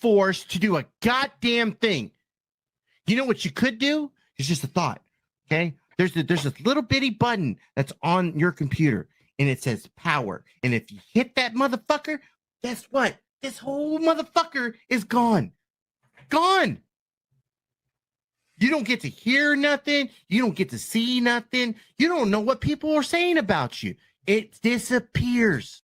forced to do a goddamn thing. You know what you could do? It's just a thought. Okay. There's this little bitty button that's on your computer and it says power. And if you hit that motherfucker, guess what? This whole motherfucker is gone. Gone. You don't get to hear nothing. You don't get to see nothing. You don't know what people are saying about you. It disappears.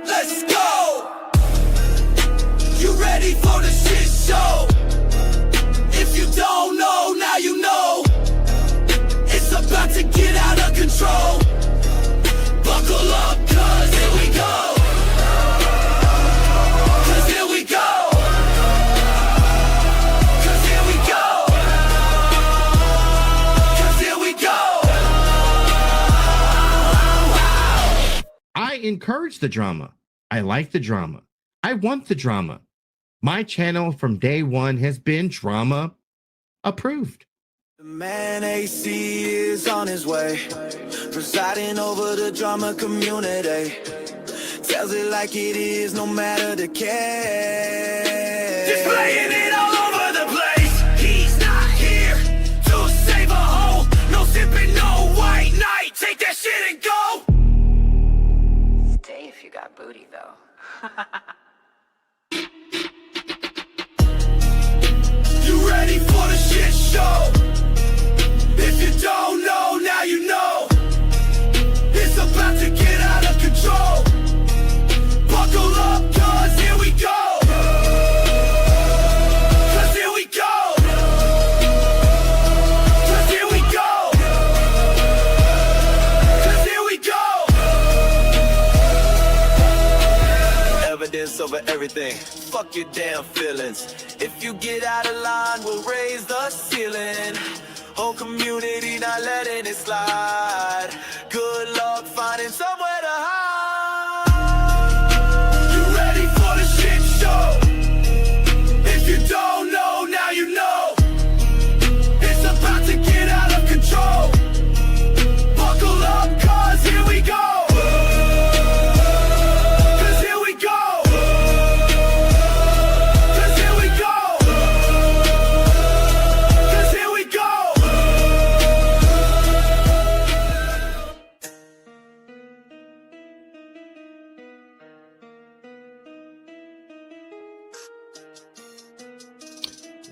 Let's go! You ready for the shit show? If you don't know, now you know. It's about to get out of control. Buckle up, cause here we go. Cause here we go. Cause here we go. Cause here we go. I encourage the drama. I like the drama. I want the drama. My channel from day one has been drama approved. The man AC is on his way, presiding over the drama community. Tells it like it is, no matter the case. Just playing it all over the place. He's not here to save a hoe. No sipping, no white knight. Take that shit and go. Stay if you got booty, though. You ready for the shit show? If you don't know, now you know. It's about to get out of control. Buckle up, cause here we go. Cause here we go. Cause here we go. Cause here we go. Evidence over everything. Fuck your damn feelings. If you get out of line, we'll raise the ceiling. Whole community not letting it slide. Good luck finding somewhere to hide. You ready for the shit show? If you don't know, now you know. It's about to get out of control. Buckle up, cause here we go. Cause here we go. Cause here we go. Cause here we go.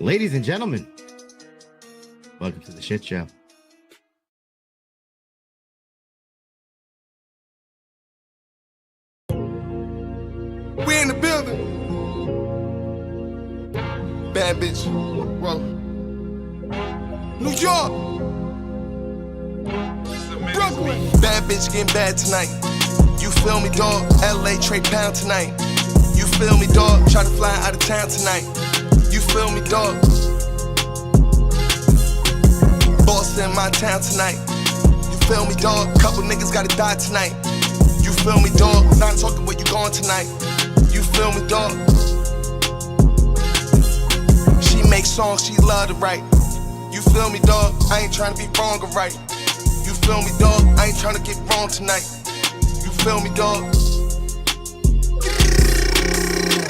Ladies and gentlemen, welcome to the Shit Show. We in the building. Bad bitch. Whoa. New York. Brooklyn. Bad bitch getting bad tonight. You feel me, dog? LA Trey Pound tonight. You feel me, dog? Try to fly out of town tonight. You feel me, dog? Boss in my town tonight. You feel me, dog? Couple niggas gotta die tonight. You feel me, dog? Not talking where you going tonight. You feel me, dog? She makes songs she love to write. You feel me, dog? I ain't trying to be wrong or right. You feel me, dog? I ain't trying to get wrong tonight. You feel me, dog?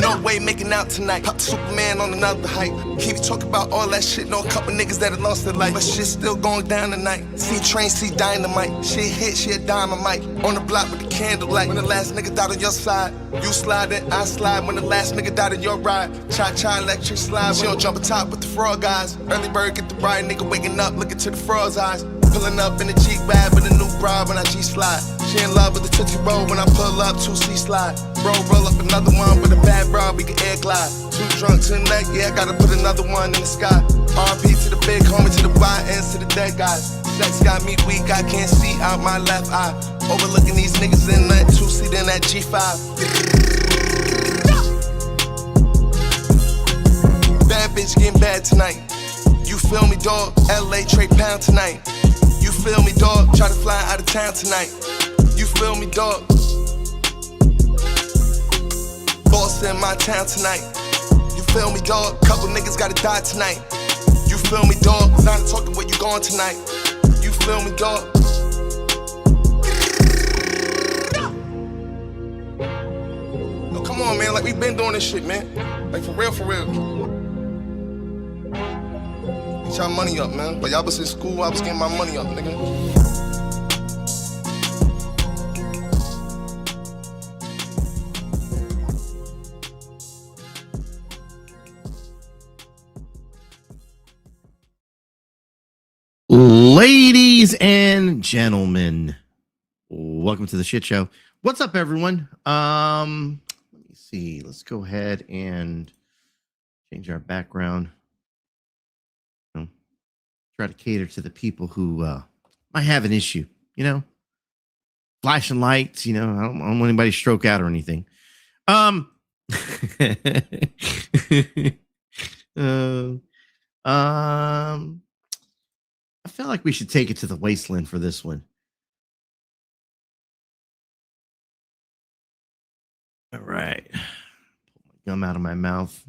No way making out tonight. Pop Superman on another height. Keep talking about all that shit. Know a couple niggas that have lost their life, but shit still going down tonight. See train, see dynamite. She hit, she a dynamite. On the block with the candlelight. When the last nigga died on your side, you slide it, I slide. When the last nigga died on your ride, cha-cha electric slide. She don't jump on top with the frog guys. Early bird get the ride, nigga waking up looking to the frog's eyes. Pulling up in the Jeep bag with a new bra when I G-slide. She in love with the Tootsie Roll when I pull up 2C slide. Bro, roll up another one with a bad bra, we can air glide. Too drunk to the neck, yeah, I gotta put another one in the sky. RP to the big homie, to the YNs, to the dead guys. Sex got me weak, I can't see out my left eye. Overlooking these niggas in that 2-seat in that G5. Bad bitch getting bad tonight. You feel me, dog? LA Trey Pound tonight. You feel me, dog? Try to fly out of town tonight. You feel me, dog? Boss in my town tonight. You feel me, dog? Couple niggas gotta die tonight. You feel me, dog? Not talking where you going tonight. You feel me, dog? No, come on, man. Like, we been doing this shit, man. Like, for real, for real. Get y'all money up, man. Like, y'all was in school, I was getting my money up, nigga. Ladies and gentlemen, welcome to the Shit Show. What's up, everyone? Let me see. Let's go ahead and change our background. Try to cater to the people who might have an issue, flashing lights, I don't want anybody to stroke out or anything. I feel like we should take it to the wasteland for this one. All right. Pull my gum out of my mouth.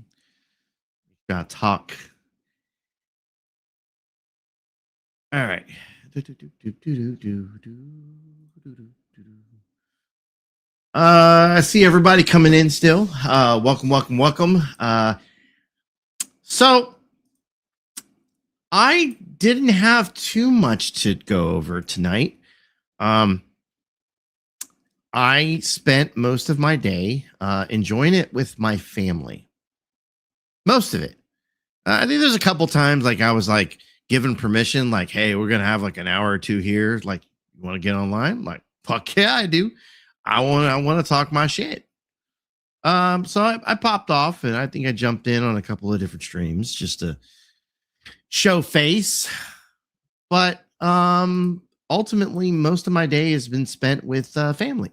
Gotta talk. All right. I see everybody coming in still. Welcome. So I didn't have too much to go over tonight. I spent most of my day enjoying it with my family. Most of it. I think there's a couple times like I was like given permission, like, hey, we're gonna have like an hour or two here. Like, you want to get online? I'm like, fuck yeah, I do. I want to talk my shit. So I popped off and I think I jumped in on a couple of different streams just to show face. But ultimately, most of my day has been spent with family.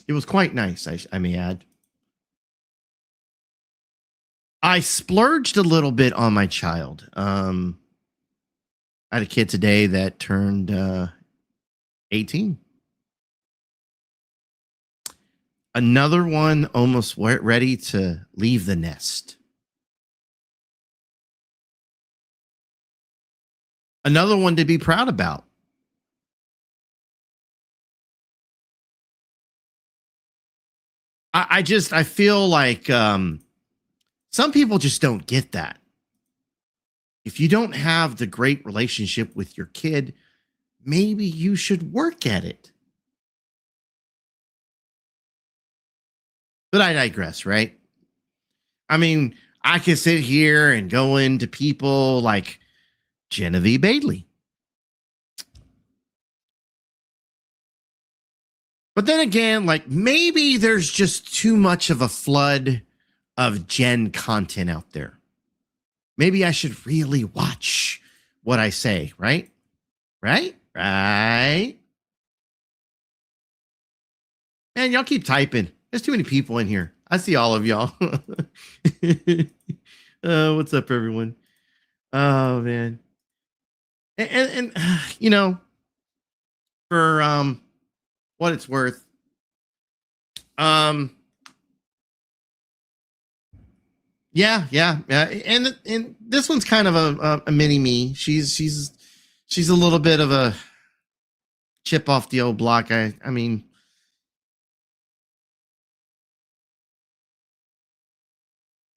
It was quite nice, I may add. I splurged a little bit on my child. I had a kid today that turned 18. Another one almost ready to leave the nest. Another one to be proud about. I feel like some people just don't get that. If you don't have the great relationship with your kid, maybe you should work at it. But I digress, right? I mean, I can sit here and go into people like Genevieve Bailey. But then again, like maybe there's just too much of a flood of Jen content out there. Maybe I should really watch what I say, right? Right? Man, y'all keep typing. There's too many people in here. I see all of y'all. What's up, everyone? Oh, man. And for what it's worth, yeah. And this one's kind of a mini me. She's a little bit of a chip off the old block. I mean,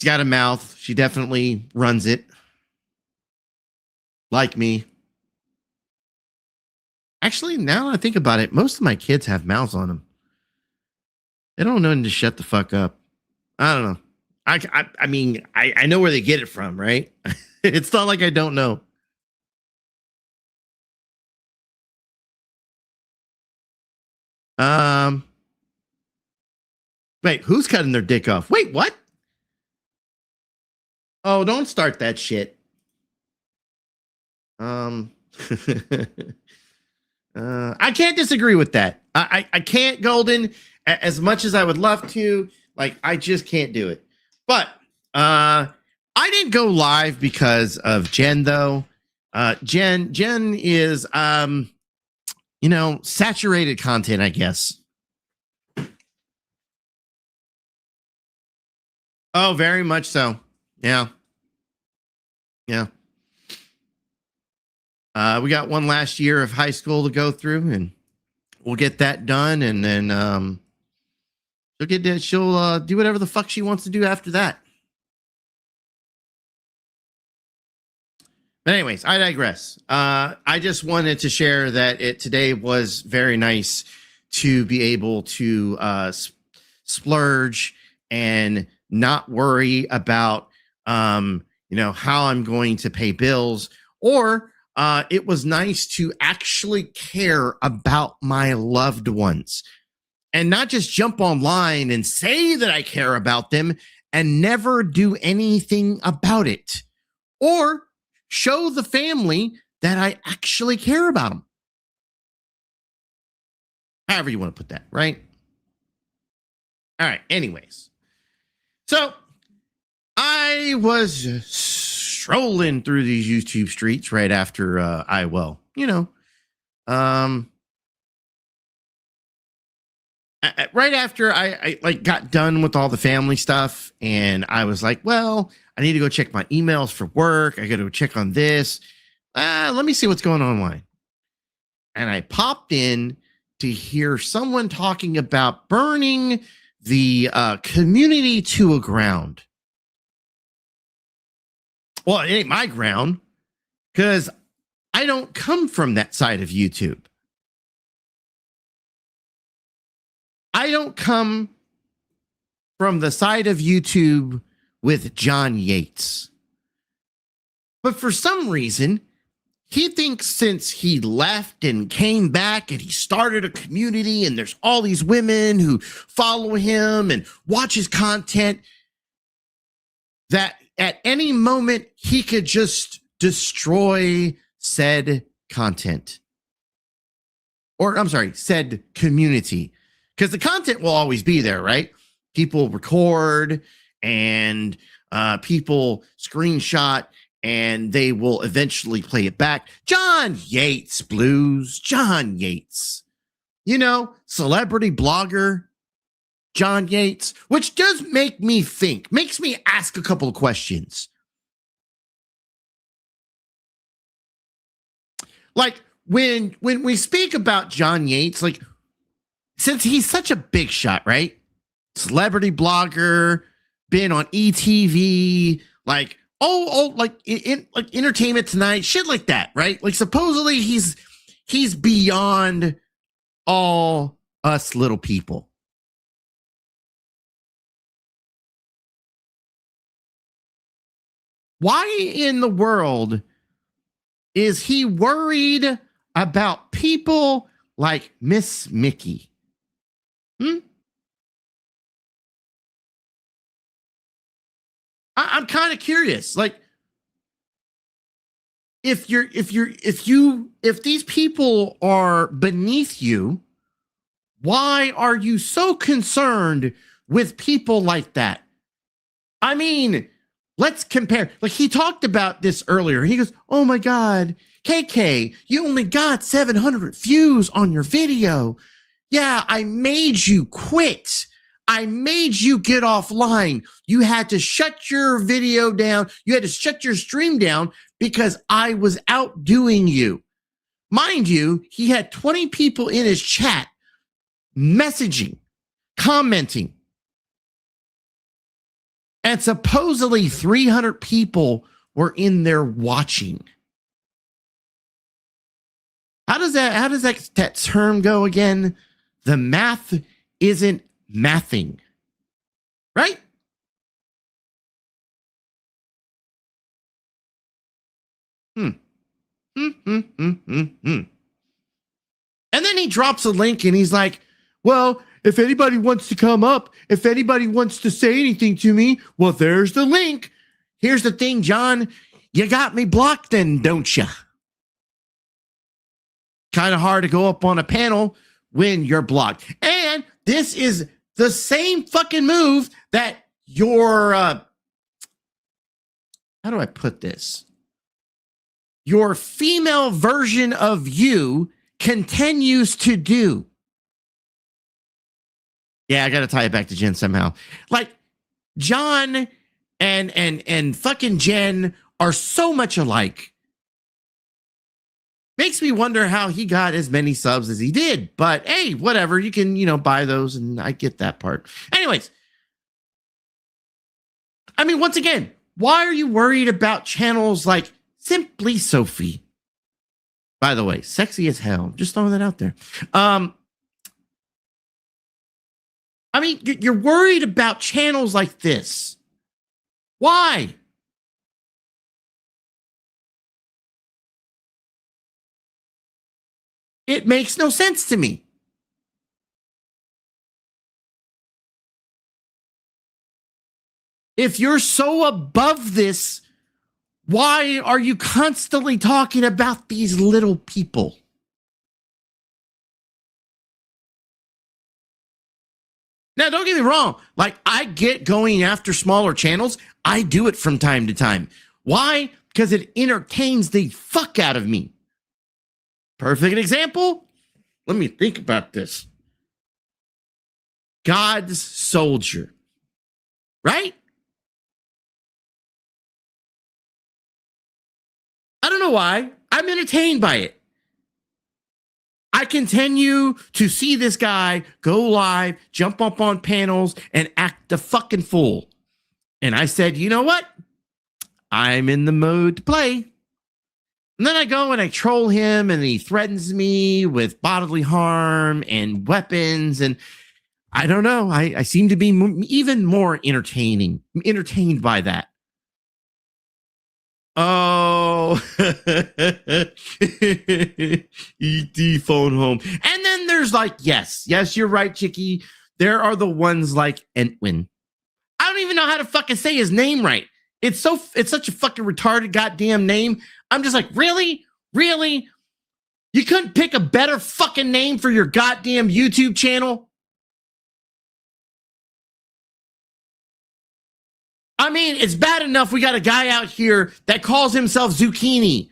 she's got a mouth. She definitely runs it. Like me. Actually, now that I think about it, most of my kids have mouths on them. They don't know when to shut the fuck up. I don't know. I mean, I know where they get it from, right? It's not like I don't know. Wait, who's cutting their dick off? Wait, what? Oh, don't start that shit. I can't disagree with that. I can't, Golden, as much as I would love to. Like, I just can't do it. But I didn't go live because of Jen, though. Jen is, saturated content, I guess. Oh, very much so. Yeah. Yeah. We got one last year of high school to go through, and we'll get that done, and then she'll do whatever the fuck she wants to do after that. But anyways, I digress. I just wanted to share that today was very nice to be able to splurge and not worry about how I'm going to pay bills, or it was nice to actually care about my loved ones and not just jump online and say that I care about them and never do anything about it, or show the family that I actually care about them. However you want to put that, right? All right. Anyways, so I was strolling through these YouTube streets right after right after I got done with all the family stuff, and I was like, well, I need to go check my emails for work. I got to check on this. Let me see what's going on online. And I popped in to hear someone talking about burning the community to a ground. Well, it ain't my ground because I don't come from that side of YouTube. I don't come from the side of YouTube with John Yates. But for some reason, he thinks since he left and came back and he started a community and there's all these women who follow him and watch his content, that at any moment he could just destroy said content. Or, I'm sorry, said community. Because the content will always be there, right? People record and people screenshot and they will eventually play it back. John Yates Blues, John Yates. Celebrity blogger, John Yates, which does make me think, makes me ask a couple of questions. Like when we speak about John Yates, like, since he's such a big shot, right? Celebrity blogger, been on ETV, like like Entertainment Tonight, shit like that, right? Like supposedly he's beyond all us little people. Why in the world is he worried about people like Miss Mickey? I'm kind of curious. Like, if these people are beneath you, why are you so concerned with people like that? I mean, let's compare. Like, he talked about this earlier. He goes, "Oh my God, KK, you only got 700 views on your video. Yeah, I made you quit. I made you get offline. You had to shut your video down. You had to shut your stream down because I was outdoing you." Mind you, he had 20 people in his chat messaging, commenting, and supposedly 300 people were in there watching. How does that term go again? The math isn't mathing, right? And then he drops a link and he's like, "Well, if anybody wants to come up, if anybody wants to say anything to me, well, there's the link." Here's the thing, John, you got me blocked then, don't you? Kind of hard to go up on a panel when you're blocked. And this is the same fucking move that your, how do I put this? Your female version of you continues to do. Yeah, I got to tie it back to Jen somehow. Like, John and fucking Jen are so much alike. Makes me wonder how he got as many subs as he did. But hey, whatever. You can, buy those, and I get that part. Anyways, I mean, once again, why are you worried about channels like Simply Sophie? By the way, sexy as hell. Just throwing that out there. I mean, you're worried about channels like this. Why? It makes no sense to me. If you're so above this, why are you constantly talking about these little people? Now, don't get me wrong. Like, I get going after smaller channels. I do it from time to time. Why? Because it entertains the fuck out of me. Perfect example. Let me think about this. God's Soldier. Right? I don't know why. I'm entertained by it. I continue to see this guy go live, jump up on panels, and act the fucking fool. And I said, you know what? I'm in the mode to play. And then I go and I troll him, and he threatens me with bodily harm and weapons. And I don't know. I seem to be even more entertained by that. Oh, ET phone home. And then there's like, yes, you're right, Chicky. There are the ones like Entwin. I don't even know how to fucking say his name right. It's such a fucking retarded goddamn name. I'm just like, really? Really? You couldn't pick a better fucking name for your goddamn YouTube channel? I mean, it's bad enough we got a guy out here that calls himself Zucchini.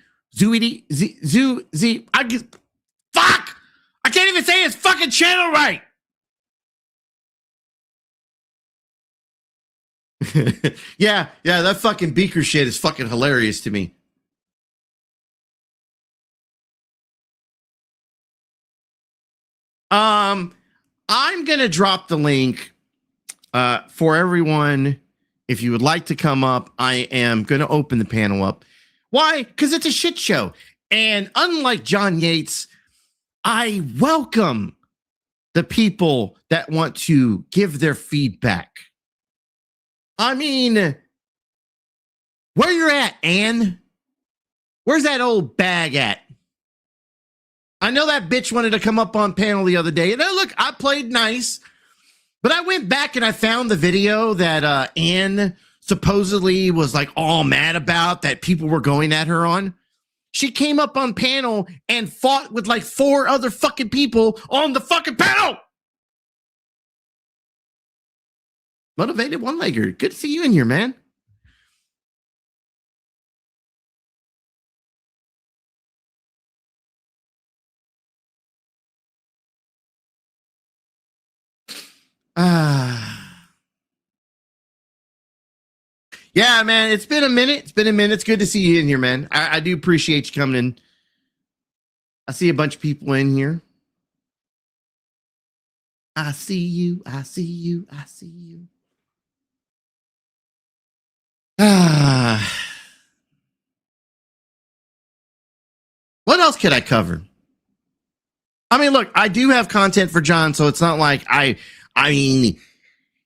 Fuck! I can't even say his fucking channel right. yeah, that fucking Beaker shit is fucking hilarious to me. I'm gonna drop the link for everyone. If you would like to come up, I am gonna open the panel up. Why? Because it's a shit show. And unlike John Yates, I welcome the people that want to give their feedback. I mean, where you're at, Ann? Where's that old bag at? I know that bitch wanted to come up on panel the other day. And look, I played nice, but I went back and I found the video that Ann supposedly was like all mad about that people were going at her on. She came up on panel and fought with like 4 other fucking people on the fucking panel. Motivated one-legger. Good to see you in here, man. Yeah, man, it's been a minute. It's good to see you in here, man. I do appreciate you coming in. I see a bunch of people in here. I see you. What else could I cover? I mean, look, I do have content for John, so it's not like I mean,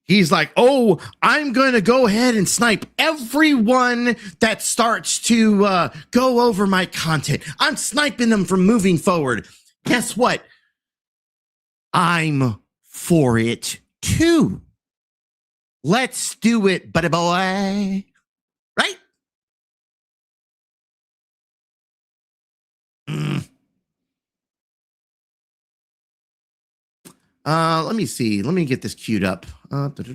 he's like, oh, I'm going to go ahead and snipe everyone that starts to go over my content. I'm sniping them from moving forward. Guess what? I'm for it too. Let's do it, buddy boy. Right? Let me see. Let me get this queued up. I don't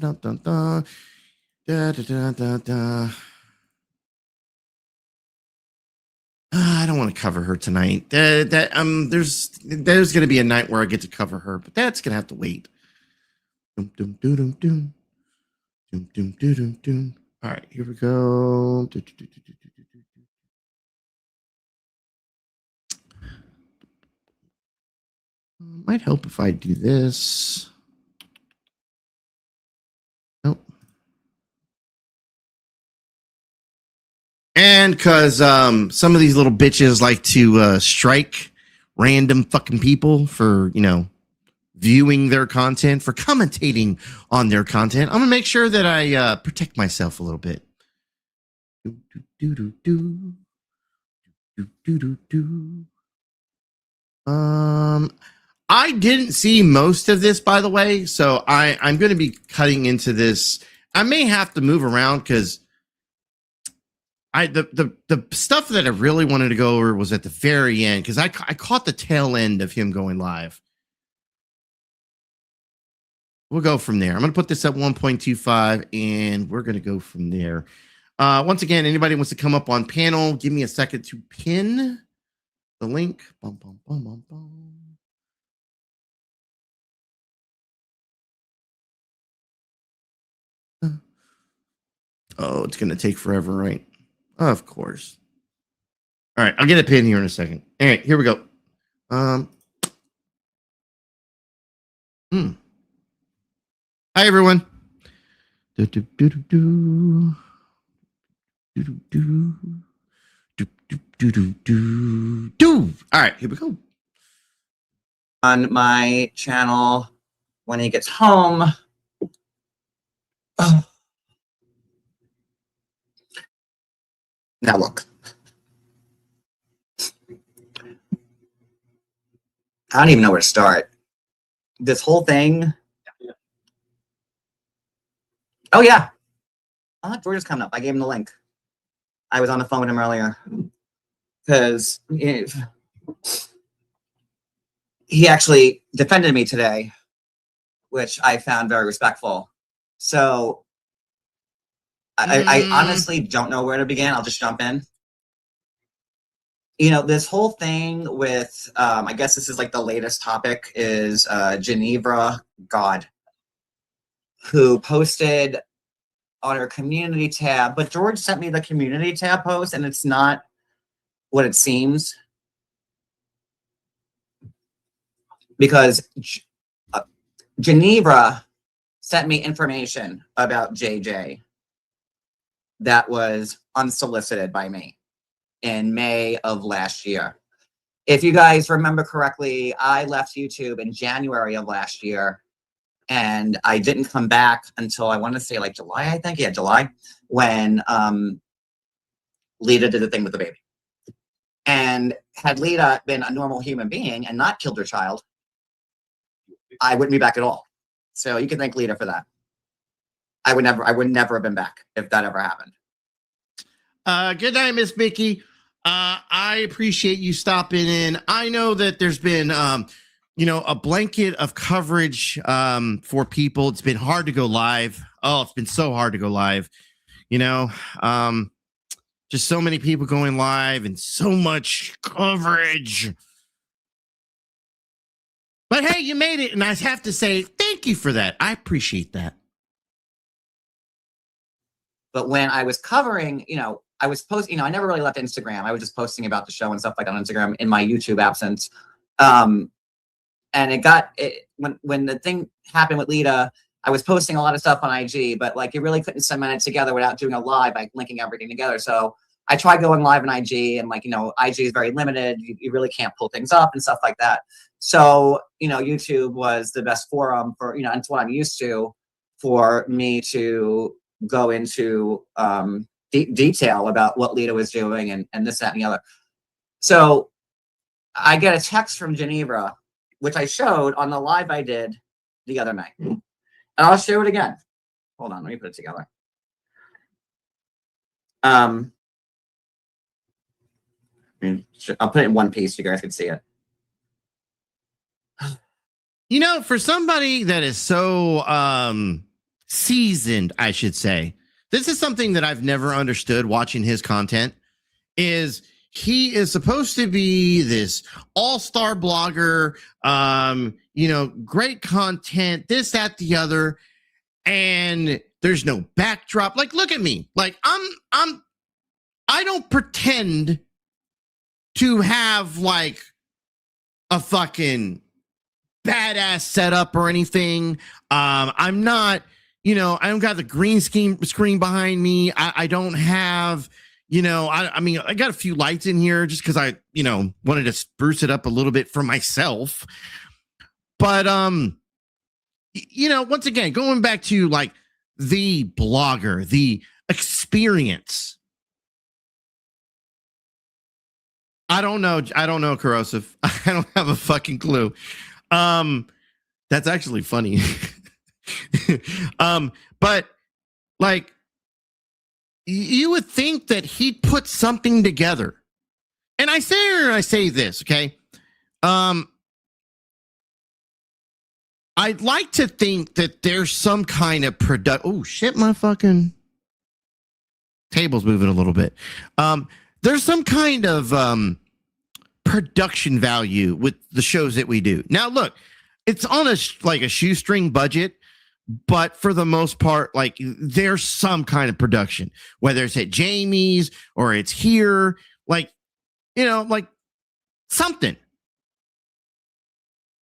want to cover her tonight. There's going to be a night where I get to cover her, but that's going to have to wait. All right, here we go. Might help if I do this. Nope. And because some of these little bitches like to strike random fucking people for, viewing their content, for commentating on their content, I'm going to make sure that I protect myself a little bit. I didn't see most of this, by the way, so I'm going to be cutting into this. I may have to move around because the stuff that I really wanted to go over was at the very end, because I caught the tail end of him going live. We'll go from there. I'm going to put this at 1.25, and we're going to go from there. Once again, anybody wants to come up on panel, give me a second to pin the link. Bum, bum, bum, bum, bum. Oh, it's going to take forever, right? Of course. All right, I'll get a pin here in a second. All right, here we go. Hi, everyone. All right, here we go. On my channel when he gets home. Now look. I don't even know where to start. This whole thing. Oh yeah. Oh, George is coming up. I gave him the link. I was on the phone with him earlier. Because he actually defended me today, which I found very respectful. So I honestly don't know where to begin. I'll just jump in. This whole thing with, I guess this is like the latest topic, is Geneva God, who posted on her community tab. But George sent me the community tab post, and it's not what it seems. Because Geneva sent me information about JJ that was unsolicited by me in May of last year. If you guys remember correctly, I left YouTube in January of last year, and I didn't come back until, I want to say, like July, I think. Yeah, July, when Lita did the thing with the baby. And had Lita been a normal human being and not killed her child, I wouldn't be back at all. So you can thank Lita for that. I would never have been back if that ever happened. Good night, Miss Mickey. I appreciate you stopping in. I know that there's been, a blanket of coverage for people. It's been hard to go live. Oh, it's been so hard to go live. Just so many people going live and so much coverage. But hey, you made it, and I have to say thank you for that. I appreciate that. But when I was covering, I was posting, I never really left Instagram. I was just posting about the show and stuff like on Instagram in my YouTube absence. And when the thing happened with Lita, I was posting a lot of stuff on IG, but like you really couldn't cement it together without doing a live by linking everything together. So I tried going live on IG, and IG is very limited. You really can't pull things up and stuff like that. So, YouTube was the best forum for, it's what I'm used to, for me to go into detail about what Lita was doing and this, that, and the other. So I get a text from Geneva, which I showed on the live I did the other night. And I'll show it again. Hold on, let me put it together. I'll put it in one piece so you guys can see it. For somebody that is so seasoned, I should say, this is something that I've never understood watching his content, is he is supposed to be this all-star blogger, great content, this, that, the other, and there's no backdrop. Like, look at me. Like, I don't pretend to have like a fucking badass setup or anything. I'm not, I don't got the green screen behind me. I don't have, I mean, I got a few lights in here just because I, wanted to spruce it up a little bit for myself. But, once again, going back to like the blogger, the experience. I don't know, Corrosive. I don't have a fucking clue. That's actually funny. But like, you would think that he'd put something together. And I say this, okay? I'd like to think that there's some kind of oh shit, my fucking table's moving a little bit. There's some kind of production value with the shows that we do. Now, look, it's on a shoestring budget, but for the most part, like there's some kind of production, whether it's at Jamie's or it's here, like, like something.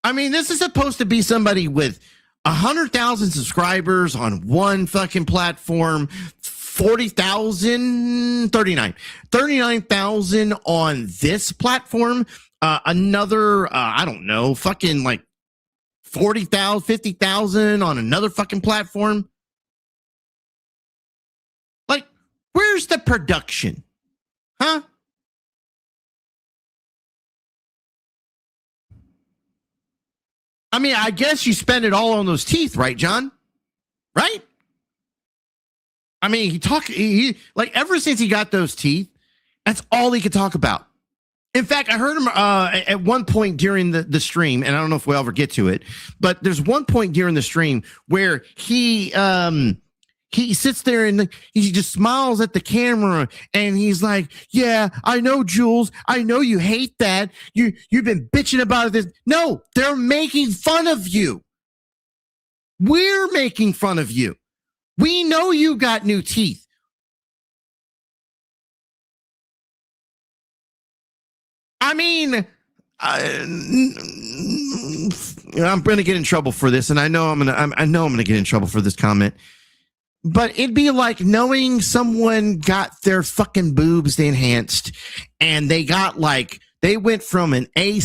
I mean, this is supposed to be somebody with 100,000 subscribers on one fucking platform, 39,000 on this platform. Another, I don't know, fucking like 40,000, 50,000 on another fucking platform. Like, where's the production? Huh? I mean, I guess you spend it all on those teeth, right, John? Right? I mean, he like ever since he got those teeth, that's all he could talk about. In fact, I heard him at one point during the stream, and I don't know if we'll ever get to it, but there's one point during the stream where he sits there and he just smiles at the camera and he's like, "Yeah, I know, Jules. I know you hate that. You've been bitching about this." No, they're making fun of you. We're making fun of you. We know you got new teeth. I mean, I'm going to get in trouble for this, and I know I'm going to get in trouble for this comment. But it'd be like knowing someone got their fucking boobs enhanced, and they went from an A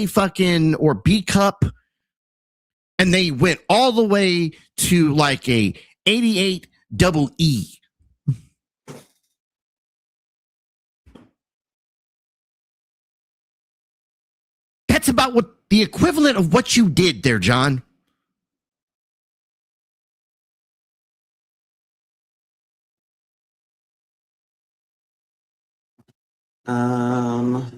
fucking or B cup, and they went all the way to like a 88 double E. That's about what the equivalent of what you did there, John. Hold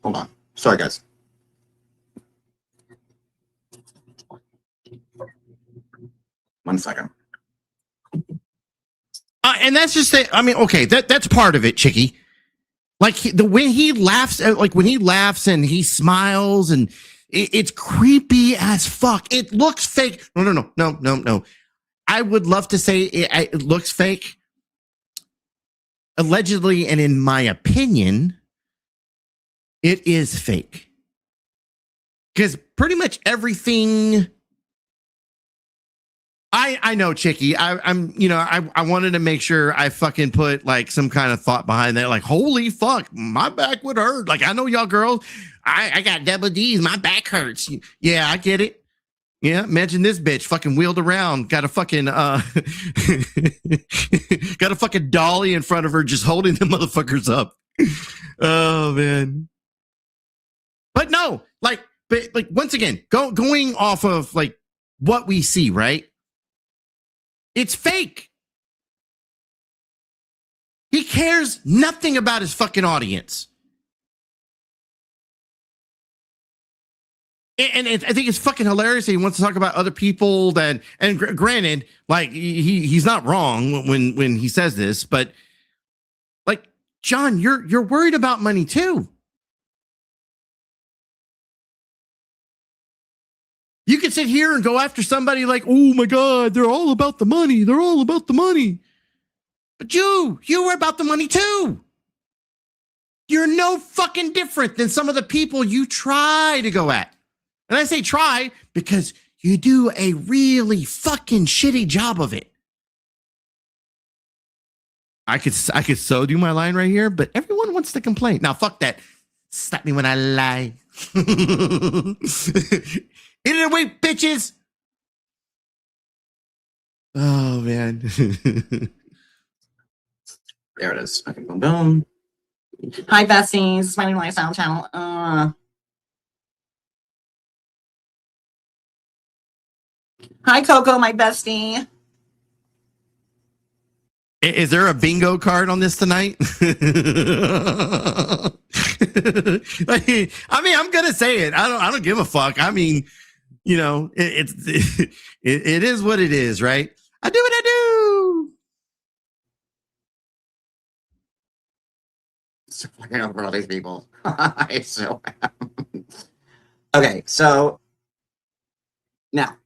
on. Sorry, guys. One second. And that's just I mean, okay, that's part of it, Chicky. Like when he laughs and he smiles, and it's creepy as fuck. It looks fake. No. I would love to say it looks fake. Allegedly, and in my opinion, it is fake. Because pretty much everything. I know, Chicky. I wanted to make sure I fucking put like some kind of thought behind that. Like, holy fuck, my back would hurt. Like, I know y'all girls. I got double D's. My back hurts. Yeah, I get it. Yeah, imagine this bitch fucking wheeled around, got a fucking dolly in front of her, just holding the motherfuckers up. Oh man. But no, like once again, going off of like what we see, right? It's fake. He cares nothing about his fucking audience. And I think it's fucking hilarious that he wants to talk about other people that, and granted, like he's not wrong when he says this, but like, John, you're worried about money too. You can sit here and go after somebody like, oh my God, they're all about the money. They're all about the money. But you were about the money too. You're no fucking different than some of the people you try to go at. And I say try because you do a really fucking shitty job of it. I could so do my line right here, but everyone wants to complain. Now, fuck that. Slap me when I lie. In a way, bitches. Oh, man. There it is. Okay, boom, boom. Hi, besties. Smiling Lifestyle Channel. Hi, Coco, my bestie. Is there a bingo card on this tonight? I mean, I'm gonna say it. I don't give a fuck. I mean, you know, it is what it is, right? I do what I do. So fucking over all these people. I so am. Okay, so now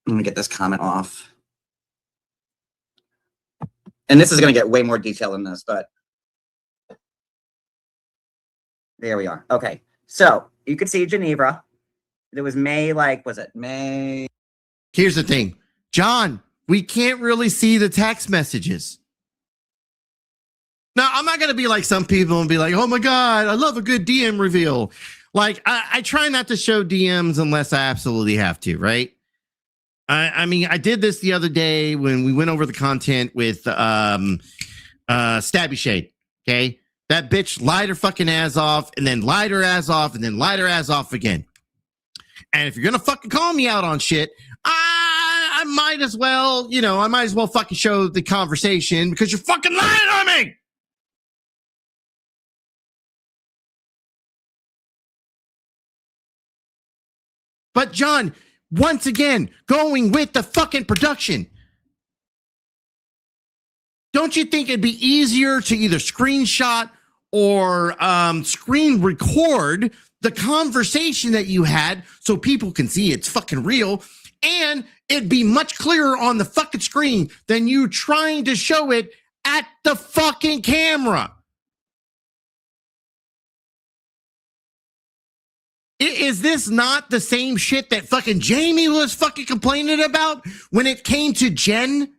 I'm gonna get this comment off. And this is going to get way more detail than this, but there we are. Okay. So you could see Geneva. It was May, like, was it May? Here's the thing, John, we can't really see the text messages. Now, I'm not going to be like some people and be like, oh my God, I love a good DM reveal. Like, I try not to show DMs unless I absolutely have to, right? I mean, I did this the other day when we went over the content with Stabby Shade. Okay. That bitch lied her fucking ass off and then lied her ass off and then lied her ass off again. And if you're going to fucking call me out on shit, I might as well, you know, I might as well fucking show the conversation because you're fucking lying on me. But John, once again, going with the fucking production. Don't you think it'd be easier to either screenshot or screen record the conversation that you had so people can see it's fucking real, and it'd be much clearer on the fucking screen than you trying to show it at the fucking camera? Is this not the same shit that fucking Jamie was fucking complaining about when it came to Jen?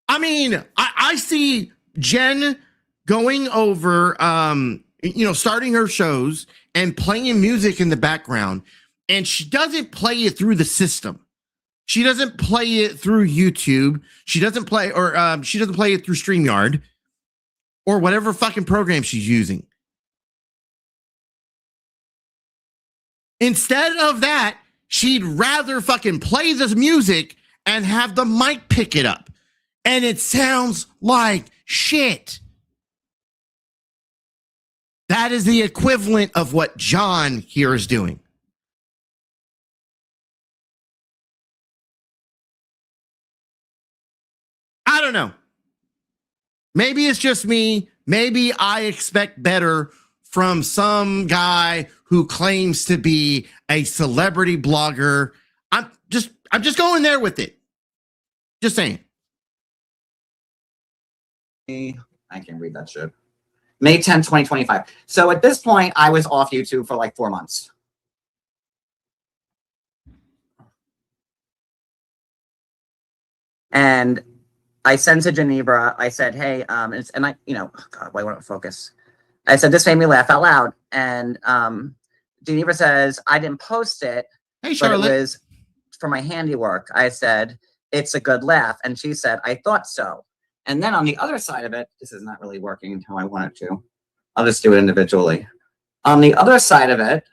I mean, I see Jen going over, you know, starting her shows and playing music in the background, and she doesn't play it through the system. She doesn't play it through YouTube. She doesn't play, or she doesn't play it through StreamYard or whatever fucking program she's using. Instead of that, she'd rather fucking play this music and have the mic pick it up. And it sounds like shit. That is the equivalent of what John here is doing. I don't know. Maybe it's just me. Maybe I expect better from some guy who claims to be a celebrity blogger. I'm just going there with it. Just saying. I can read that shit. May 10th, 2025. So at this point, I was off YouTube for like 4 months. And I sent to Geneva, I said, hey, and I, you know, oh God, why won't it focus? I said, this made me laugh out loud. And Geneva says, I didn't post it, Hey, Charlotte. but it was for my handiwork. I said, it's a good laugh. And she said, I thought so. And then on the other side of it, this is not really working how I want it to. I'll just do it individually. On the other side of it,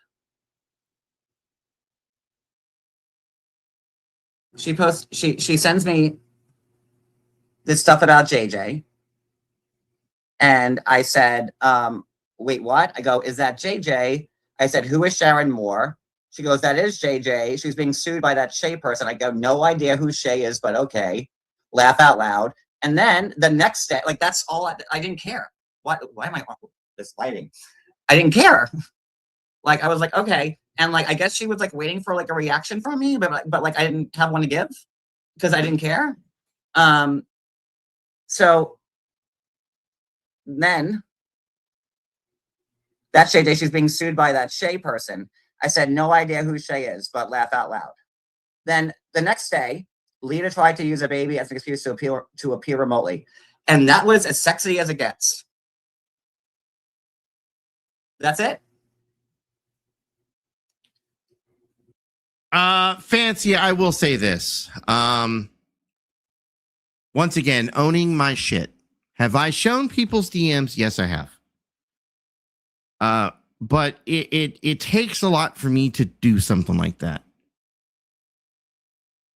she sends me this stuff about JJ. And I said, wait, what? I go, is that JJ? I said, who is Sharon Moore? She goes, that is JJ. She's being sued by that Shay person. I go, no idea who Shay is, but okay. Laugh out loud. And then the next day, like, that's all I didn't care. Why am I on this lighting? I didn't care. Like, I was like, okay. And like, I guess she was like waiting for like a reaction from me, but like I didn't have one to give because I didn't care. So then that Shay day, she's being sued by that Shay person. I said, no idea who Shay is, but laugh out loud. Then the next day, Lita tried to use a baby as an excuse to appear remotely. And that was as sexy as it gets. That's it. Fancy, I will say this. Once again, owning my shit. Have I shown people's DMs? Yes, I have. But it takes a lot for me to do something like that.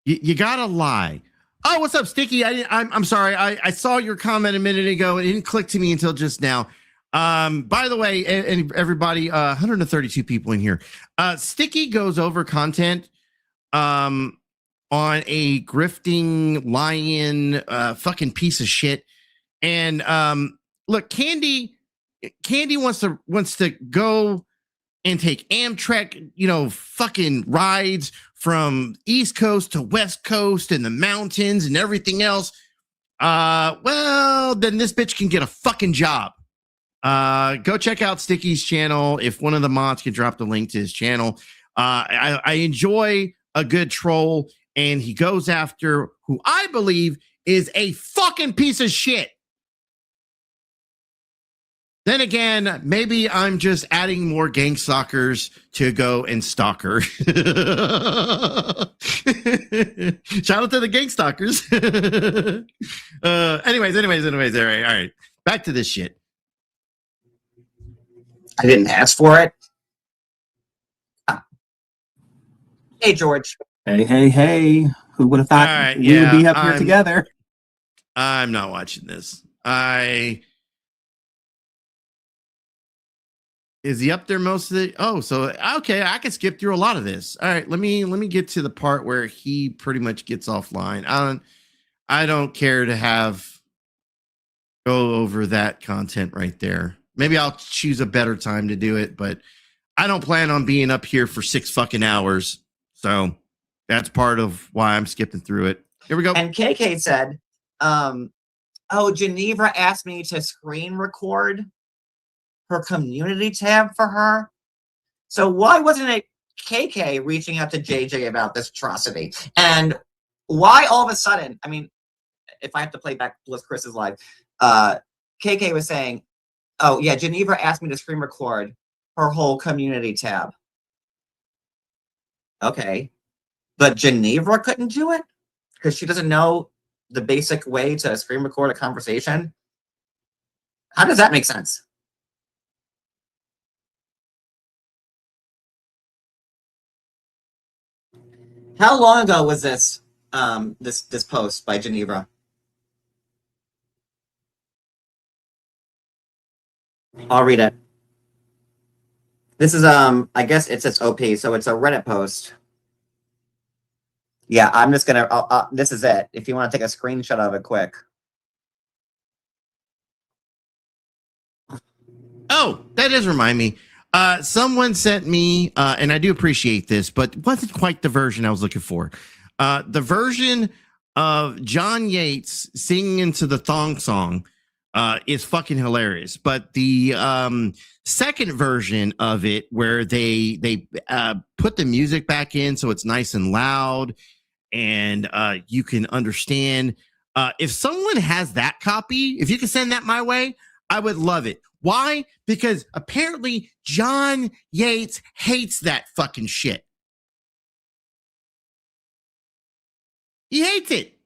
You gotta lie. Oh, what's up, Sticky? I'm sorry. I saw your comment a minute ago. It didn't click to me until just now. By the way, and everybody, 132 people in here. Sticky goes over content on a grifting lion fucking piece of shit. And look, Candy wants to go and take Amtrak, fucking rides from East Coast to West Coast and the mountains and everything else. Well, then this bitch can get a fucking job. Go check out Sticky's channel. If one of the mods can drop the link to his channel. I enjoy a good troll, and he goes after who I believe is a fucking piece of shit. Then again, maybe I'm just adding more gang stalkers to go and stalk her. Shout out to the gang stalkers. Anyways, all right. Back to this shit. I didn't ask for it. Hey, George. Hey. Who would have thought we would be up here together? I'm not watching this. Is he up there most of the? Oh, so okay, I can skip through a lot of this. All right, let me get to the part where he pretty much gets offline. I don't care to go over that content right there. Maybe I'll choose a better time to do it, but I don't plan on being up here for 6 fucking hours. So that's part of why I'm skipping through it. Here we go. And KK said, Geneva asked me to screen record her community tab for her. So why wasn't it KK reaching out to JJ about this atrocity? And why all of a sudden, I mean, if I have to play back Bliss Chris's live, KK was saying, oh yeah, Geneva asked me to screen record her whole community tab. Okay. But Geneva couldn't do it? Because she doesn't know the basic way to screen record a conversation? How does that make sense? How long ago was this this post by Geneva? I'll read it. This is I guess it says OP, so it's a Reddit post. Yeah, I'm just gonna this is it. If you want to take a screenshot of it quick. Oh, that does remind me. Someone sent me, and I do appreciate this, but wasn't quite the version I was looking for. The version of John Yates singing into the thong song is fucking hilarious. But the second version of it, where they put the music back in so it's nice and loud, and you can understand. If someone has that copy, if you can send that my way, I would love it. Why? Because apparently John Yates hates that fucking shit. He hates it.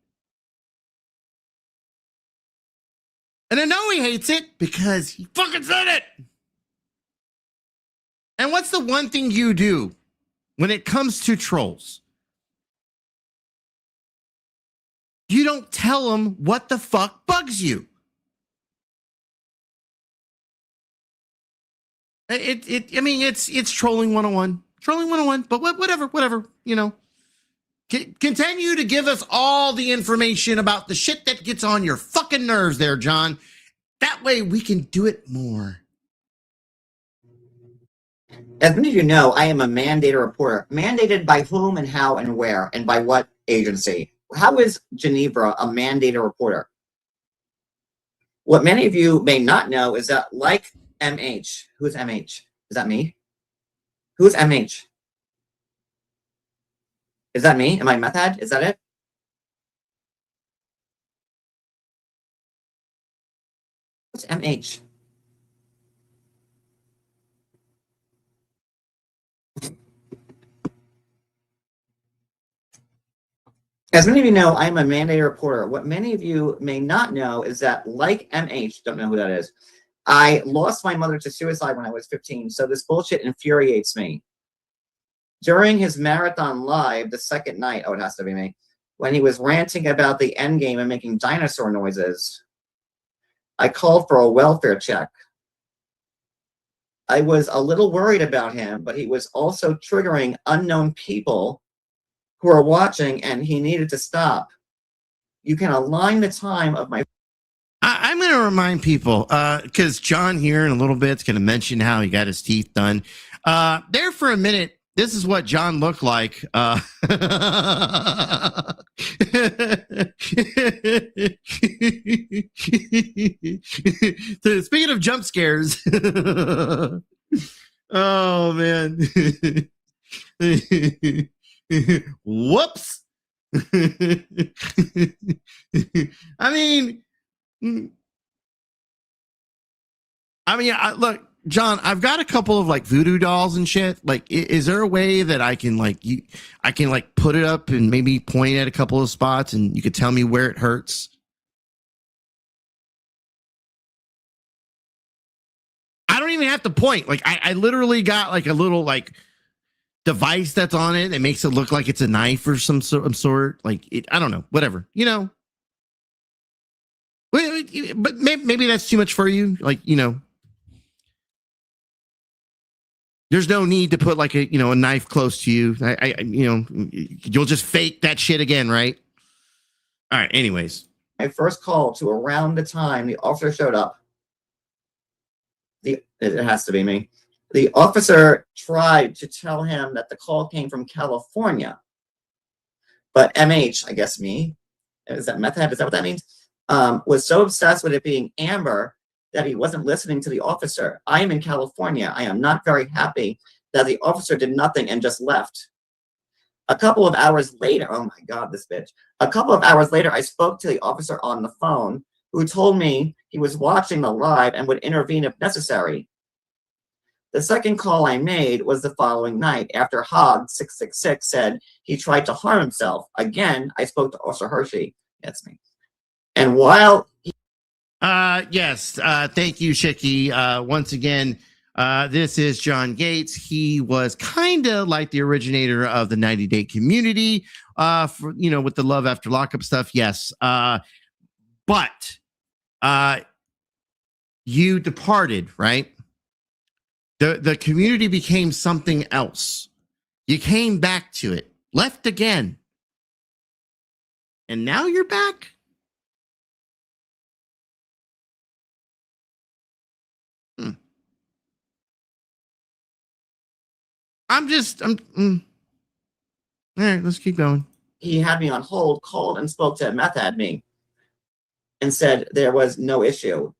And I know he hates it because he fucking said it. And what's the one thing you do when it comes to trolls? You don't tell them what the fuck bugs you. I mean, it's trolling 101. Trolling 101, but whatever, you know. Continue to give us all the information about the shit that gets on your fucking nerves there, John. That way we can do it more. As many of you know, I am a mandated reporter. Mandated by whom and how and where and by what agency? How is Geneva a mandated reporter? What many of you may not know is that, like MH, who's MH? Is that me? Who's MH? Is that me? Am I meth head? Is that it? What's MH? As many of you know, I'm a mandated reporter. What many of you may not know is that, like MH, don't know who that is, I lost my mother to suicide when I was 15, so this bullshit infuriates me. During his marathon live, the second night, oh, it has to be me, when he was ranting about the end game and making dinosaur noises, I called for a welfare check. I was a little worried about him, but he was also triggering unknown people who are watching, and he needed to stop. You can align the time of my... I'm going to remind people, because John here in a little bit is going to mention how he got his teeth done. There for a minute, this is what John looked like. So speaking of jump scares, oh man, whoops. Look, John, I've got a couple of like voodoo dolls and shit. Like, is there a way that I can put it up and maybe point at a couple of spots and you could tell me where it hurts? I don't even have to point. Like, I literally got like a little like device that's on it that makes it look like it's a knife or some sort. Like, I don't know, whatever, you know. But maybe that's too much for you. Like, you know, there's no need to put like a knife close to you. You'll just fake that shit again, right? All right. Anyways, my first call to around the time the officer showed up. It has to be me. The officer tried to tell him that the call came from California, but MH, I guess me, is that meth head? Is that what that means? Was so obsessed with it being Amber that he wasn't listening to the officer. I am in California. I am not very happy that the officer did nothing and just left. A couple of hours later, oh my God, this bitch. A couple of hours later, I spoke to the officer on the phone who told me he was watching the live and would intervene if necessary. The second call I made was the following night after Hog 666 said he tried to harm himself. Again, I spoke to Officer Hershey. That's me. And while yes, thank you, Shicky. Once again, this is John Gates. He was kind of like the originator of the 90-day community, with the love after lockup stuff. Yes. But you departed, right? The community became something else. You came back to it, left again. And now you're back. All right, let's keep going. He had me on hold, called and spoke to meth head me and said there was no issue.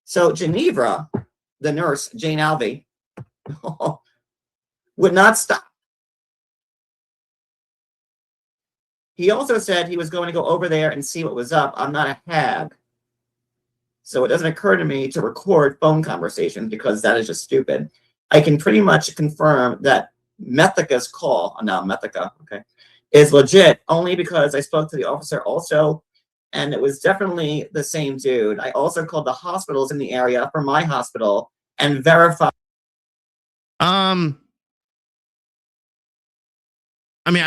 So Geneva, the nurse, Jane Alvey, would not stop. He also said he was going to go over there and see what was up. I'm not a hag. So it doesn't occur to me to record phone conversations because that is just stupid. I can pretty much confirm that Methica's call, Methica, okay, is legit only because I spoke to the officer also, and it was definitely the same dude. I also called the hospitals in the area for my hospital and verified. I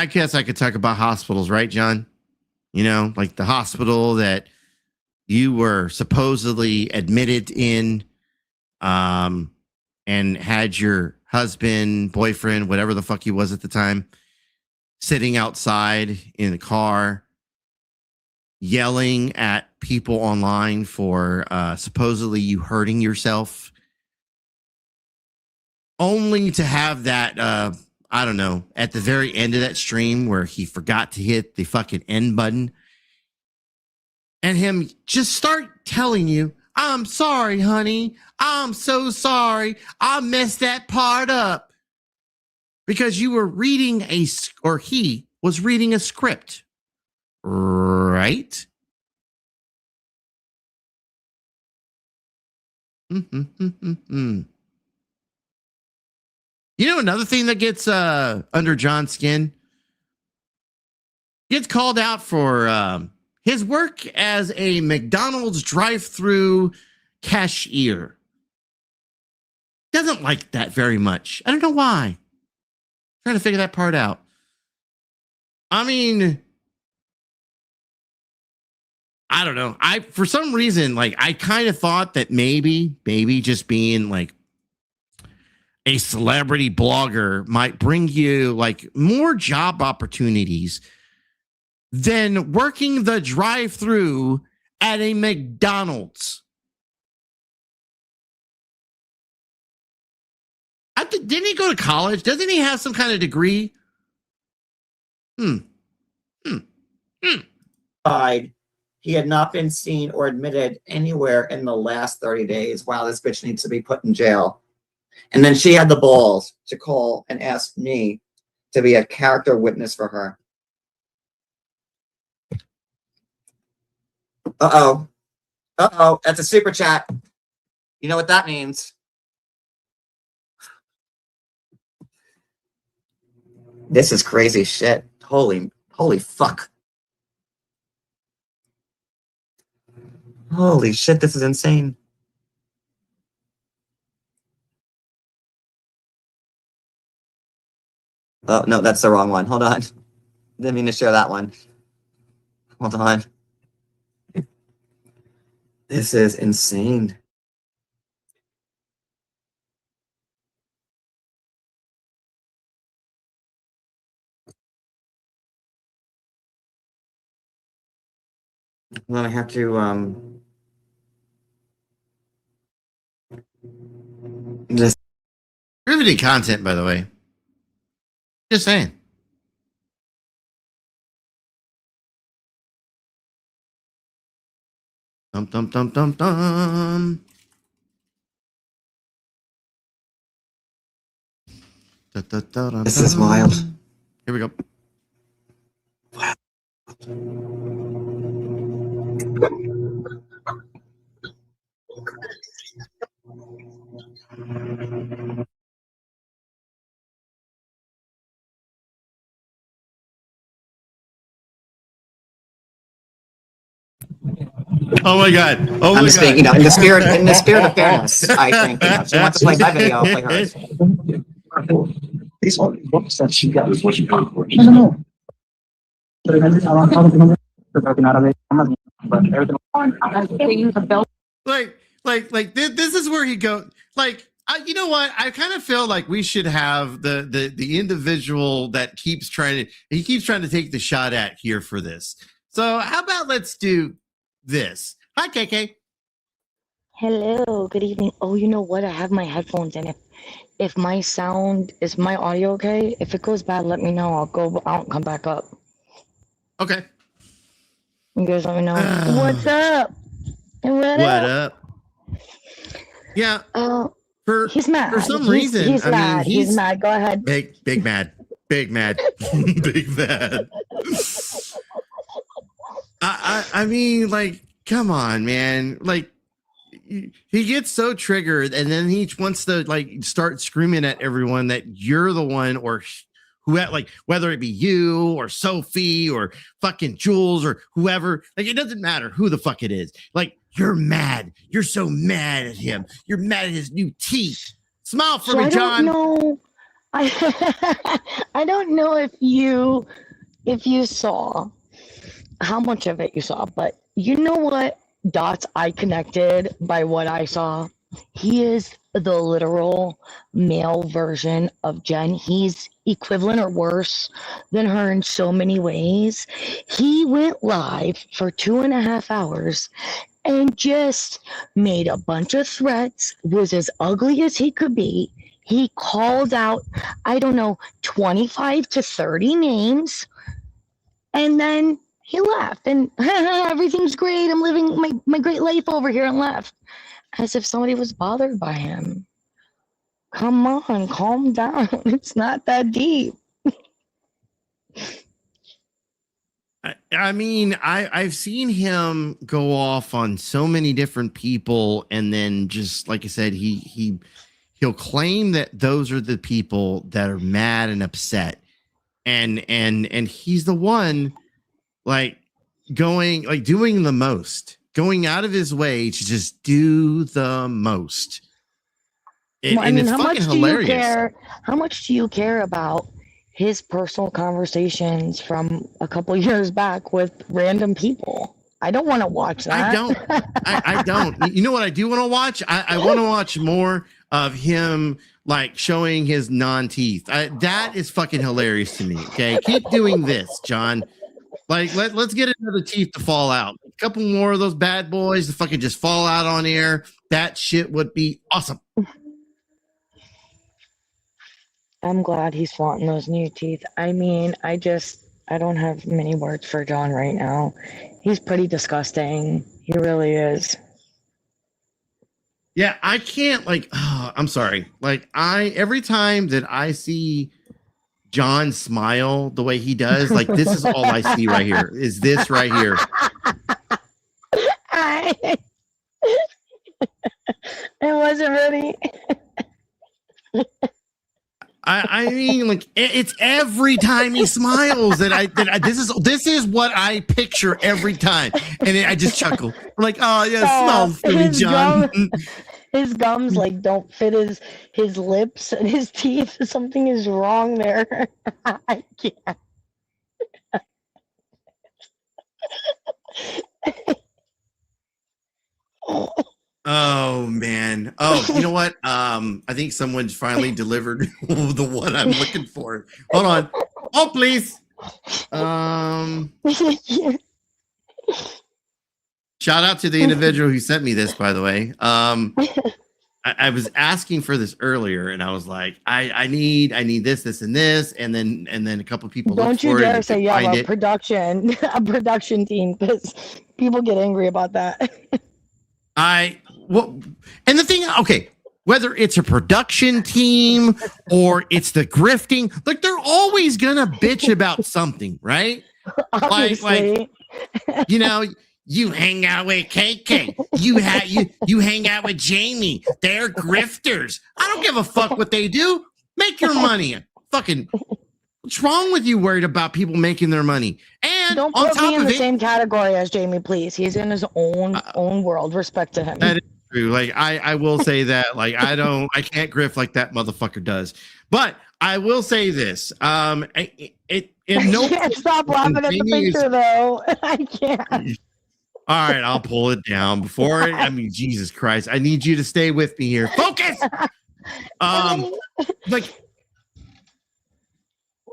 guess I could talk about hospitals, right, John? Like the hospital that you were supposedly admitted in, and had your husband, boyfriend, whatever the fuck he was at the time, sitting outside in the car, yelling at people online for supposedly you hurting yourself, only to have that, I don't know, at the very end of that stream where he forgot to hit the fucking end button and him just start telling you, I'm sorry, honey. I'm so sorry. I messed that part up. Because you were reading or he was reading a script. Right? You know another thing that gets under John's skin? He gets called out for his work as a McDonald's drive-through cashier. Doesn't like that very much. I don't know why. Trying to figure that part out. I mean, I don't know. For some reason, like, I kind of thought that maybe just being like a celebrity blogger might bring you like more job opportunities than working the drive-through at a McDonald's. Didn't he go to college? Doesn't he have some kind of degree? He had not been seen or admitted anywhere in the last 30 days. Wow, this bitch needs to be put in jail. And then she had the balls to call and ask me to be a character witness for her. Uh-oh. Uh-oh, that's a super chat. You know what that means. This is crazy shit. Holy fuck. Holy shit, this is insane. Oh, no, that's the wrong one. Hold on. Didn't mean to share that one. Hold on. This is insane. Then I have to just Riveting content, by the way. Just saying. Dum dum dum dum dum. This is wild. Here we go. Oh my god! Oh my I'm just god! being, in the spirit of fairness, I think she wants to play my video, I'll play hers. These are books that she got. I don't know. Like this is where he go. Like, you know what? I kind of feel like we should have the individual that keeps trying to take the shot at here for this. So how about let's do this? Hi, KK. Hello, good evening. Oh, you know what? I have my headphones in. If my sound is my audio okay? If it goes bad, let me know. I'll go out and come back up. Okay. You guys let me know. What's up? What up? Yeah. He's mad. For some reason, he's mad. He's mad. Go ahead. Big mad. Big mad. Big mad. I mean, like, come on, man. Like, he gets so triggered, and then he wants to like start screaming at everyone that you're the one, or who, like, whether it be you or Sophie or fucking Jules or whoever. Like, it doesn't matter who the fuck it is. Like, you're mad. You're so mad at him. You're mad at his new teeth. Smile for me, John. I don't know if you saw how much of it you saw, but you know what dots I connected by what I saw? He is the literal male version of Jen. He's equivalent or worse than her in so many ways. He went live for 2.5 hours and just made a bunch of threats, was as ugly as he could be. He called out, I don't know, 25 to 30 names. And then he left and everything's great. I'm living my great life over here and left. As if somebody was bothered by him. Come on, calm down. It's not that deep. I mean, I've seen him go off on so many different people, and then just like I said, he'll claim that those are the people that are mad and upset, and he's the one like doing the most, going out of his way to just do the most. And it's fucking hilarious. How much do you care about his personal conversations from a couple years back with random people? I don't want to watch that. I don't. You know what I do want to watch? I want to watch more of him like showing his non-teeth. That is fucking hilarious to me. Okay, keep doing this, John. Like let's get another teeth to fall out. A couple more of those bad boys to fucking just fall out on air. That shit would be awesome. I'm glad he's flaunting those new teeth. I mean, I don't have many words for John right now. He's pretty disgusting. He really is. Yeah, I can't I'm sorry. Like every time that I see John smile the way he does, like this is all I see right here. Is this right here? I wasn't ready. I mean, like it's every time he smiles that this is what I picture every time, and I just chuckle. I'm like, oh yeah, smile for me, John. His gums like don't fit his lips and his teeth. Something is wrong there. I can't. Oh man. Oh, you know what? I think someone's finally delivered the one I'm looking for. Hold on. Oh, please. Shout out to the individual who sent me this, by the way. I was asking for this earlier, and I was like, I need this, and this, and then a couple of people. Don't you dare say you have a production team, because people get angry about that. And the thing, okay, whether it's a production team or it's the grifting, like they're always gonna bitch about something, right? Like you hang out with KK, you hang out with Jamie, they're grifters. I don't give a fuck what they do. Make your money. Fucking, what's wrong with you worried about people making their money? And don't put me in the same category as Jamie, please. He's in his own world. Respect to him. That is true. Like I will say that. Like I can't grift like that motherfucker does. But I will say this. I can't stop laughing at the picture though. I can't. All right, I'll pull it down before. I mean, Jesus Christ! I need you to stay with me here. Focus.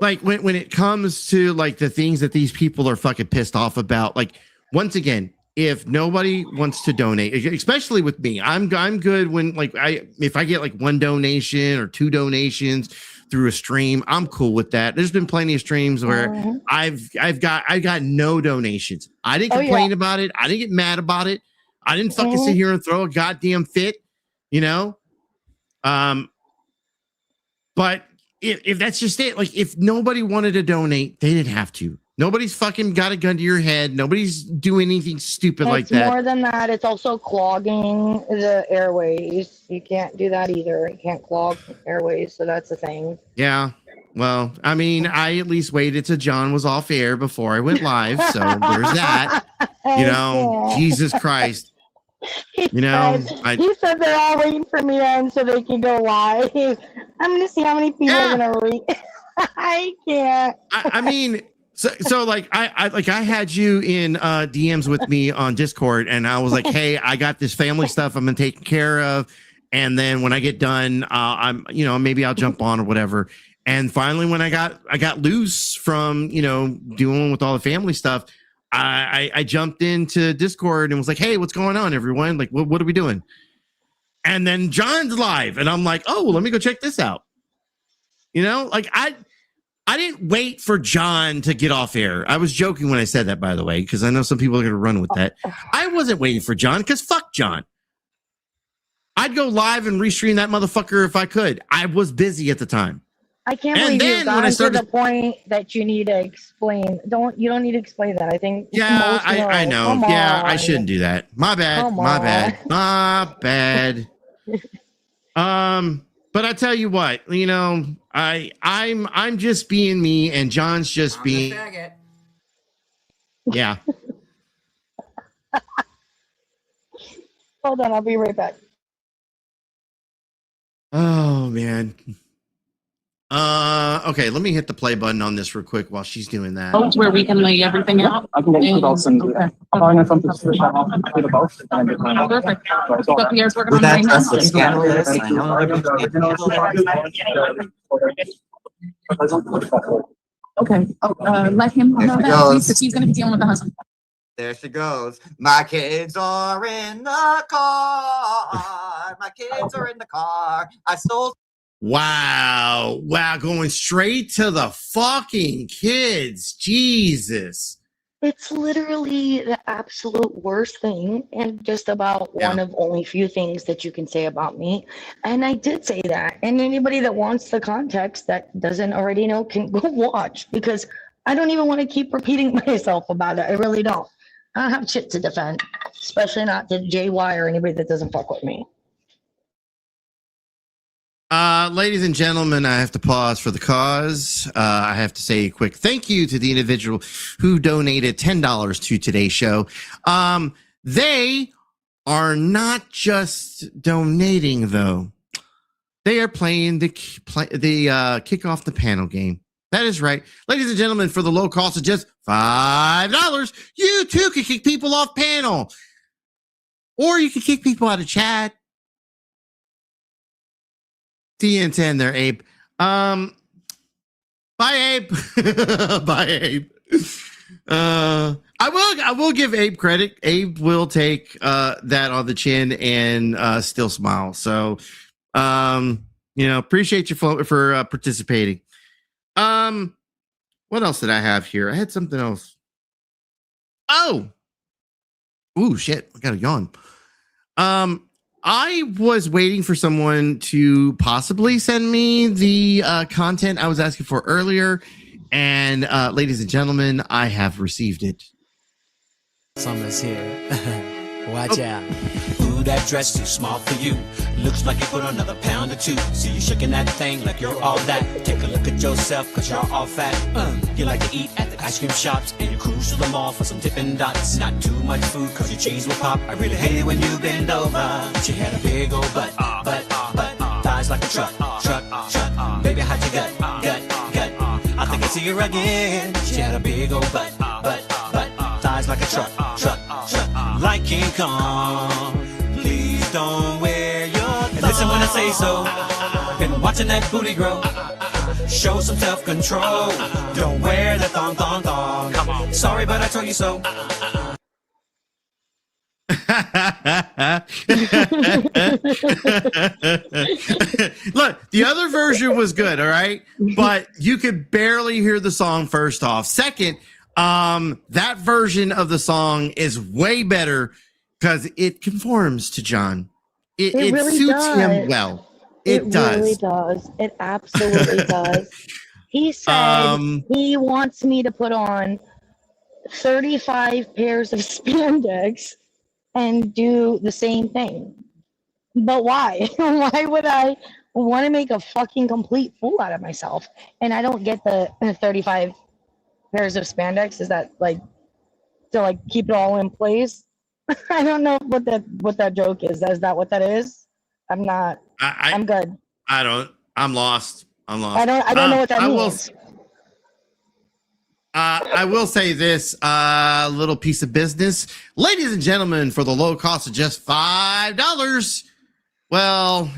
Like when it comes to like the things that these people are fucking pissed off about, like once again, if nobody wants to donate, especially with me, I'm good when if I get like one donation or two donations through a stream, I'm cool with that. There's been plenty of streams where I've got no donations. I didn't complain about it. I didn't get mad about it. I didn't fucking sit here and throw a goddamn fit, But if that's just it, like if nobody wanted to donate, they didn't have to. Nobody's fucking got a gun to your head. Nobody's doing anything stupid like that. More than that, it's also clogging the airways. You can't do that either. You can't clog airways, so that's the thing. Yeah. Well, I mean, I at least waited till John was off air before I went live, so there's that. Jesus Christ. He said they're all waiting for me to end so they can go live. I'm gonna see how many people are gonna read. I can't. I mean, so like I had you in DMs with me on Discord, and I was like, hey, I got this family stuff I'm gonna take care of, and then when I get done, I'm maybe I'll jump on or whatever. And finally, when I got loose from doing with all the family stuff, I jumped into Discord and was like, hey, what's going on, everyone? Like, what are we doing? And then John's live, and I'm like, oh, well, let me go check this out. I didn't wait for John to get off air. I was joking when I said that, by the way, because I know some people are going to run with that. I wasn't waiting for John because fuck John. I'd go live and restream that motherfucker if I could. I was busy at the time. I can't And believe then you've when I gotten started- to the point that you need to explain. You don't need to explain that. I think Yeah, most I know. Come Yeah, I on. shouldn't do that. My bad. Come My on. bad. My bad. But I tell you what, you know, I'm just being me, and John's just being. Yeah. Hold on, I'll be right back. Oh man. Okay, let me hit the play button on this real quick while she's doing that. Where we can lay everything out. I can get you both some. Okay. I'm going to switch out the both. Perfect. So Pierre's working on That, getting that's the that. scandalous. I don't know if you Okay. Let him know that, please, because he's going to be dealing with the husband. There she goes. My kids are in the car. My kids are in the car. I stole. Wow. Wow. Going straight to the fucking kids. Jesus. It's literally the absolute worst thing, and just about one of only few things that you can say about me. And I did say that. And anybody that wants the context that doesn't already know can go watch, because I don't even want to keep repeating myself about it. I really don't. I don't have shit to defend, especially not to JY or anybody that doesn't fuck with me. Ladies and gentlemen, I have to pause for the cause. I have to say a quick thank you to the individual who donated $10 to today's show. They are not just donating, though. They are playing the kick off the panel game. That is right. Ladies and gentlemen, for the low cost of just $5, you too can kick people off panel. Or you can kick people out of chat. TN10 there, Abe. Bye, Abe. Bye, Abe. I will give Abe credit. Abe will take that on the chin and still smile. So appreciate you for participating. What else did I have here? I had something else. Oh shit, I got a yawn. I was waiting for someone to possibly send me the content I was asking for earlier, and ladies and gentlemen, I have received it. Summer's here. Watch out. Ooh, that dress too small for you. Looks like you put on another pound or two. See you shaking that thing like you're all that. Take a look at yourself, cause you're all fat. You like to eat at the ice cream shops, and you cruise to the mall for some Dippin' Dots. Not too much food, cause your cheese will pop. I really hate it when you bend over. She had a big old butt, thighs like a truck. Baby, how'd you gut? I think I see her again. She had a big old butt, thighs like a truck. Like King Kong, please don't wear your thong. And listen when I say so. Been watching that booty grow. Show some self-control. Don't wear that thong. Come on. Sorry, but I told you so. Look, the other version was good, all right? But you could barely hear the song first off. Second, that version of the song is way better because it conforms to John. It really suits him well. It does. Really does. It absolutely does. He said he wants me to put on 35 pairs of spandex and do the same thing. But why? Why would I want to make a fucking complete fool out of myself? And I don't get the 35 pairs of spandex. Is that like to like keep it all in place? I don't know what that joke is. Is that what that is? I'm not. I'm good. I'm lost. I don't know what that means. I will say this little piece of business. Ladies and gentlemen, for the low cost of just $5, well,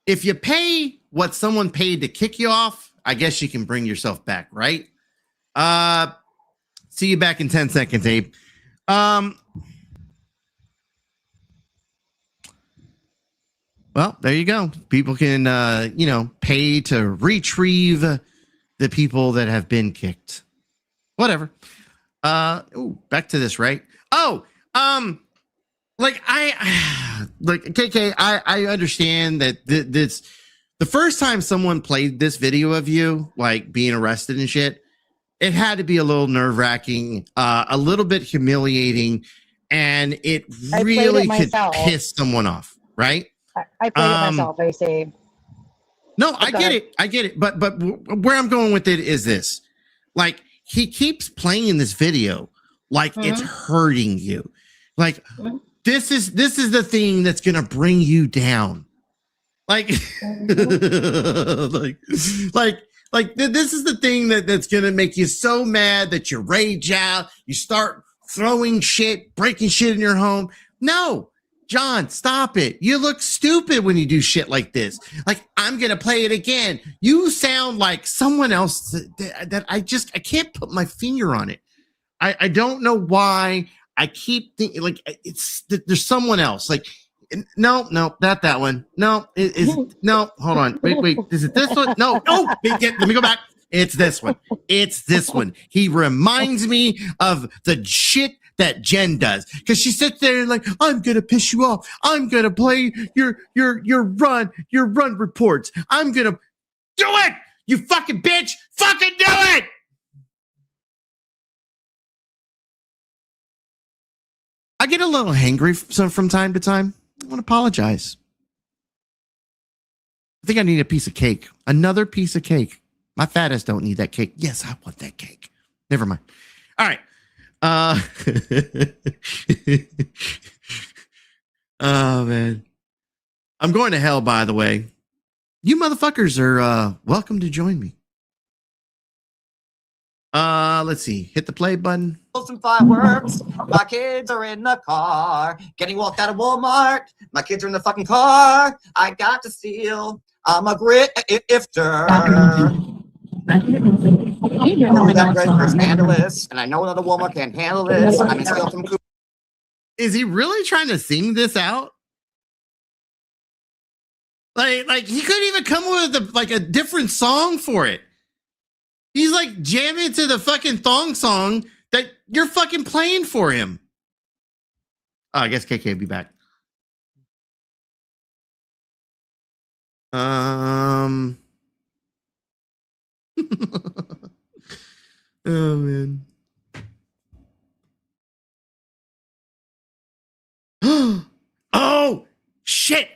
if you pay what someone paid to kick you off, I guess you can bring yourself back, right? See you back in 10 seconds, Abe. Well, there you go. People can, pay to retrieve the people that have been kicked. Whatever. Back to this, right? Like KK, I understand that this the first time someone played this video of you like being arrested and shit, it had to be a little nerve-wracking, a little bit humiliating, and it really could piss someone off, right? I played it myself. I say. No, I get it. But where I'm going with it is this: like he keeps playing this video like it's hurting you, like this is the thing that's gonna bring you down, like like this is the thing that's gonna make you so mad that you rage out, you start throwing shit, breaking shit in your home. No. John, stop it. You look stupid when you do shit like this. Like, I'm going to play it again. You sound like someone else that I can't put my finger on it. I don't know why I keep thinking like there's someone else. Like, no, not that one. No, no, hold on. Wait. Is it this one? No. Let me go back. It's this one. He reminds me of the shit that Jen does, because she sits there and like, I'm gonna piss you off. I'm gonna play your run reports. I'm gonna do it. You fucking bitch. Fucking do it. I get a little hangry from time to time. I want to apologize. I think I need a piece of cake. Another piece of cake. My fat ass don't need that cake. Yes, I want that cake. Never mind. All right. Oh man. I'm going to hell, by the way. You motherfuckers are welcome to join me. Let's see. Hit the play button. Some fireworks. My kids are in the car. Getting walked out of Walmart. My kids are in the fucking car. I got to steal. I'm a grit ifter. That is scandalous, and I know another woman can't handle this. I'm gonna steal some. Is he really trying to sing this out? Like he couldn't even come with a different song for it. He's like jamming to the fucking thong song that you're fucking playing for him. Oh, I guess KK will be back. Oh man. Oh shit.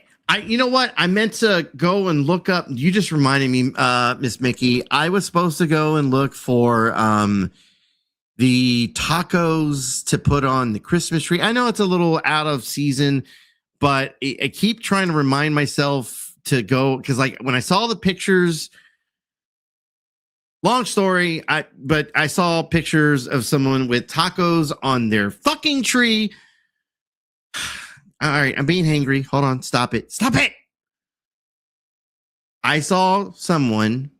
You know what? I meant to go and look up. You just reminded me, Miss Mickey. I was supposed to go and look for the tacos to put on the Christmas tree. I know it's a little out of season, but I keep trying to remind myself to go, because like when I saw the pictures. Long story, but I saw pictures of someone with tacos on their fucking tree. All right, I'm being hangry. Hold on, stop it. I saw someone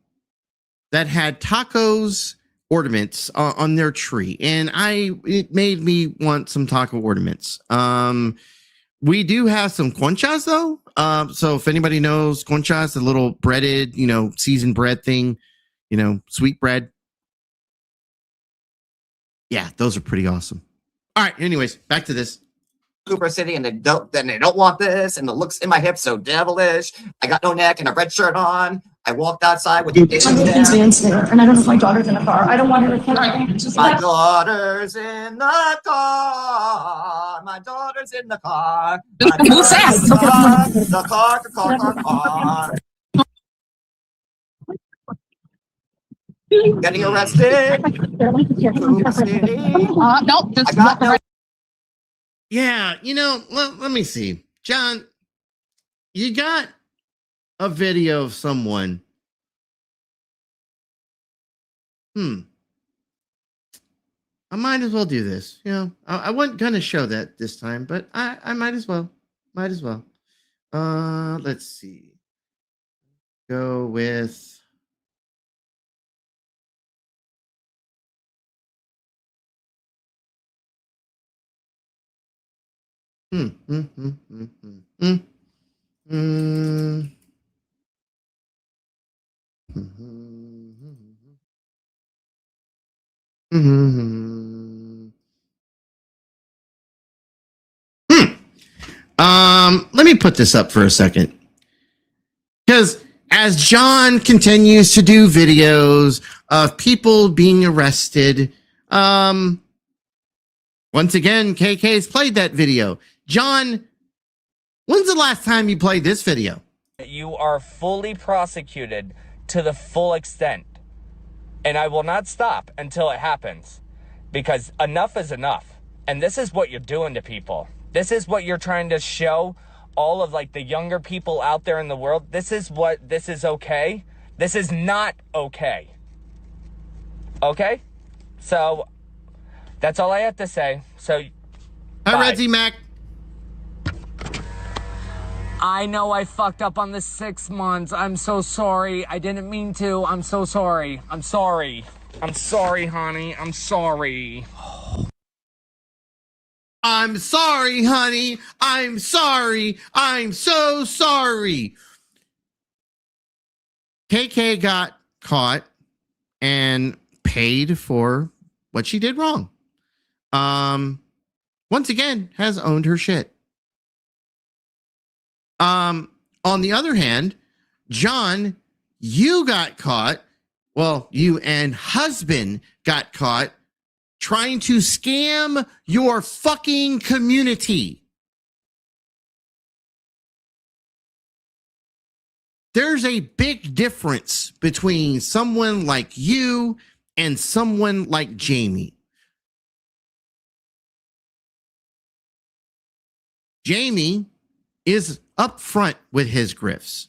that had tacos ornaments on their tree, and it made me want some taco ornaments. We do have some conchas though. So if anybody knows conchas, the little breaded, seasoned bread thing. Sweet bread. Yeah, those are pretty awesome. All right, anyways, back to this. Cooper City, and they don't want this, and the looks in my hips so devilish. I got no neck and a red shirt on. I walked outside with there, and I don't know if my daughter's in the car. I don't want her to come. My daughter's in the car. My daughter's in the car. Move fast. The car. Getting arrested. Cooper City. Nope. I got no. Yeah, let me see. John, you got a video of someone. I might as well do this. I wasn't going to show that this time, but I might as well. Let's see. Go with... Mm-hmm. Let me put this up for a second. Because as John continues to do videos of people being arrested, once again, KK's played that video. John, when's the last time you played this video? You are fully prosecuted to the full extent. And I will not stop until it happens. Because enough is enough. And this is what you're doing to people. This is what you're trying to show all of like the younger people out there in the world. This is okay. This is not okay. Okay? So that's all I have to say. So hi, Redzy Mac. I know I fucked up on the 6 months. I'm so sorry. I didn't mean to. I'm so sorry. I'm sorry. I'm sorry, honey. I'm sorry. I'm sorry, honey. I'm sorry. I'm so sorry. KK got caught and paid for what she did wrong. Once again, has owned her shit. On the other hand, John, you got caught. Well, you and husband got caught trying to scam your fucking community. There's a big difference between someone like you and someone like Jamie. Jamie is upfront with his grifts.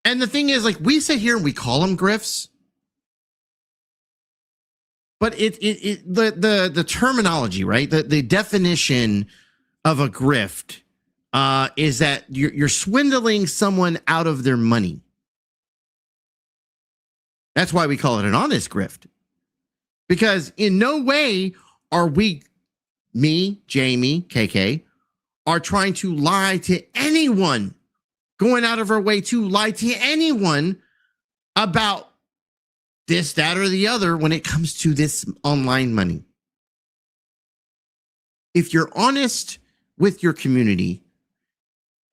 And the thing is, like, we sit here and we call them grifts, but the terminology, right? The definition of a grift is that you're swindling someone out of their money. That's why we call it an honest grift. Because in no way are we, me, Jamie, KK, are trying to lie to anyone, going out of our way to lie to anyone about this, that, or the other when it comes to this online money. If you're honest with your community,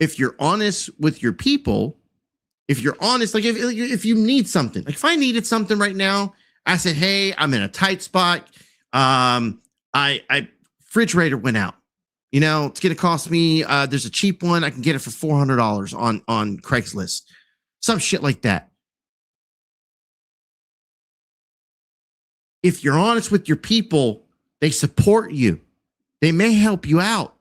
if you're honest with your people, if you're honest, like if you need something, like if I needed something right now, I said, hey, I'm in a tight spot. I refrigerator went out. You know, it's going to cost me, there's a cheap one. I can get it for $400 on Craigslist. Some shit like that. If you're honest with your people, they support you. They may help you out.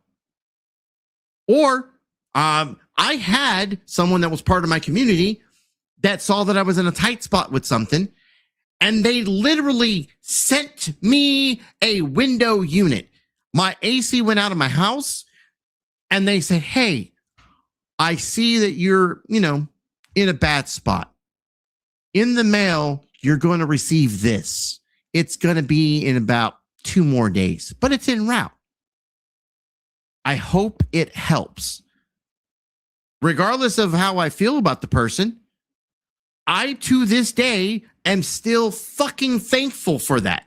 Or I had someone that was part of my community that saw that I was in a tight spot with something, and they literally sent me a window unit. My AC went out of my house, and they said, hey, I see that you're, in a bad spot. In the mail, you're going to receive this. It's going to be in about 2 more days, but it's en route. I hope it helps. Regardless of how I feel about the person, I, to this day, am still fucking thankful for that.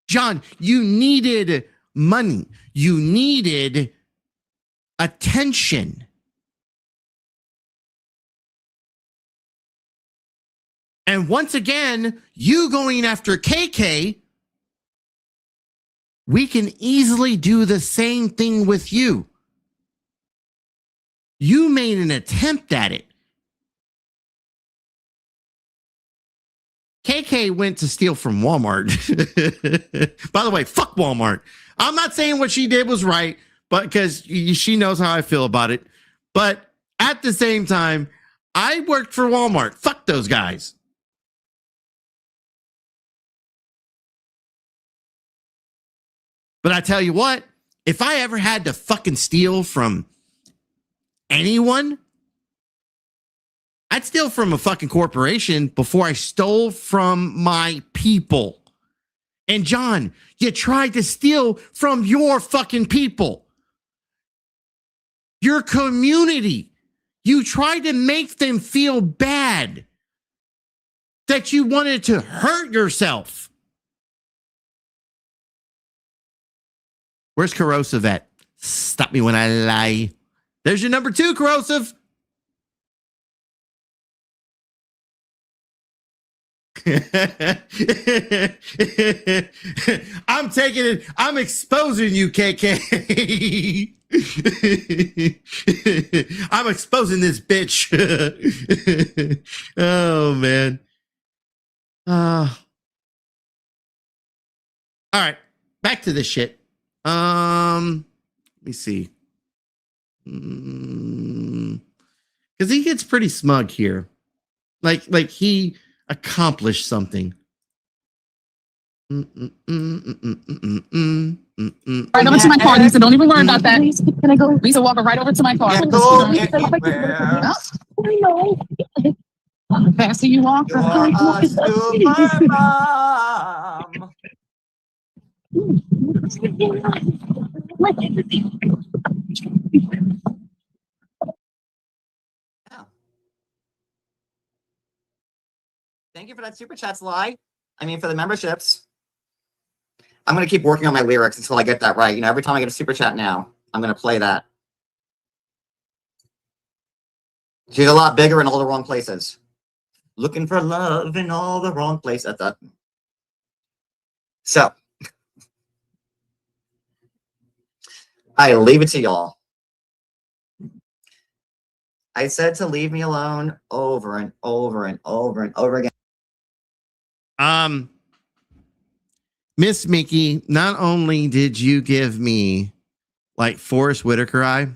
John, you needed money. You needed attention. And once again, you going after KK, we can easily do the same thing with you. You made an attempt at it. KK went to steal from Walmart. By the way, fuck Walmart. I'm not saying what she did was right, but because she knows how I feel about it. But at the same time, I worked for Walmart. Fuck those guys. But I tell you what, if I ever had to fucking steal from anyone, I'd steal from a fucking corporation before I stole from my people. And John, you tried to steal from your fucking people. Your community. You tried to make them feel bad that you wanted to hurt yourself. Where's Corrosive at? Stop me when I lie. There's your number 2, Corrosive. I'm taking it. I'm exposing you, KK. I'm exposing this bitch. Oh, man. All right. Back to this shit. Let me see. Because he gets pretty smug here. Like he accomplished something. Right over to my car, Lisa. Don't even worry about that. Can I go? Lisa, walk right over to my car. Faster you walk. Thank you for that super chat, Sly. I mean, for the memberships. I'm going to keep working on my lyrics until I get that right. You know, every time I get a super chat now, I'm going to play that. She's a lot bigger in all the wrong places. Looking for love in all the wrong places. So, I leave it to y'all. I said to leave me alone over and over and over and over again. Miss Mickey, not only did you give me like Forrest Whitaker eye,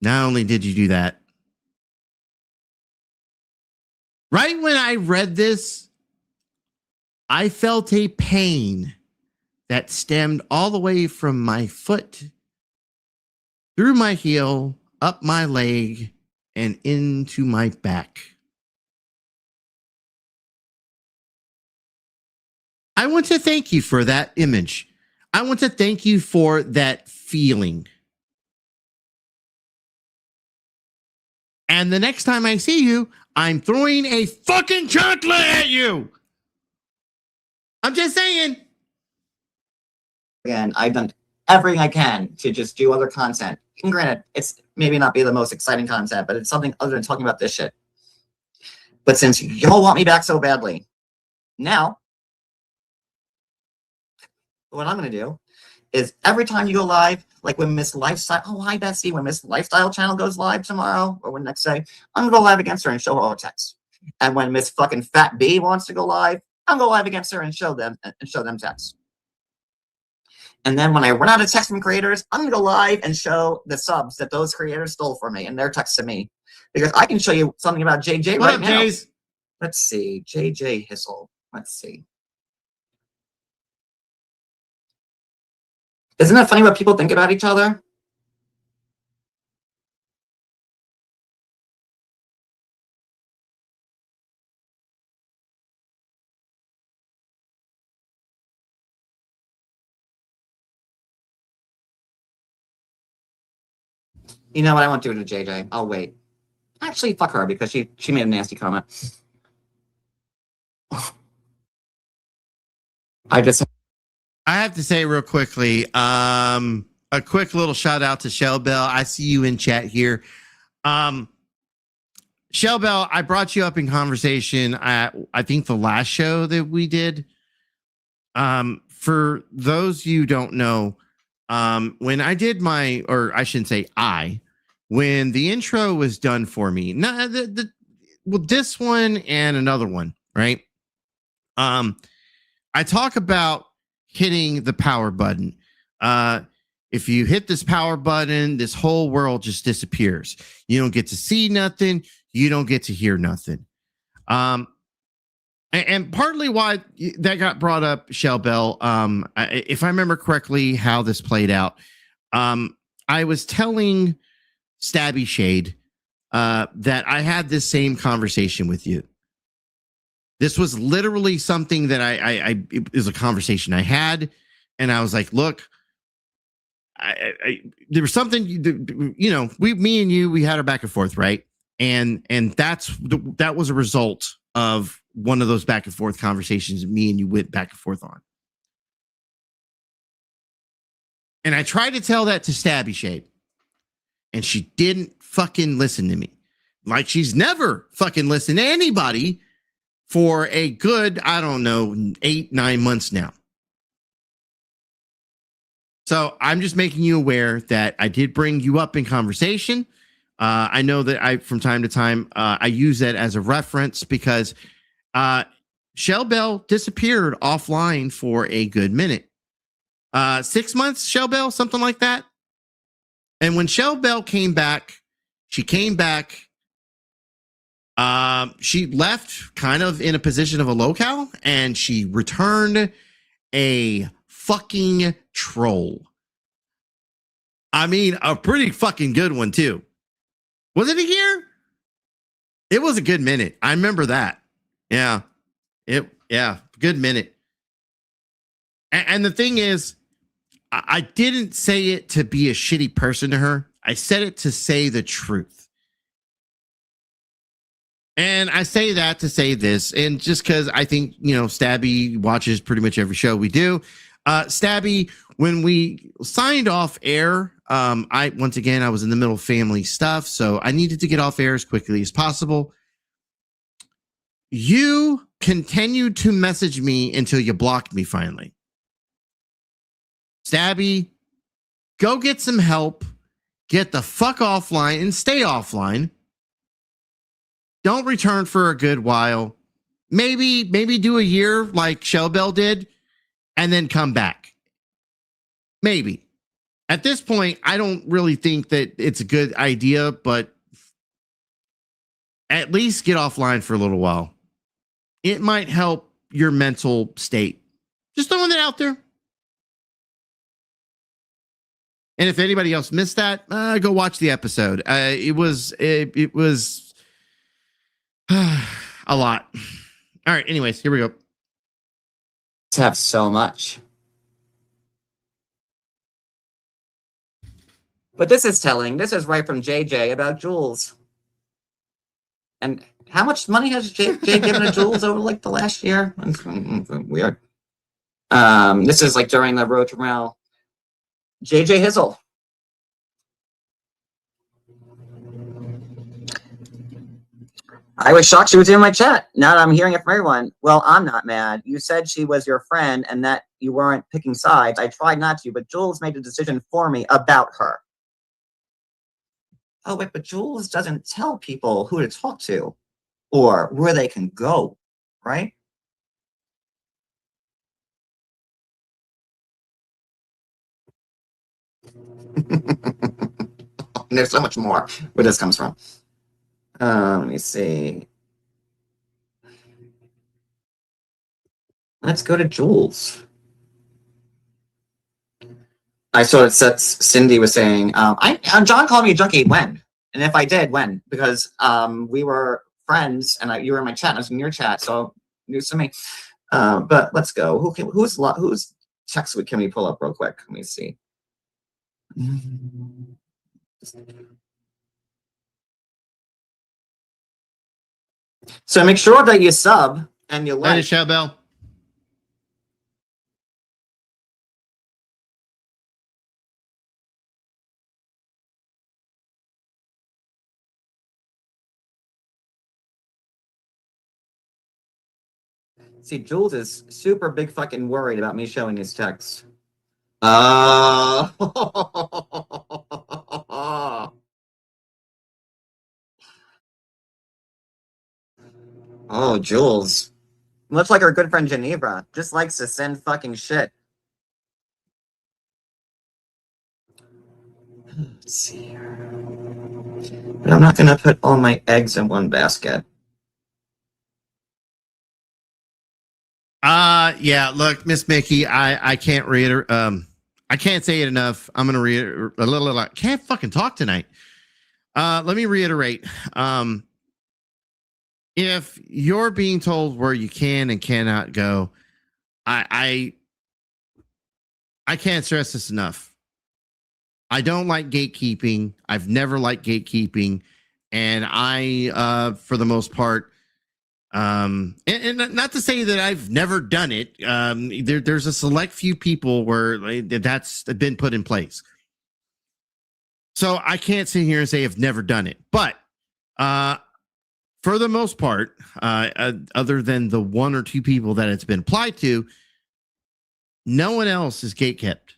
not only did you do that. Right when I read this, I felt a pain that stemmed all the way from my foot, through my heel, up my leg, and into my back. I want to thank you for that image. I want to thank you for that feeling. And the next time I see you, I'm throwing a fucking chocolate at you. I'm just saying. Again, I've done everything I can to just do other content. And granted, it's maybe not be the most exciting content, but it's something other than talking about this shit. But since y'all want me back so badly, now, what I'm going to do is every time you go live, like when Miss Lifestyle, oh, hi, Bessie, when Miss Lifestyle channel goes live tomorrow or when next day, I'm going to go live against her and show her all the texts. And when Miss fucking Fat B wants to go live, I'm going to go live against her and show them texts. And then when I run out of text from creators, I'm going to go live and show the subs that those creators stole from me and their texts to me. Because I can show you something about JJ right now. Jays? Let's see. JJ Hissel. Let's see. Isn't it funny what people think about each other? You know what? I won't do it to JJ. I'll wait. Actually, fuck her because she made a nasty comment. I have to say real quickly, a quick little shout out to Shell Bell. I see you in chat here. Shell Bell, I brought you up in conversation at, I think, the last show that we did. For those you don't know, when I did my, or I shouldn't say when the intro was done for me, well, this one and another one, right? I talk about hitting the power button. If you hit this power button, this whole world just disappears. You don't get to see nothing. You don't get to hear nothing. And partly why that got brought up, Shell Bell, if I remember correctly how this played out, I was telling Stabby Shade that I had this same conversation with you. This was literally something that it was a conversation I had, and I was like, look, there was something, me and you, we had our back and forth, right? And that was a result of one of those back and forth conversations me and you went back and forth on. And I tried to tell that to Stabby Shyt, and she didn't fucking listen to me. Like she's never fucking listened to anybody for a good, 8-9 months now. So I'm just making you aware that I did bring you up in conversation. I know that from time to time, I use that as a reference because Shell Bell disappeared offline for a good minute. 6 months, Shell Bell, something like that. And when Shell Bell came back, she left kind of in a position of a locale, and she returned a fucking troll. I mean, a pretty fucking good one too. Was it a year? It was a good minute. I remember that. Yeah. Good minute. And the thing is, I didn't say it to be a shitty person to her. I said it to say the truth. And I say that to say this, and just because I think, Stabby watches pretty much every show we do. Stabby, when we signed off air, I was in the middle of family stuff, so I needed to get off air as quickly as possible. You continued to message me until you blocked me finally. Stabby, go get some help, get the fuck offline and stay offline. Don't return for a good while. Maybe do a year like Shell Bell did, and then come back. Maybe. At this point, I don't really think that it's a good idea, but at least get offline for a little while. It might help your mental state. Just throwing it out there. And if anybody else missed that, go watch the episode. It was a lot. All right. Anyways, here we go. Have so much. But this is telling. This is right from JJ about Jules. And how much money has JJ given to Jules over like the last year? Weird. This is like during the road to Rel. JJ Hizzle. I was shocked she was in my chat. Now that I'm hearing it from everyone. Well, I'm not mad. You said she was your friend and that you weren't picking sides. I tried not to, but Jules made a decision for me about her. Oh, wait, but Jules doesn't tell people who to talk to or where they can go, right? There's so much more where this comes from. Let me see. Let's go to Jules. I saw that Cindy was saying, John called me a junkie when? And if I did, when? Because we were friends and you were in my chat and I was in your chat, so news to me. But let's go. Whose text can we pull up real quick? Let me see. So make sure that you sub and you like. That is Shell Bell. See, Jules is super big fucking worried about me showing his text. Oh, Jules. Much like our good friend Geneva, just likes to send fucking shit. Let's see here. But I'm not gonna put all my eggs in one basket. Yeah, look, Miss Mickey, I can't reiterate. I can't say it enough. I'm gonna reiterate a little. I can't fucking talk tonight. Let me reiterate. If you're being told where you can and cannot go, I can't stress this enough. I don't like gatekeeping. I've never liked gatekeeping. And I, for the most part, and not to say that I've never done it. There's a select few people where that's been put in place. So I can't sit here and say I've never done it. But for the most part, other than the one or two people that it's been applied to, no one else is gatekept.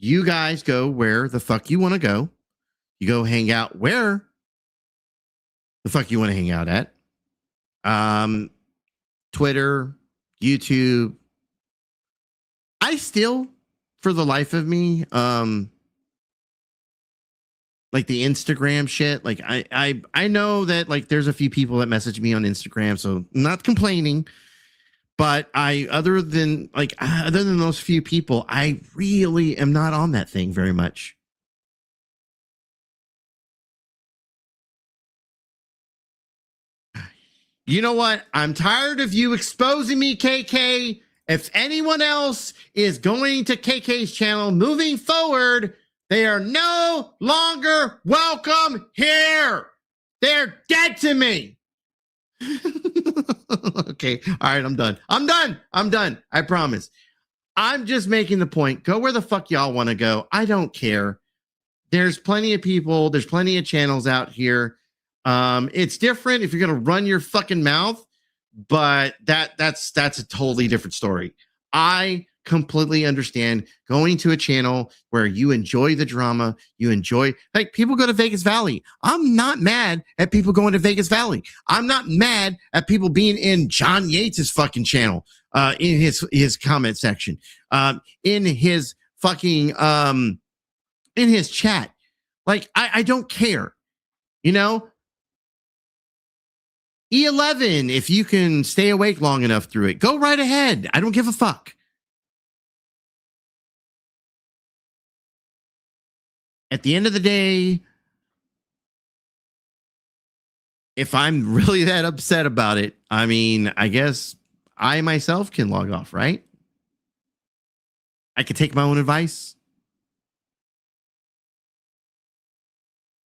You guys go where the fuck you want to go. You go hang out where the fuck you want to hang out at. Twitter, YouTube. I still, for the life of me, like the Instagram shit. Like I know that like there's a few people that message me on Instagram, so I'm not complaining. But other than those few people, I really am not on that thing very much. You know what? I'm tired of you exposing me, KK. If anyone else is going to KK's channel moving forward, they are no longer welcome here. They're dead to me. Okay. All right. I'm done. I promise. I'm just making the point. Go where the fuck y'all want to go. I don't care. There's plenty of people. There's plenty of channels out here. It's different if you're going to run your fucking mouth, but that's a totally different story. I completely understand going to a channel where you enjoy the drama, you enjoy, like, people go to Vegas Valley. I'm not mad at people going to Vegas Valley. I'm not mad at people being in John Yates's fucking channel, in his comment section, in his fucking, in his chat. Like, I don't care, you know? E11, if you can stay awake long enough through it, go right ahead. I don't give a fuck. At the end of the day, if I'm really that upset about it, I mean, I guess I myself can log off, right? I can take my own advice.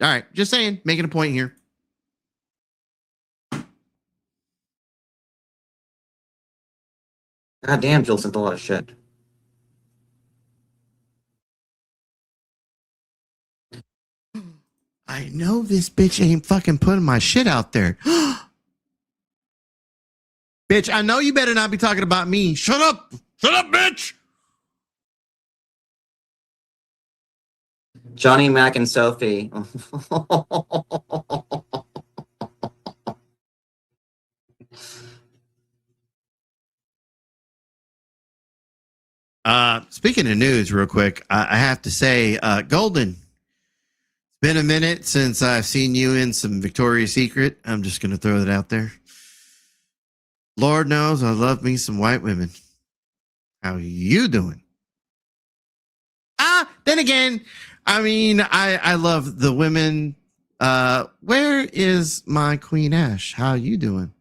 All right, just saying, making a point here. God damn, Jill sent a lot of shit. I know this bitch ain't fucking putting my shit out there. Bitch, I know you better not be talking about me. Shut up. Shut up, bitch. Johnny, Mac, and Sophie. Speaking of news, real quick, I have to say, Golden, it's been a minute since I've seen you in some Victoria's Secret. I'm just going to throw that out there. Lord knows I love me some white women. How you doing? Then again, I mean, I love the women. Where is my Queen Ash? How you doing?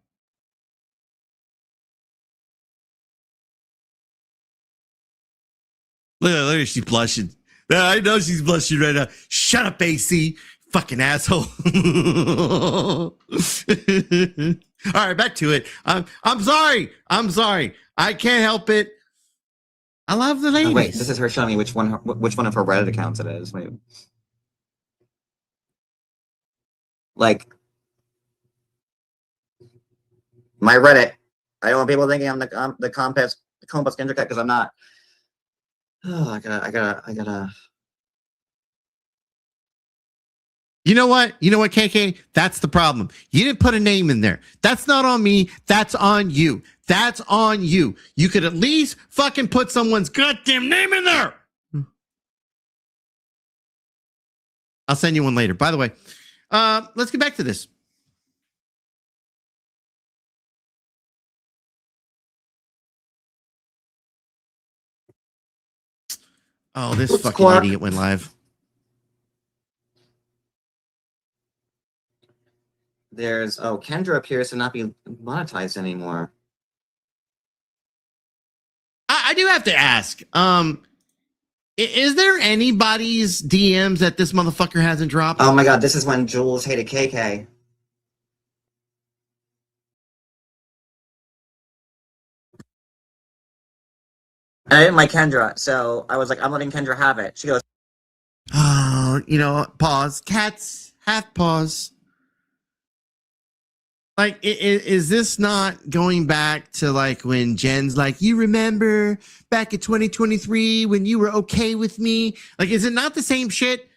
Look at her, she's blushing. I know she's blushing right now. Shut up, AC. Fucking asshole. All right, back to it. I'm sorry. I can't help it. I love the ladies. Oh, wait, this is her showing me which one of her Reddit accounts it is. Wait. Like, my Reddit. I don't want people thinking I'm the compass intercut because I'm not. Oh, I gotta. You know what, KK? That's the problem. You didn't put a name in there. That's not on me. That's on you. That's on you. You could at least fucking put someone's goddamn name in there. I'll send you one later. By the way, let's get back to this. Oh, this fucking Clark. idiot went live. There's Kendra appears to not be monetized anymore. I do have to ask. Is there anybody's DMs that this motherfucker hasn't dropped? Oh my god, this is when Jules hated KK. And I didn't like Kendra, so I was like, I'm letting Kendra have it. She goes, oh, pause. Cats have pause. Like, is this not going back to like when Jen's like, you remember back in 2023 when you were okay with me? Like, is it not the same shit?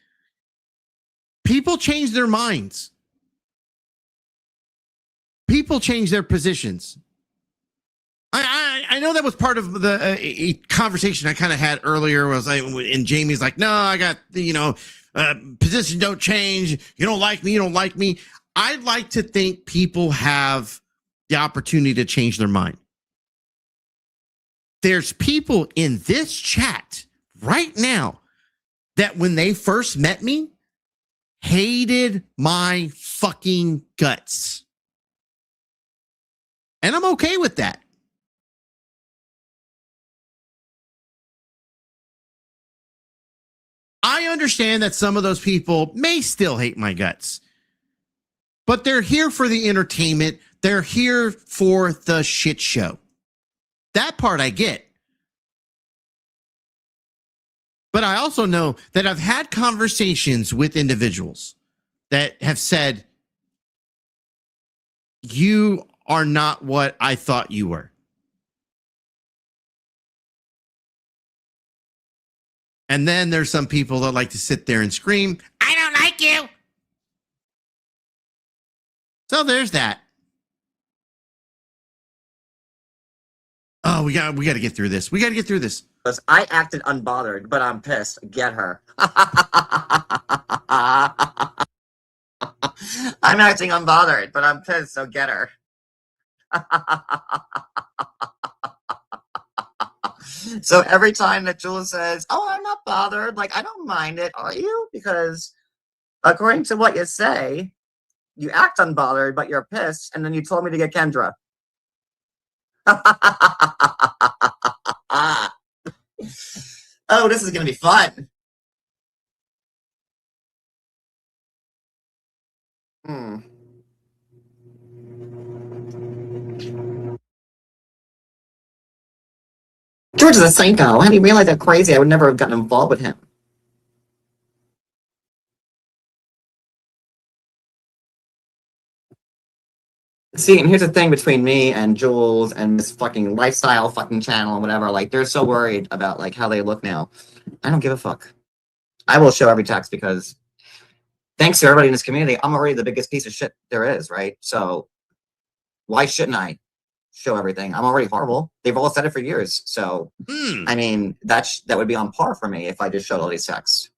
People change their minds. People change their positions. I know that was part of the conversation I kind of had earlier. Was like, and Jamie's like, no, I got positions don't change. You don't like me. You don't like me. I'd like to think people have the opportunity to change their mind. There's people in this chat right now that when they first met me, hated my fucking guts. And I'm okay with that. I understand that some of those people may still hate my guts. But they're here for the entertainment. They're here for the shit show. That part I get. But I also know that I've had conversations with individuals that have said, you are not what I thought you were. And then there's some people that like to sit there and scream, I don't like you. So there's that. Oh, we got to get through this. We got to get through this. I acted unbothered, but I'm pissed. Get her. I'm acting unbothered, but I'm pissed, so get her. So every time that Jules says, oh, I'm not bothered, like, I don't mind it, are you? Because according to what you say, you act unbothered, but you're pissed, and then you told me to get Kendra. Oh, this is going to be fun. George is a psycho. How do you realize that crazy? I would never have gotten involved with him. See, and here's the thing between me and Jules and this fucking lifestyle fucking channel and whatever. Like, they're so worried about, like, how they look now. I don't give a fuck. I will show every text because thanks to everybody in this community, I'm already the biggest piece of shit there is, right? So why shouldn't I show everything? I'm already horrible. They've all said it for years. So, I mean, that would be on par for me if I just showed all these texts.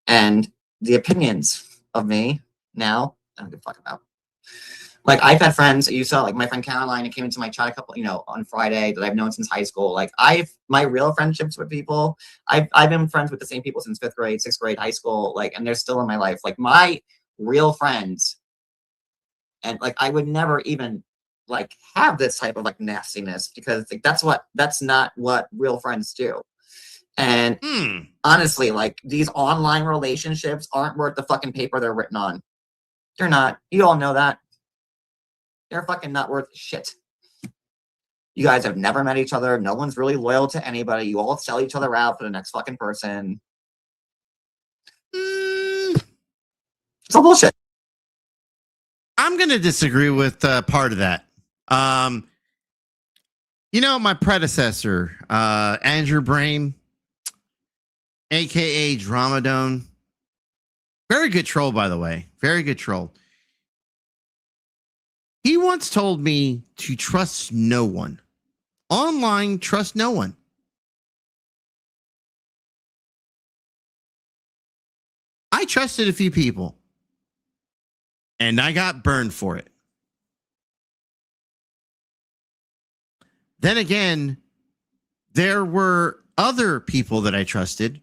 And the opinions of me now, I don't give a fuck about. Like, I've had friends that you saw, like my friend Caroline, who came into my chat a couple, on Friday, that I've known since high school. Like, my real friendships with people, I've been friends with the same people since 5th grade, 6th grade, high school, like, and they're still in my life. Like, my real friends, and like, I would never even like have this type of like nastiness, because like that's not what real friends do. And honestly, like, these online relationships aren't worth the fucking paper they're written on. They're not. You all know that. They're fucking not worth shit. You guys have never met each other. No one's really loyal to anybody. You all sell each other out for the next fucking person. It's all bullshit. I'm going to disagree with part of that. My predecessor, Andrew Brain, a.k.a. Dramadone. Very good troll, by the way. Very good troll. He once told me to trust no one. Online, trust no one. I trusted a few people, and I got burned for it. Then again, there were other people that I trusted,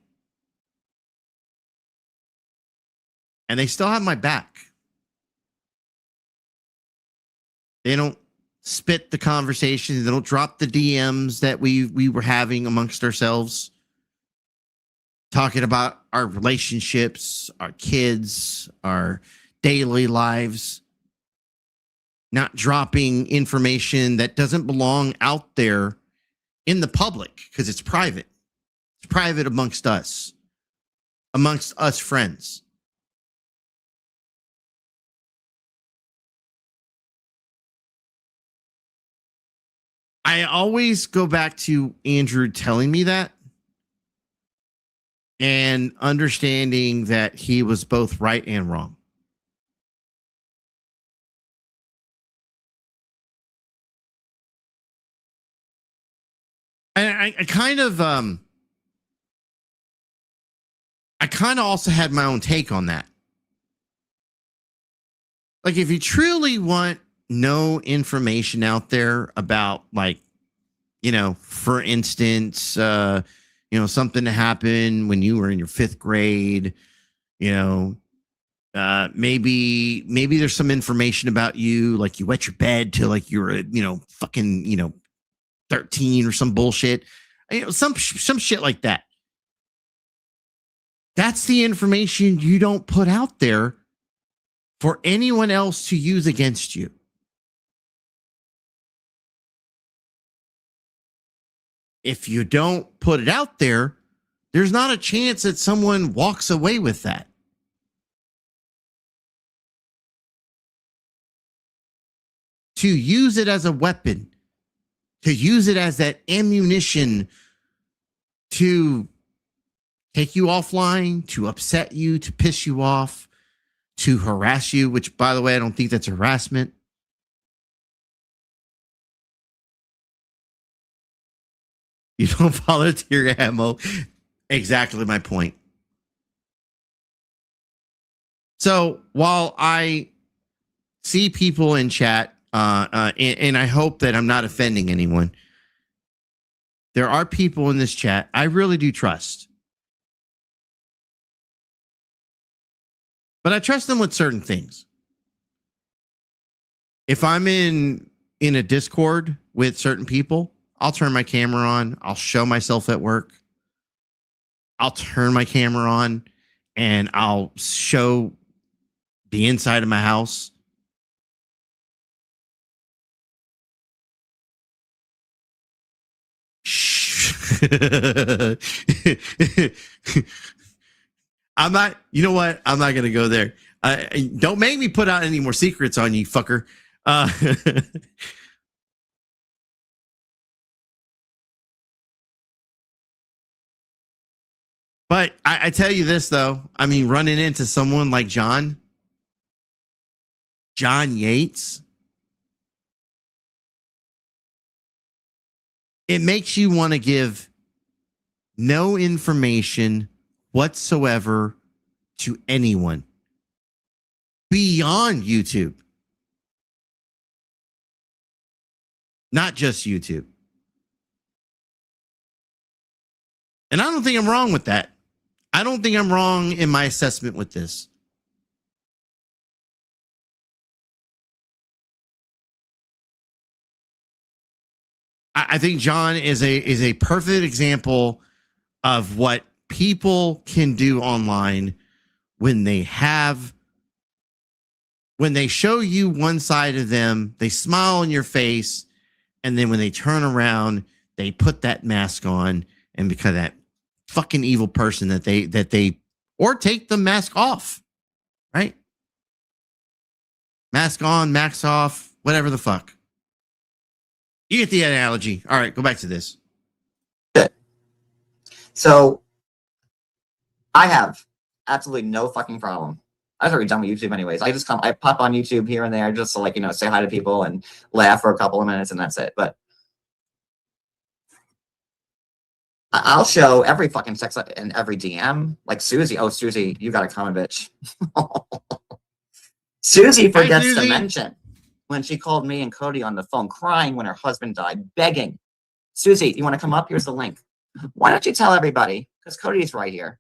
and they still have my back. They don't spit the conversation. They don't drop the DMs that we were having amongst ourselves, talking about our relationships, our kids, our daily lives, not dropping information that doesn't belong out there in the public because it's private. It's private amongst us friends. I always go back to Andrew telling me that and understanding that he was both right and wrong. And I kind of also had my own take on that. Like, if you truly want no information out there about, like, you know, for instance, you know, something that happened when you were in your 5th grade, you know, maybe there's some information about you, like you wet your bed till like you were, you know, fucking, you know, 13 or some bullshit, you know, some shit like that. That's the information you don't put out there for anyone else to use against you. If you don't put it out there, there's not a chance that someone walks away with that. To use it as a weapon, to use it as that ammunition to take you offline, to upset you, to piss you off, to harass you, which, by the way, I don't think that's harassment. You don't volunteer ammo. Exactly my point. So while I see people in chat, and I hope that I'm not offending anyone, there are people in this chat I really do trust. But I trust them with certain things. If I'm in a Discord with certain people, I'll turn my camera on. I'll show myself at work. I'll turn my camera on and I'll show the inside of my house. I'm not, you know what? I'm not going to go there. Don't make me put out any more secrets on you, fucker. But I tell you this, though. I mean, running into someone like John Yates, it makes you want to give no information whatsoever to anyone beyond YouTube. Not just YouTube. And I don't think I'm wrong with that. I don't think I'm wrong in my assessment with this. I think John is a perfect example of what people can do online when they show you one side of them, they smile in your face, and then when they turn around, they put that mask on and become that fucking evil person that they or take the mask off, right? Mask on, mask off, whatever the fuck. You get the analogy. All right, go back to this. So I have absolutely no fucking problem. I was already done with YouTube anyways. I pop on YouTube here and there just to, like, you know, say hi to people and laugh for a couple of minutes and that's it. But I'll show every fucking sex and every DM. Like Susie. Oh, Susie, you got a comment, bitch. Susie forgets to mention when she called me and Cody on the phone, crying when her husband died, begging. Susie, you want to come up? Here's the link. Why don't you tell everybody, because Cody's right here,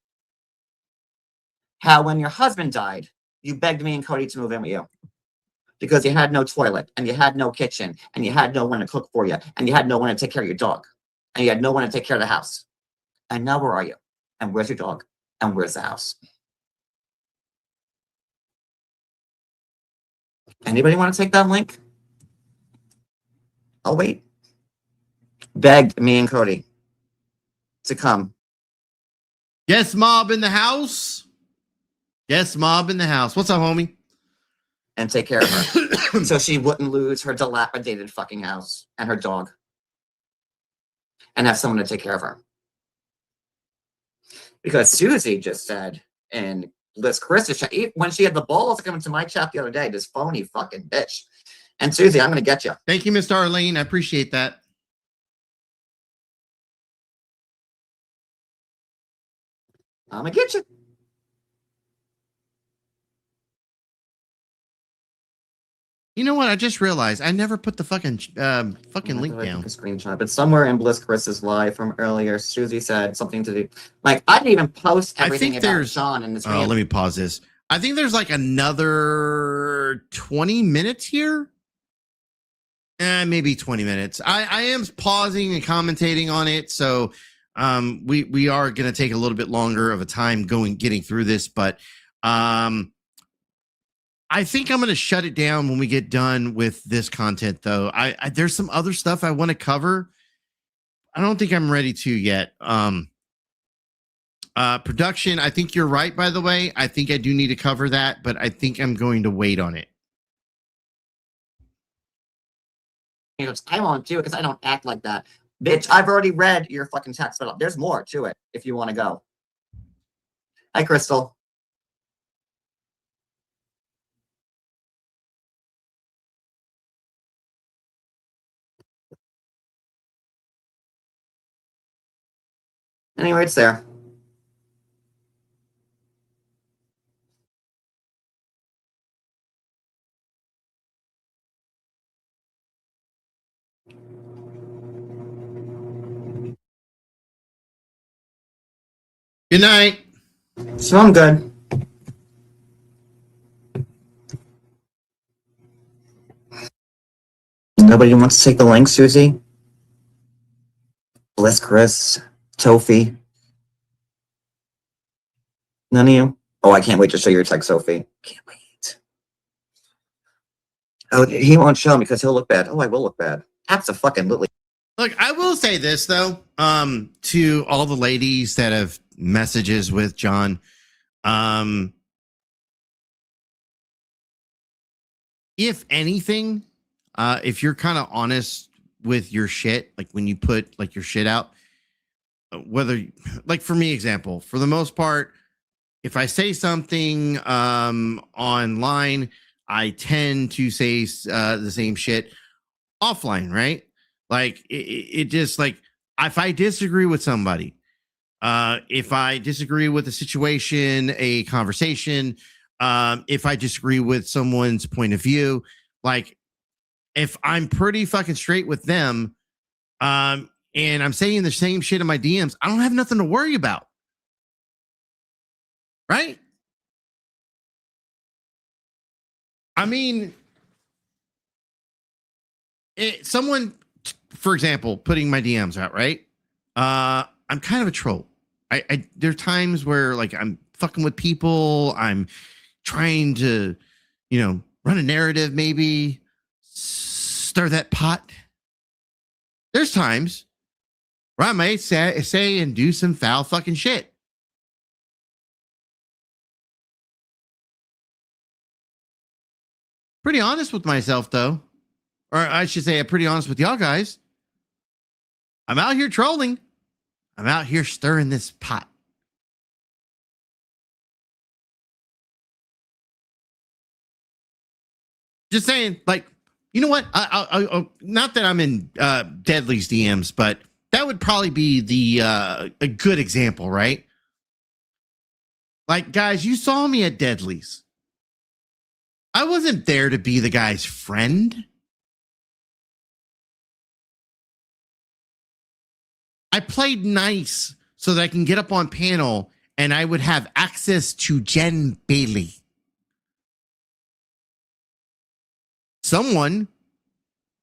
how when your husband died, you begged me and Cody to move in with you. because you had no toilet, and you had no kitchen, and you had no one to cook for you, and you had no one to take care of your dog, and you had no one to take care of the house. And now where are you? And where's your dog? And where's the house? Anybody want to take that link? I'll wait. Begged me and Cody to come. Yes, mob in the house. Yes, mob in the house. What's up, homie? And take care of her. So she wouldn't lose her dilapidated fucking house and her dog. And have someone to take care of her. Because Susie just said, and Liz Chris, when she had the balls to come into my chat the other day, this phony fucking bitch. And Susie, I'm going to get you. Thank you, Mr. Arlene. I appreciate that. I'm going to get you. You know what? I just realized I never put the fucking link down. A screenshot, but somewhere in Bliss Chris's live from earlier, Susie said something to do. Like, I didn't even post everything about Sean in this. Let me pause this. I think there's like another 20 minutes here. Maybe 20 minutes. I am pausing and commentating on it, so we are going to take a little bit longer of a time getting through this, but I think I'm going to shut it down when we get done with this content, though. There's some other stuff I want to cover. I don't think I'm ready to yet. Production, I think you're right, by the way. I think I do need to cover that, but I think I'm going to wait on it. I won't do it because I don't act like that. Bitch, I've already read your fucking text, but there's more to it if you want to go. Hi, Crystal. Anyway, it's there. Good night. So I'm good. Nobody wants to take the link, Susie? Bliss Chris, Tofi. None of you? Oh, I can't wait to show your text, Sophie. Can't wait. Oh, he won't show me because he'll look bad. Oh, I will look bad. Absolutely. Look, I will say this, though, to all the ladies that have messages with John. If anything, if you're kind of honest with your shit, like when you put like your shit out, whether like for me, example, for the most part, if I say something online, I tend to say the same shit offline, right? Like it just like if I disagree with somebody, if I disagree with a situation, a conversation, if I disagree with someone's point of view, like if I'm pretty fucking straight with them, and I'm saying the same shit in my DMs, I don't have nothing to worry about. Right? I mean, someone, for example, putting my DMs out, right? I'm kind of a troll. There are times where like I'm fucking with people. I'm trying to, run a narrative, maybe stir that pot. There's times where I might say and do some foul fucking shit. Pretty honest with myself, though. Or I should say, I'm pretty honest with y'all guys. I'm out here trolling. I'm out here stirring this pot. Just saying, like, you know what? I not that I'm in Deadly's DMs, but that would probably be a good example, right? Like, guys, you saw me at Deadly's. I wasn't there to be the guy's friend. I played nice so that I can get up on panel and I would have access to Jen Bailey. someone,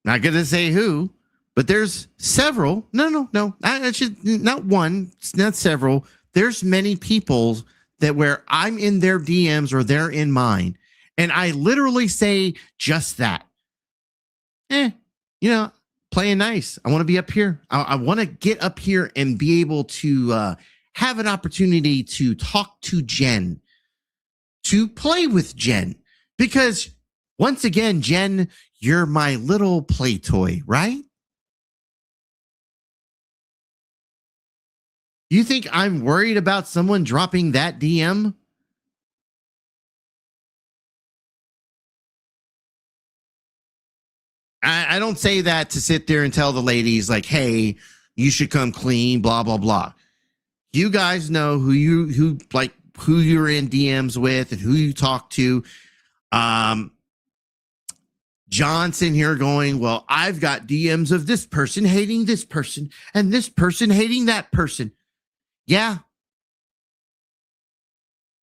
not going to say who, but there's several. No. Not one, not several. There's many people that where I'm in their DMs or they're in mine. And I literally say just that. Playing nice. I want to be up here. I want to get up here and be able to have an opportunity to talk to Jen, to play with Jen. Because once again, Jen, you're my little play toy, right? You think I'm worried about someone dropping that DM? I don't say that to sit there and tell the ladies like, hey, you should come clean, blah, blah, blah. You guys know who you're in DMs with and who you talk to. Johnson here going, well, I've got DMs of this person hating this person and this person hating that person. Yeah.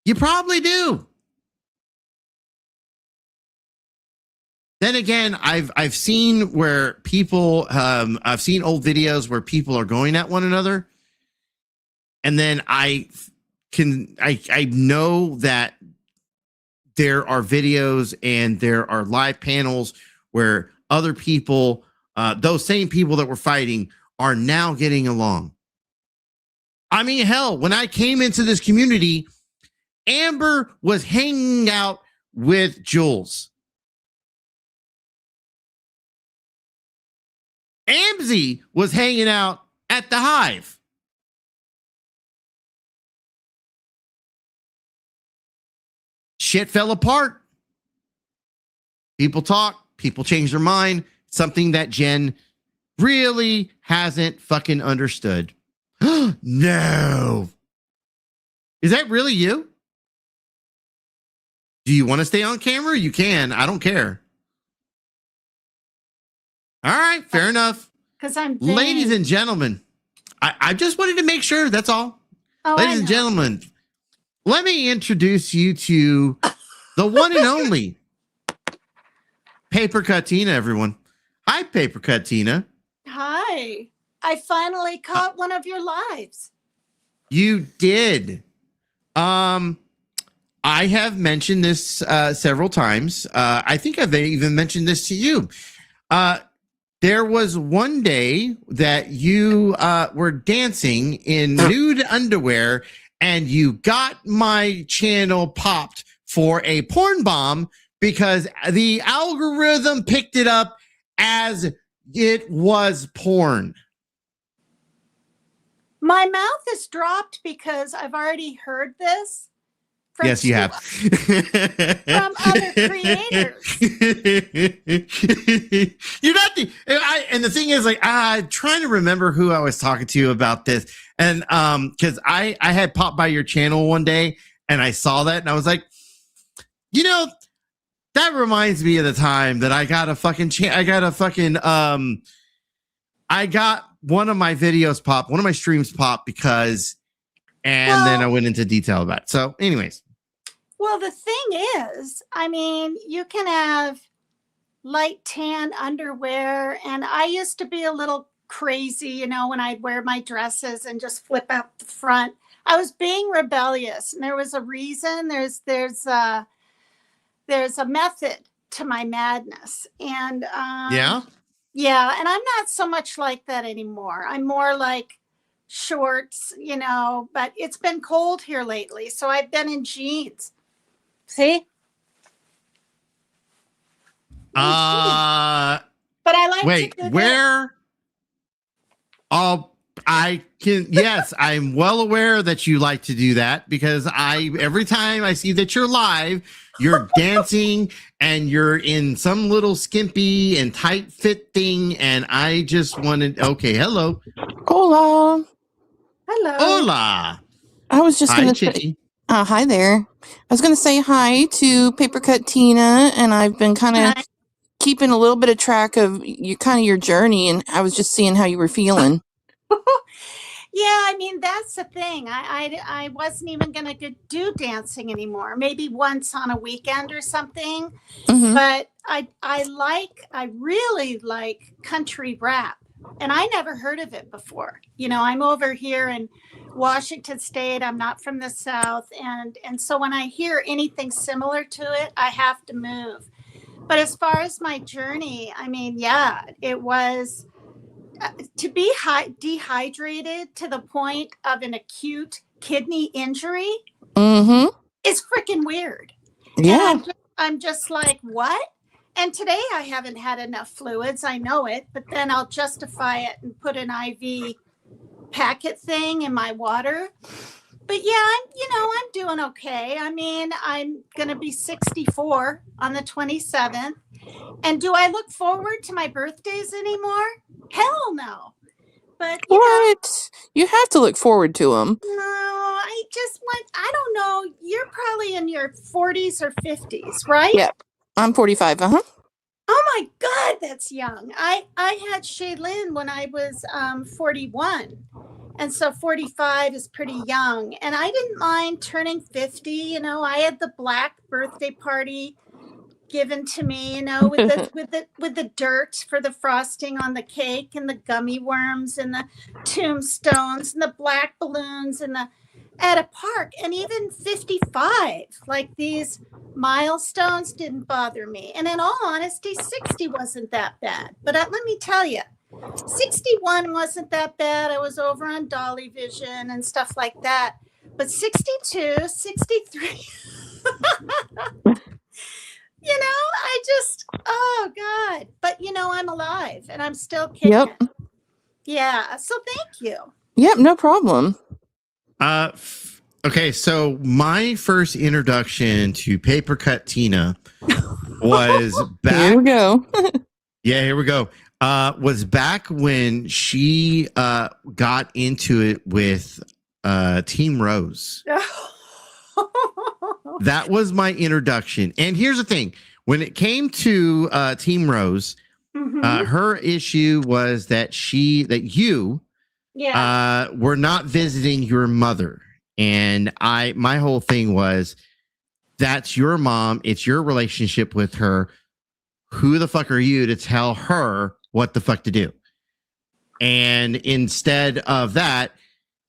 You probably do. Then again, I've seen where people I've seen old videos where people are going at one another, and then I know that there are videos and there are live panels where other people, those same people that were fighting, are now getting along. I mean, hell, when I came into this community, Amber was hanging out with Jules. Amzy was hanging out at the Hive. Shit fell apart. People talk, people change their mind. Something that Jen really hasn't fucking understood. No. Is that really you? Do you want to stay on camera? You can. I don't care. All right, fair enough. Because I'm ladies and gentlemen, I just wanted to make sure. That's all. Oh, ladies and gentlemen, let me introduce you to the one and only Paper Cut Tina, everyone. Hi, Paper Cut Tina. Hi. I finally caught one of your lives. You did. I have mentioned this several times. I think I've even mentioned this to you. There was one day that you were dancing in nude underwear and you got my channel popped for a porn bomb because the algorithm picked it up as it was porn. My mouth is dropped because I've already heard this. Yes, you have. From other creators. You're not the. And the thing is, like, I'm trying to remember who I was talking to about this, and because I had popped by your channel one day and I saw that, and I was like, that reminds me of the time that I got a fucking. I got one of my videos pop, one of my streams pop because, and then I went into detail about it. So, anyways. Well, the thing is, I mean, you can have light tan underwear, and I used to be a little crazy, when I'd wear my dresses and just flip out the front. I was being rebellious, and there was a reason. There's a method to my madness, and yeah, and I'm not so much like that anymore. I'm more like shorts, but it's been cold here lately, so I've been in jeans. See? But I like wait, to do where? I can, yes, I'm well aware that you like to do that because every time I see that you're live, you're dancing and you're in some little skimpy and tight fit thing. And I just wanted, okay, hello. Hola. Hello. Hola. I was just going to say, hi there. I was going to say hi to Paper Cut Tina, and I've been kind of keeping a little bit of track of your journey, and I was just seeing how you were feeling. Yeah, I mean, that's the thing. I wasn't even going to do dancing anymore. Maybe once on a weekend or something. Mm-hmm. But I really like country rap. And I never heard of it before. You know, I'm over here in Washington State. I'm not from the South. And so when I hear anything similar to it, I have to move. But as far as my journey, I mean, yeah, it was to be dehydrated to the point of an acute kidney injury Mm-hmm. is freaking weird. Yeah. And I'm just like, what? And today I haven't had enough fluids. I know it, but then I'll justify it and put an IV packet thing in my water. But yeah, I'm doing okay. I mean, I'm going to be 64 on the 27th. And do I look forward to my birthdays anymore? Hell no. But you have to look forward to them. No, I don't know. You're probably in your 40s or 50s, right? Yep. I'm 45. Uh-huh. Oh my God, that's young. I had Shaylin when I was 41. And so 45 is pretty young. And I didn't mind turning 50. You know, I had the black birthday party given to me, you know, with the dirt for the frosting on the cake and the gummy worms and the tombstones and the black balloons and at a park. And even 55, like these milestones didn't bother me. And in all honesty, 60 wasn't that bad. But let me tell you, 61 wasn't that bad. I was over on Dolly Vision and stuff like that. But 62, 63... You know, oh God. But, you know, I'm alive and I'm still kicking. Yep. Yeah. So thank you. Yep. No problem. Okay. So my first introduction to Paper Cut Tina was back. Here we go. Yeah, here we go. Was back when she got into it with Team Rose. That was my introduction. And here's the thing. When it came to Team Rose, her issue was that you were not visiting your mother. And my whole thing was, that's your mom. It's your relationship with her. Who the fuck are you to tell her what the fuck to do? And instead of that,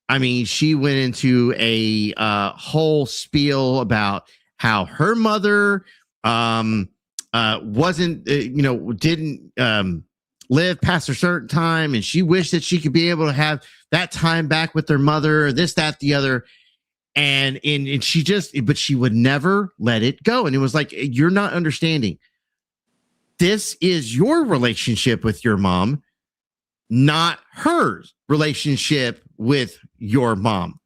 I mean, she went into a whole spiel about how her mother wasn't, didn't live past a certain time, and she wished that she could be able to have that time back with her mother, this, that, the other. And but she would never let it go. And it was like, you're not understanding. This is your relationship with your mom, not her relationship with your mom.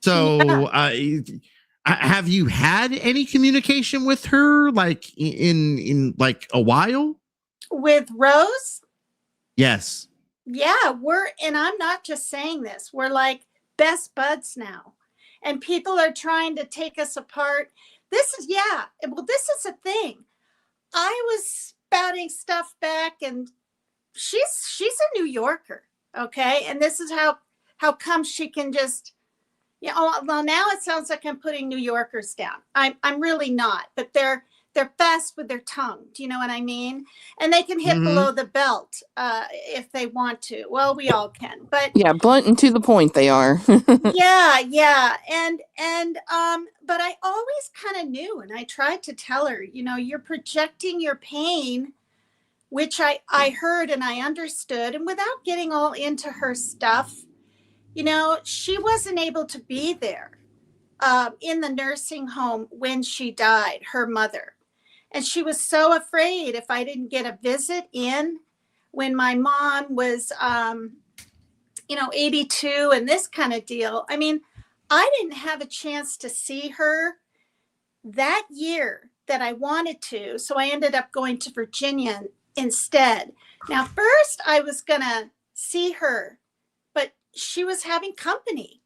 So have you had any communication with her, like in like a while? With Rose? Yes. Yeah, and I'm not just saying this, we're like best buds now. And people are trying to take us apart. This is the thing. I was spouting stuff back, and she's a New Yorker, okay? And this is how come she can just, well, now it sounds like I'm putting New Yorkers down. I'm really not, but they're fast with their tongue. Do you know what I mean? And they can hit below the belt if they want to. Well, we all can, but yeah, blunt and to the point they are. yeah. And but I always kind of knew, and I tried to tell her, you're projecting your pain, which I heard and I understood. And without getting all into her stuff, she wasn't able to be there in the nursing home when she died, her mother. And she was so afraid if I didn't get a visit in when my mom was, 82 and this kind of deal. I mean, I didn't have a chance to see her that year that I wanted to. So I ended up going to Virginia instead. Now, first I was going to see her, but she was having company.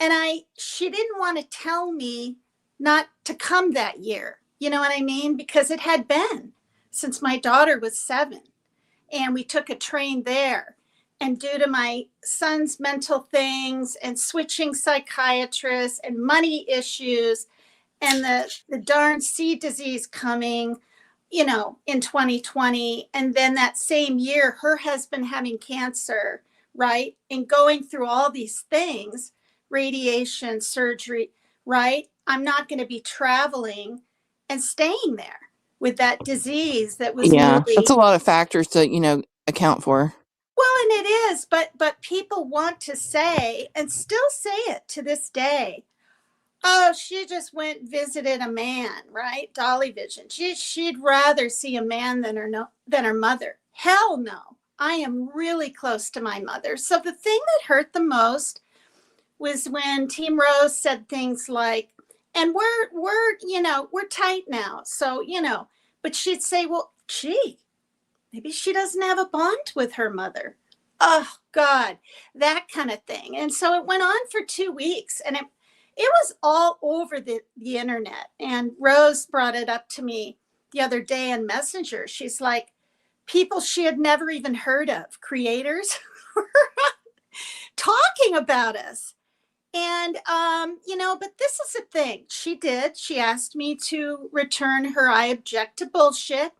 And she didn't want to tell me not to come that year. You know what I mean? Because it had been since my daughter was 7, and we took a train there. And due to my son's mental things and switching psychiatrists and money issues and the darn seed disease coming, you know, in 2020. And then that same year, her husband having cancer, right? And going through all these things, radiation, surgery, right? I'm not going to be traveling and staying there with that disease that was Yeah, newly. that's a lot of factors to, you know, account for. Well, and it is, but people want to say, and still say it to this day, oh, she just went visited a man, right? Dolly vision. She'd rather see a man than her mother. Hell no. I am really close to my mother. So the thing that hurt the most was when Team Rose said things like, and we're tight now. So, but she'd say, well, gee, maybe she doesn't have a bond with her mother. Oh God, that kind of thing. And so it went on for 2 weeks, and it was all over the internet. And Rose brought it up to me the other day in Messenger. She's like, people she had never even heard of, creators, talking about us. And, but this is the thing. She asked me to return her I Object to Bullshit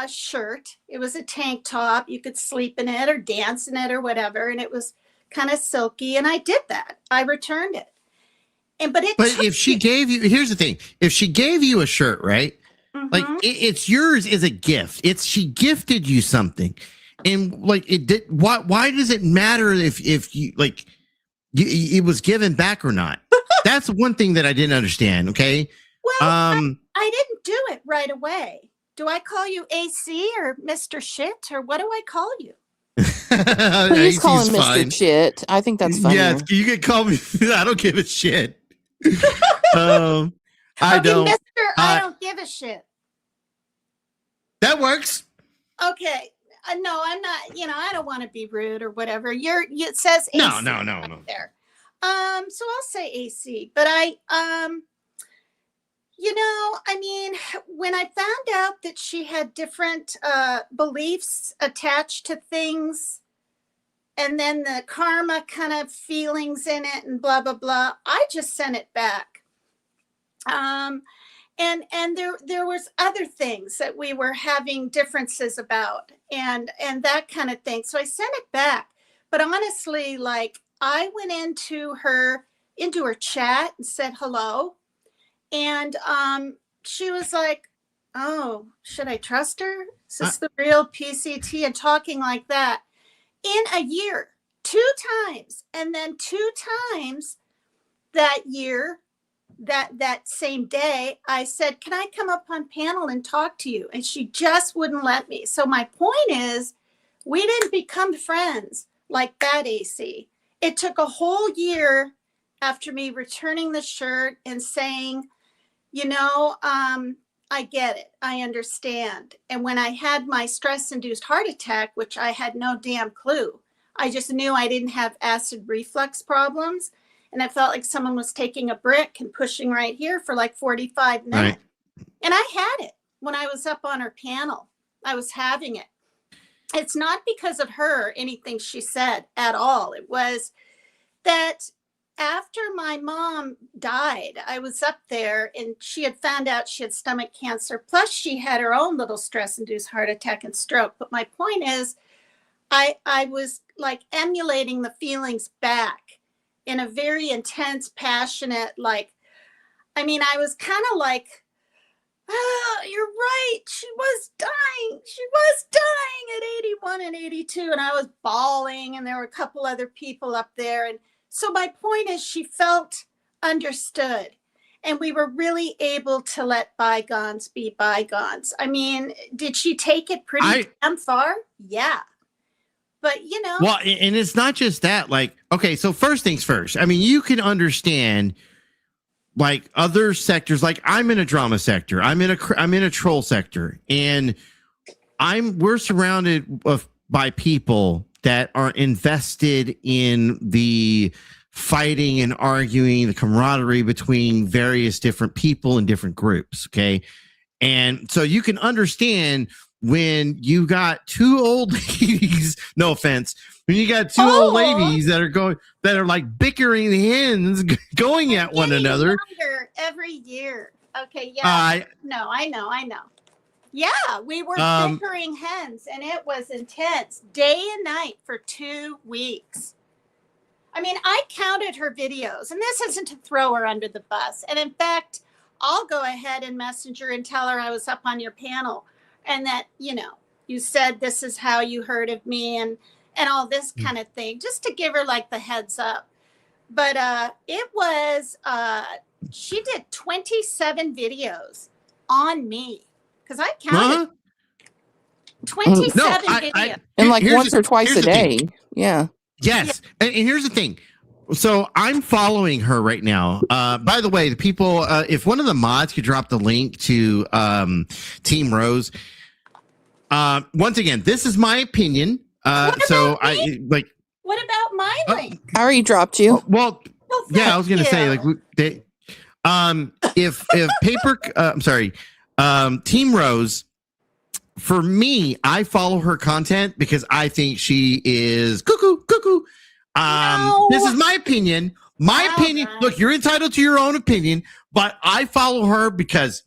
shirt. It was a tank top. You could sleep in it or dance in it or whatever. And it was kind of silky. And I did that. I returned it. But if she gave you, here's the thing. If she gave you a shirt, right? Mm-hmm. Like it's yours as a gift. She gifted you something. And like it did. Why does it matter if you like it was given back or not? That's one thing that I didn't understand. Okay. Well, I didn't do it right away. Do I call you AC or Mr. Shyt, or what do I call you? Please call him Mr. Shyt. I think that's funny. Yeah, you can call me. I don't give a shit. I don't. Mr. I don't give a shit. That works. Okay. No, I'm not. I don't want to be rude or whatever. It says AC. No. There. So I'll say AC. But when I found out that she had different beliefs attached to things, and then the karma kind of feelings in it and blah, blah, blah, I just sent it back. And there was other things that we were having differences about and that kind of thing. So I sent it back. But honestly, like I went into her chat and said hello. And she was like, oh, should I trust her? Is this the real PCT? And talking like that in a year, 2 times. And then 2 times that year, that same day, I said, can I come up on panel and talk to you? And she just wouldn't let me. So my point is, we didn't become friends like that, AC. It took a whole year after me returning the shirt and saying, I get it. I understand. And when I had my stress-induced heart attack, which I had no damn clue, I just knew I didn't have acid reflux problems. And I felt like someone was taking a brick and pushing right here for like 45 minutes. Right. And I had it when I was up on her panel. I was having it. It's not because of her, anything she said at all. It was that after my mom died, I was up there and she had found out she had stomach cancer. Plus she had her own little stress-induced heart attack and stroke. But my point is, I was like emulating the feelings back in a very intense, passionate, I was kind of like, oh, you're right. She was dying. She was dying at 81 and 82. And I was bawling, and there were a couple other people up there. And so my point is, she felt understood, and we were really able to let bygones be bygones. I mean, did she take it pretty damn far? Yeah. But, Well, and it's not just that. Like, okay, so first things first. I mean, you can understand, like, other sectors. Like, I'm in a drama sector. I'm in a troll sector, and we're surrounded by people that are invested in the fighting and arguing, the camaraderie between various different people and different groups. Okay. And so you can understand when you got two old ladies, no offense, when you got two old ladies that are like bickering hens going at one another. Every year. Okay, yeah. I know. Yeah, we were bickering hens and it was intense day and night for 2 weeks. I mean, I counted her videos, and this isn't to throw her under the bus. And in fact, I'll go ahead and Messenger and tell her I was up on your panel and that, you said this is how you heard of me and all this kind of thing, just to give her like the heads up. But it was, she did 27 videos on me because I counted 27 videos. And like once or twice a day. Yeah. Yes. And here's the thing. So I'm following her right now. By the way, the people, if one of the mods could drop the link to Team Rose. Once again, this is my opinion. So I like. What about my link? I already dropped you. Well, yeah, I was gonna say like if Team Rose. For me, I follow her content because I think she is cuckoo. No. This is my opinion. My opinion. Right. Look, you're entitled to your own opinion, but I follow her because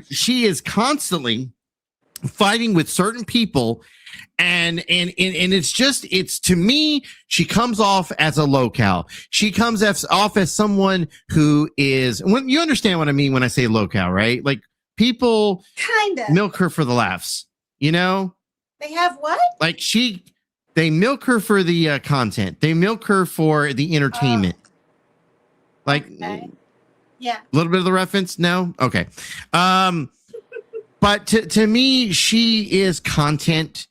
she is constantly fighting with certain people, and it's to me, she comes off as a locale. She comes off as someone who is. When you understand what I mean when I say locale, right? Like. People kind of milk her for the laughs, They have what? Like they milk her for the content. They milk her for the entertainment. Yeah. A little bit of the reference? No? Okay. But to me, she is content,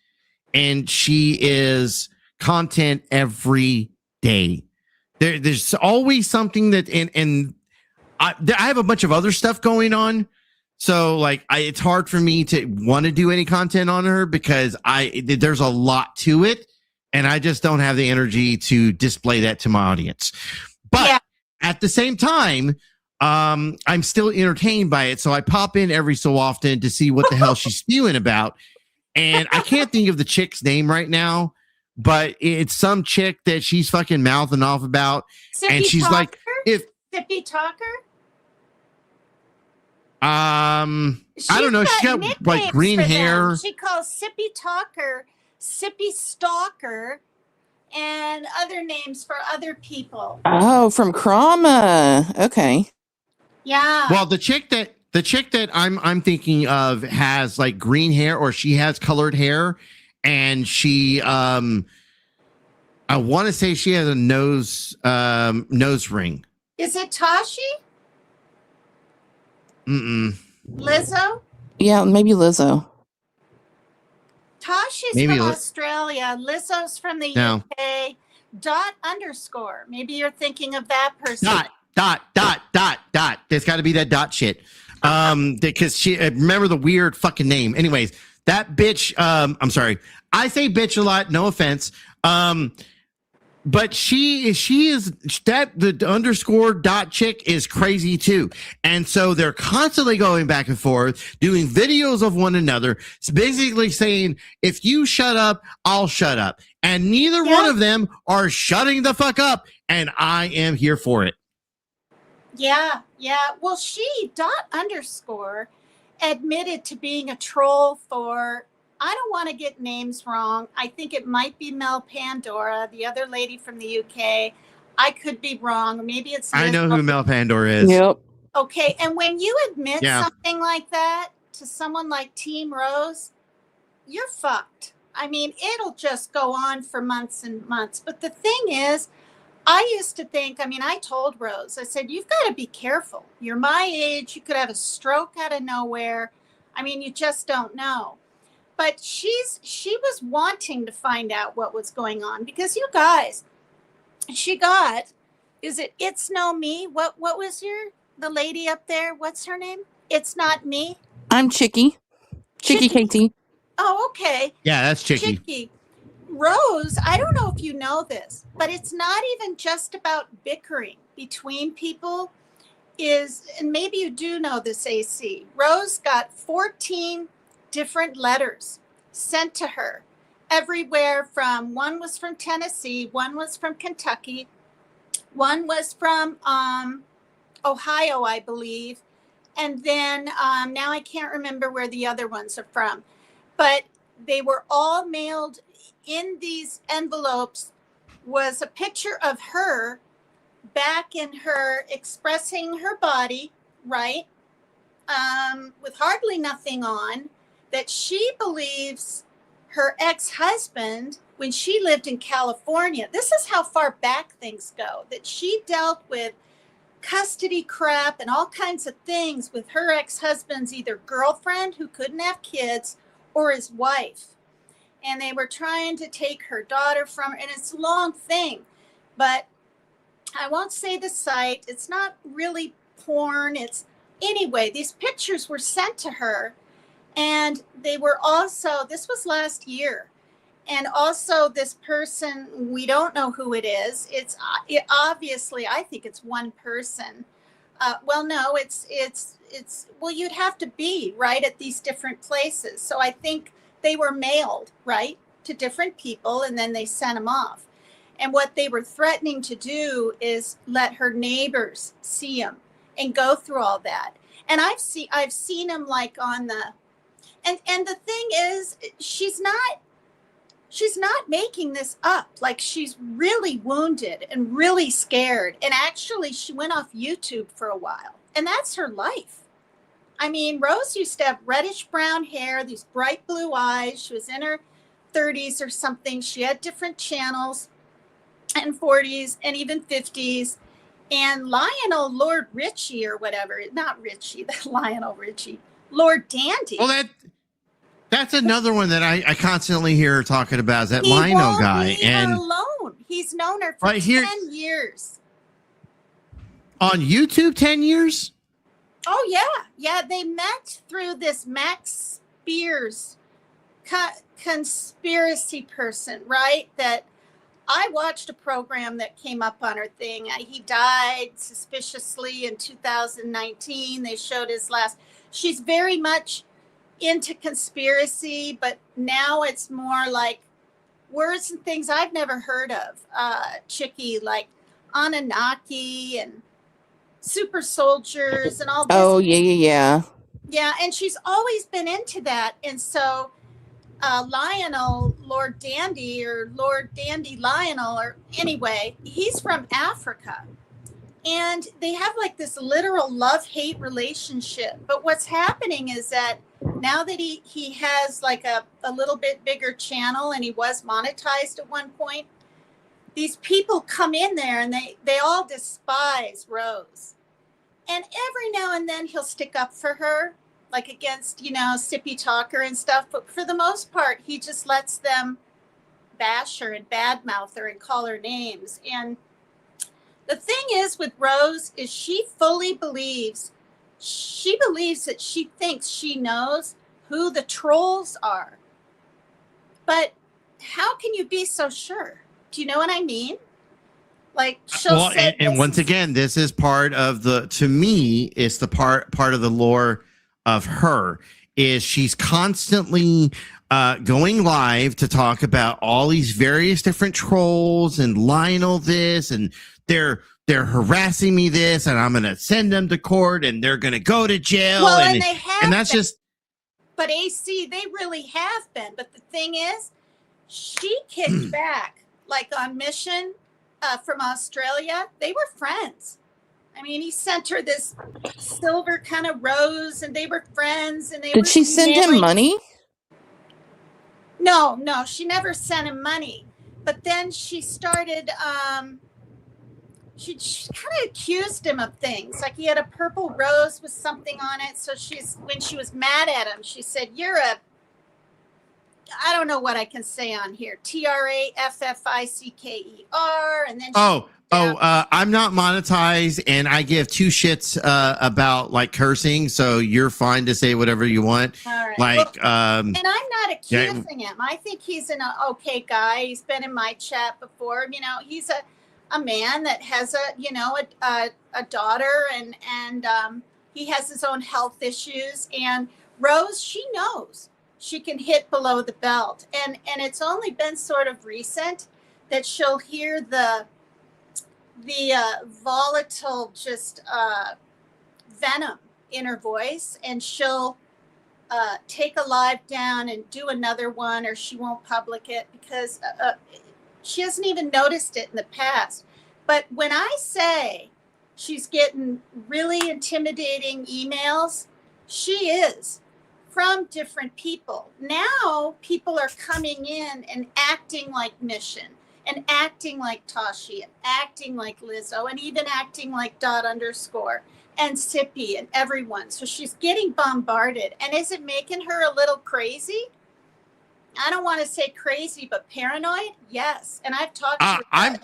and she is content every day. There's always something that, and I have a bunch of other stuff going on. So like it's hard for me to want to do any content on her because there's a lot to it and I just don't have the energy to display that to my audience. But at the same time, I'm still entertained by it. So I pop in every so often to see what the hell she's spewing about. And I can't think of the chick's name right now, but it's some chick that she's fucking mouthing off about. And she's like, Sippy Talker? I don't know. She's got like green hair. She calls Sippy Talker, Sippy Stalker, and other names for other people. Oh, from Krama. Okay. Yeah. Well, the chick that I'm thinking of has like green hair, or she has colored hair, and she I want to say she has a nose ring. Is it Tashi? Lizzo? Yeah, maybe Lizzo. Tashi's from Australia. Lizzo's from the UK. _. Maybe you're thinking of that person. Dot. There's got to be that dot shit. Because she remember the weird fucking name. Anyways, that bitch. I'm sorry. I say bitch a lot. No offense. But she is that the _ dot chick is crazy too. And so they're constantly going back and forth, doing videos of one another. It's basically saying, if you shut up, I'll shut up. And neither one of them are shutting the fuck up. And I am here for it. Yeah. Well, she _. Admitted to being a troll for, I don't want to get names wrong. I think it might be Mel Pandora, the other lady from the UK. I could be wrong. Maybe it's. I know who Mel Pandora is. Yep. Okay. And when you admit something like that to someone like Team Rose, you're fucked. I mean, it'll just go on for months and months. But the thing is, I used to think, I told Rose, I said, you've got to be careful. You're my age. You could have a stroke out of nowhere. You just don't know. But she was wanting to find out what was going on because you guys, she got, It's No Me? What was the lady up there? What's her name? It's Not Me? I'm Chicky KT. Oh, okay. Yeah, that's Chicky. Chicky. Rose, I don't know if you know this, but it's not even just about bickering between people. And maybe you do know this, AC. Rose got 14 different letters sent to her everywhere from, one was from Tennessee, one was from Kentucky, one was from Ohio, I believe. And then now I can't remember where the other ones are from, but they were all mailed in these envelopes. Was a picture of her back in her expressing her body, right? With hardly nothing on, that she believes her ex-husband, when she lived in California, this is how far back things go, that she dealt with custody crap and all kinds of things with her ex-husband's either girlfriend who couldn't have kids or his wife. And they were trying to take her daughter from her, and it's a long thing, but I won't say the site. It's not really porn. It's anyway, these pictures were sent to her, and they were also, this was last year. And also this person, we don't know who it is. It obviously, I think it's one person. Well, no, it's, well, you'd have to be right at these different places. So I think they were mailed, right, to different people, and then they sent them off. And what they were threatening to do is let her neighbors see them and go through all that. And I've seen them like on the, and the thing is, she's not making this up. Like, she's really wounded and really scared. And actually, she went off YouTube for a while. And that's her life. I mean, Rose used to have reddish brown hair, these bright blue eyes. She was in her 30s or something. She had different channels and 40s and even 50s. And Lionel Lord Richie or whatever, not Richie, Lionel Richie, Lord Dandy. Well, that's another one that I constantly hear her talking about, is that Lionel guy. And alone. He's known her for right here, 10 years. On YouTube, 10 years? Oh, yeah. Yeah, they met through this Max Spears conspiracy person, right? That I watched a program that came up on her thing. He died suspiciously in 2019. They showed his last. She's very much into conspiracy, but now it's more like words and things I've never heard of. Chicky, like Anunnaki and super soldiers and all this. Oh, yeah. Yeah, and she's always been into that. And so Lionel, Lord Dandy, or Lord Dandy Lionel, or anyway, he's from Africa. And they have like this literal love-hate relationship. But what's happening is that now that he has like a little bit bigger channel, and he was monetized at one point, these people come in there and they all despise Rose. And every now and then he'll stick up for her, like against, Sippy Talker and stuff. But for the most part, he just lets them bash her and badmouth her and call her names. And the thing is with Rose is she believes that she thinks she knows who the trolls are. But how can you be so sure? Do you know what I mean? Like, she'll say and once again, this is part of to me, it's the part of the lore of her, is she's constantly going live to talk about all these various different trolls and Lionel this, and they're harassing me this, and I'm going to send them to court, and they're going to go to jail. Well, and they have and that's been. just. But AC, they really have been. But the thing is, she kicked back, like on Mission from Australia. They were friends. I mean, he sent her this silver kind of rose, and they were friends. And Did she send him money? No, she never sent him money. But then she started. She kind of accused him of things, like he had a purple rose with something on it. So when she was mad at him, she said, "You're I don't know what I can say on here. TRAFFICKER," and then. I'm not monetized, and I give two shits about like cursing, so you're fine to say whatever you want. All right. Like, and I'm not accusing him. I think he's an okay guy. He's been in my chat before. He's a man that has a daughter, and he has his own health issues. And Rose, she knows. she can hit below the belt. And it's only been sort of recent that she'll hear the volatile just venom in her voice, and she'll take a live down and do another one, or she won't public it because she hasn't even noticed it in the past. But when I say she's getting really intimidating emails, she is, from different people. Now people are coming in and acting like Mission, and acting like Tashi, and acting like Lizzo, and even acting like _, and Sippy, and everyone. So she's getting bombarded. And is it making her a little crazy? I don't want to say crazy, but paranoid? Yes. And I've talked to her.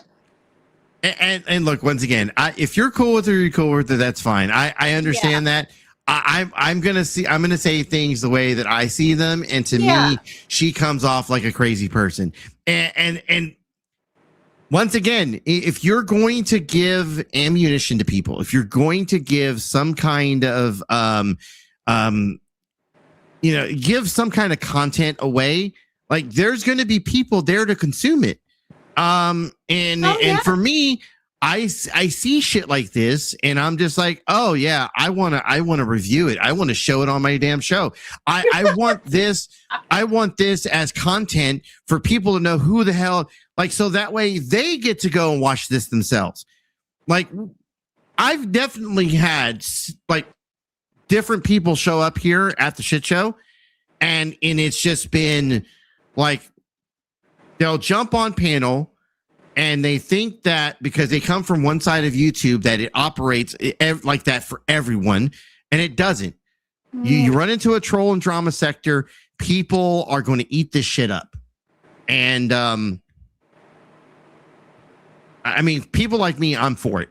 And look, once again, if you're cool with her, you're cool with her, that's fine. I understand that. I'm gonna say things the way that I see them, and to me, she comes off like a crazy person. And once again, if you're going to give ammunition to people, if you're going to give some kind of give some kind of content away, like there's going to be people there to consume it. And for me, I see shit like this, and I'm just like, oh yeah, I want to review it. I want to show it on my damn show. I want this as content for people to know who the hell, like, so that way they get to go and watch this themselves. Like, I've definitely had like different people show up here at the shit show, and it's just been like, they'll jump on panel and they think that because they come from one side of YouTube that it operates like that for everyone, and it doesn't. You run into a troll and drama sector, people are going to eat this shit up. And I mean, people like me, I'm for it.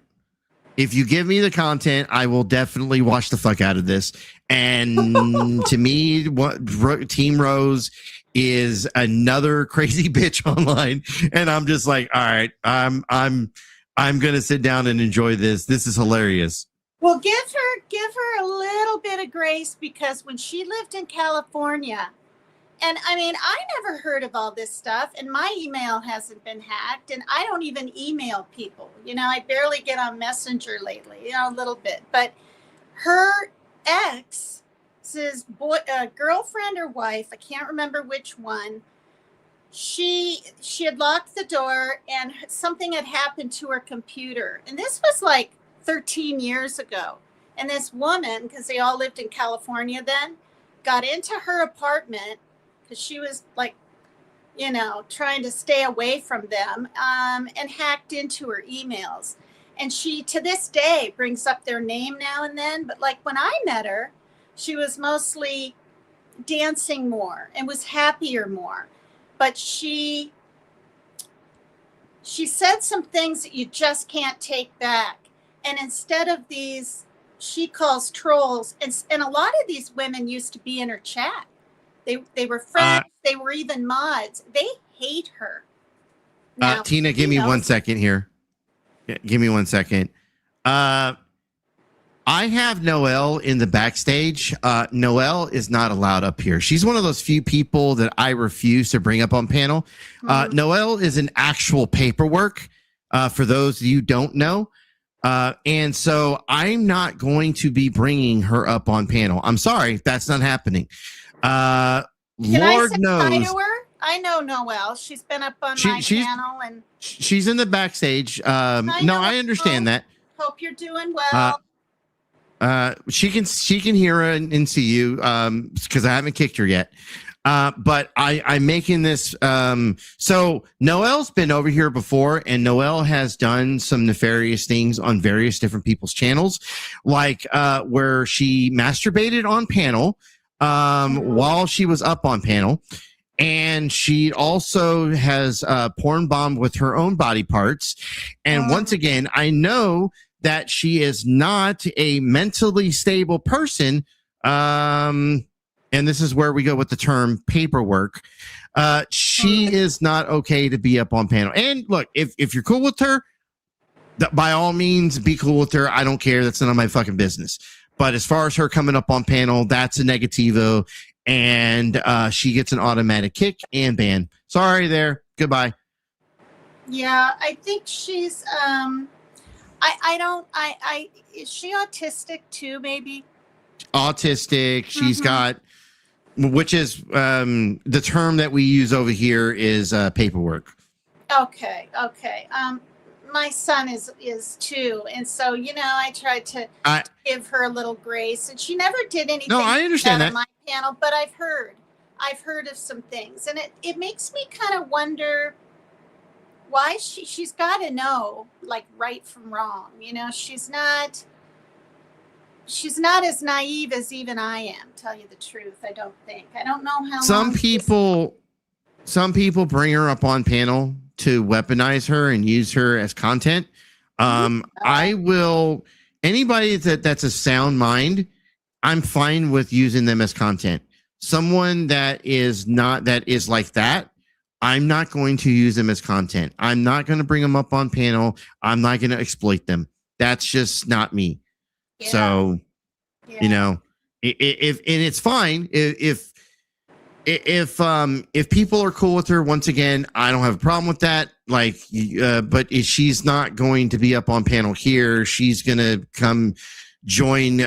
If you give me the content, I will definitely watch the fuck out of this. And to me, Team Rose is another crazy bitch online, and I'm just like, all right, I'm gonna sit down and enjoy this. This is hilarious. Well, give her a little bit of grace, because when she lived in California, and I mean, I never heard of all this stuff, and my email hasn't been hacked, and I don't even email people. You know, I barely get on Messenger lately, you know, a little bit. But her ex's girlfriend or wife, I can't remember which one, she had locked the door, and something had happened to her computer. And this was like 13 years ago. And this woman, because they all lived in California then, got into her apartment, because she was like, you know, trying to stay away from them, and hacked into her emails. And she, to this day, brings up their name now and then. But like when I met her, she was mostly dancing more and was happier more. But she said some things that you just can't take back. And instead of these, she calls trolls, and a lot of these women used to be in her chat. They were friends. They were even mods. They hate her. Now, Tina, give me 1 second here. Give me 1 second. I have Noelle in the backstage. Noelle is not allowed up here. She's one of those few people that I refuse to bring up on panel. Noelle is an actual paperwork, for those of you don't know. And so I'm not going to be bringing her up on panel. I'm sorry, that's not happening. Lord knows. Hi to her? I know Noelle. She's been up on my channel, and she's in the backstage. I understand that. Hope you're doing well. She can hear and see you, because I haven't kicked her yet. But I'm making this. So Noelle's been over here before, and Noelle has done some nefarious things on various different people's channels, like where she masturbated on panel while she was up on panel. And she also has porn bombed with her own body parts. And once again, I know that she is not a mentally stable person. And this is where we go with the term paperwork. She is not okay to be up on panel. And look, if you're cool with her, by all means, be cool with her. I don't care. That's none of my fucking business. But as far as her coming up on panel, that's a negativo. and she gets an automatic kick and ban. Sorry there. Goodbye. Yeah, I think she's is she autistic too, maybe? Autistic. She's got, which is the term that we use over here is paperwork. Okay. My son is too, and so I tried to give her a little grace, and she never did anything. No, I understand that. On my panel, but I've heard of some things, and it makes me kind of wonder why she's got to know like right from wrong. She's not as naive as even I am. Tell you the truth, I don't think. I don't know how. Some people bring her up on panel to weaponize her and use her as content. I will, anybody that's a sound mind, I'm fine with using them as content. Someone that is like that, I'm not going to use them as content. I'm not going to bring them up on panel. I'm not going to exploit them. That's just not me. Yeah. So, if and it's fine if people are cool with her, once again, I don't have a problem with that. Like, but if she's not going to be up on panel here, she's going to come join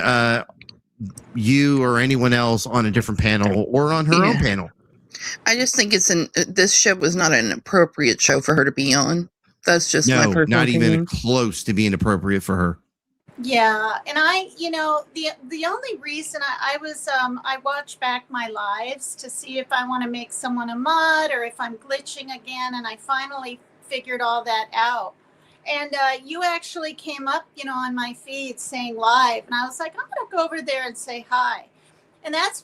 you or anyone else on a different panel or on her own panel. I just think this show was not an appropriate show for her to be on. That's just my personal not opinion. Even close to being appropriate for her. Yeah, and the only reason I watch back my lives to see if I want to make someone a mod or if I'm glitching again, and I finally figured all that out. And you actually came up, on my feed saying live, and I was like, I'm gonna go over there and say hi, and that's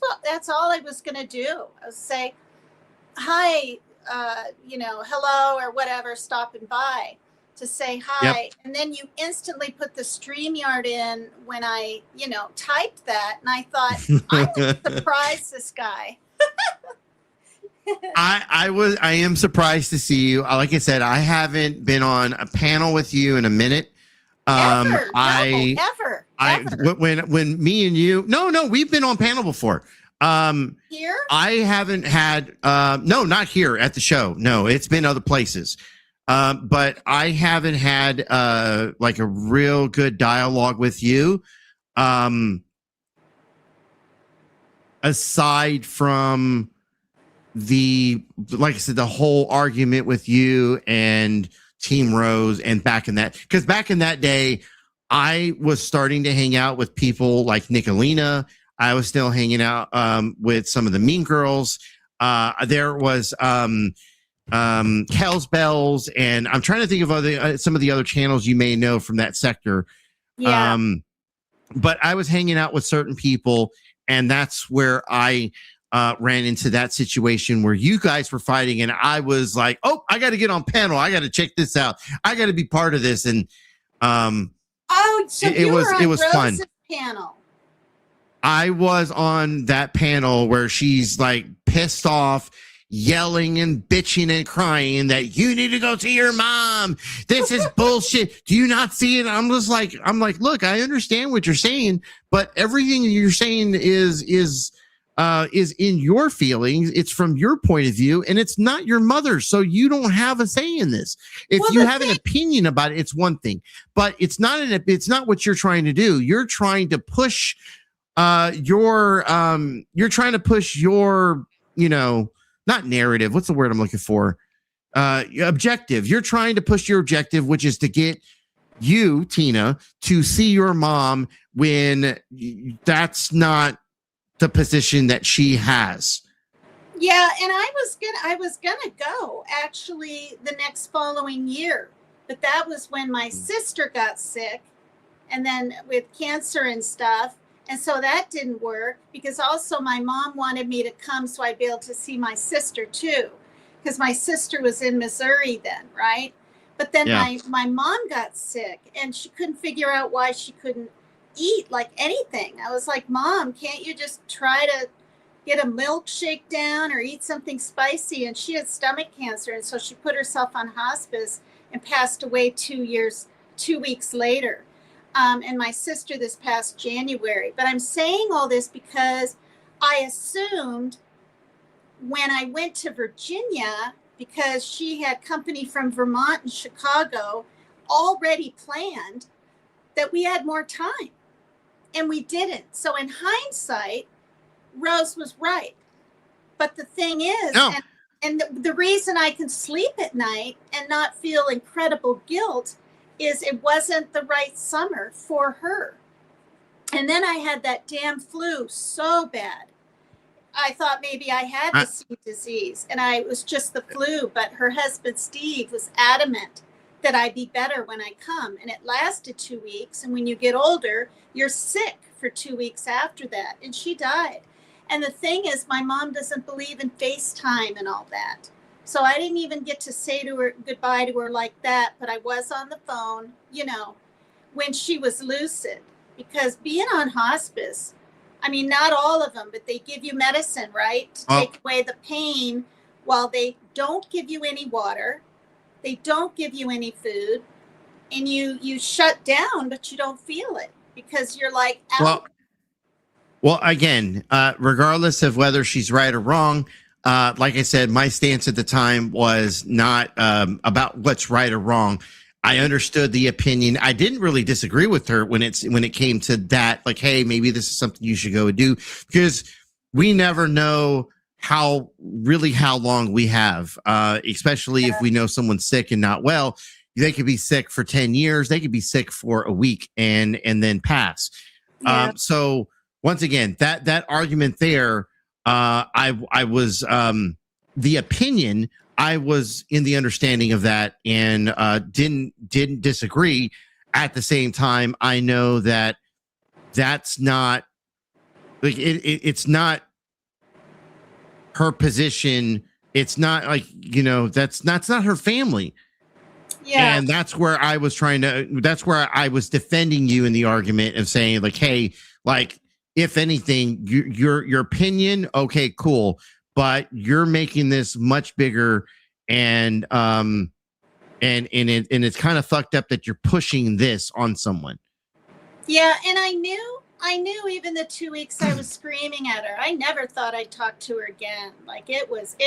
all I was gonna do. I was say hi, hello or whatever, stopping by to say hi. Yep. And then you instantly put the StreamYard in when I, typed that. And I thought, I'm going to surprise this guy. I am surprised to see you. Like I said, I haven't been on a panel with you in a minute. Ever. When me and you, no, we've been on panel before. Here? I haven't had, no, not here at the show. No, it's been other places. But I haven't had like a real good dialogue with you. Aside from like I said, the whole argument with you and Team Rose, and back in that day, I was starting to hang out with people like Nicolina. I was still hanging out with some of the Mean Girls. There was Hell's Bells, and I'm trying to think of some of the other channels you may know from that sector. Yeah. But I was hanging out with certain people, and that's where I ran into that situation where you guys were fighting, and I was like, oh, I got to get on panel. I got to check this out. I got to be part of this. And so it was Rose's fun panel. I was on that panel where she's like pissed off, yelling and bitching and crying that you need to go see your mom. This is bullshit. Do you not see it? I'm like, look, I understand what you're saying, but everything you're saying is in your feelings. It's from your point of view, and it's not your mother. So you don't have a say in this. If you have an opinion about it, it's one thing, but it's not what you're trying to do. You're trying to push your not narrative. What's the word I'm looking for? Objective. You're trying to push your objective, which is to get you, Tina, to see your mom when that's not the position that she has. Yeah, and I was gonna go actually the next following year, but that was when my sister got sick, and then with cancer and stuff. And so that didn't work, because also my mom wanted me to come so I'd be able to see my sister too, because my sister was in Missouri then, right? But then my mom got sick, and she couldn't figure out why she couldn't eat like anything. I was like, Mom, can't you just try to get a milkshake down or eat something spicy? And she had stomach cancer, and so she put herself on hospice and passed away 2 weeks later. And my sister this past January. But I'm saying all this because I assumed when I went to Virginia, because she had company from Vermont and Chicago already planned, that we had more time, and we didn't. So in hindsight, Rose was right. But the thing is, and the reason I can sleep at night and not feel incredible guilt is it wasn't the right summer for her. And then I had that damn flu so bad. I thought maybe I had the C disease, and it was just the flu. But her husband, Steve, was adamant that I'd be better when I come. And it lasted 2 weeks. And when you get older, you're sick for 2 weeks after that. And she died. And the thing is, my mom doesn't believe in FaceTime and all that. So I didn't even get to say to her goodbye to her like that. But I was on the phone, you know, when she was lucid. Because being on hospice, I mean, not all of them, but they give you medicine, right? To take away the pain, while they don't give you any water. They don't give you any food. And you shut down, but you don't feel it because you're like out. Well, again, regardless of whether she's right or wrong, like I said, my stance at the time was not about what's right or wrong. I understood the opinion. I didn't really disagree with her when it came to that. Like, hey, maybe this is something you should go and do, because we never know how long we have, especially if we know someone's sick and not well. They could be sick for 10 years. They could be sick for a week and then pass. Yeah. So once again, that argument there, I was the opinion. I was in the understanding of that and didn't disagree. At the same time, I know that that's not like it's not her position. It's not like, you know, that's not her family. Yeah. And that's where I was that's where I was defending you in the argument of saying like, hey, like, if anything, your opinion, okay, cool. But you're making this much bigger, and it's kind of fucked up that you're pushing this on someone. Yeah, and I knew even the 2 weeks I was screaming at her. I never thought I'd talk to her again. Like it was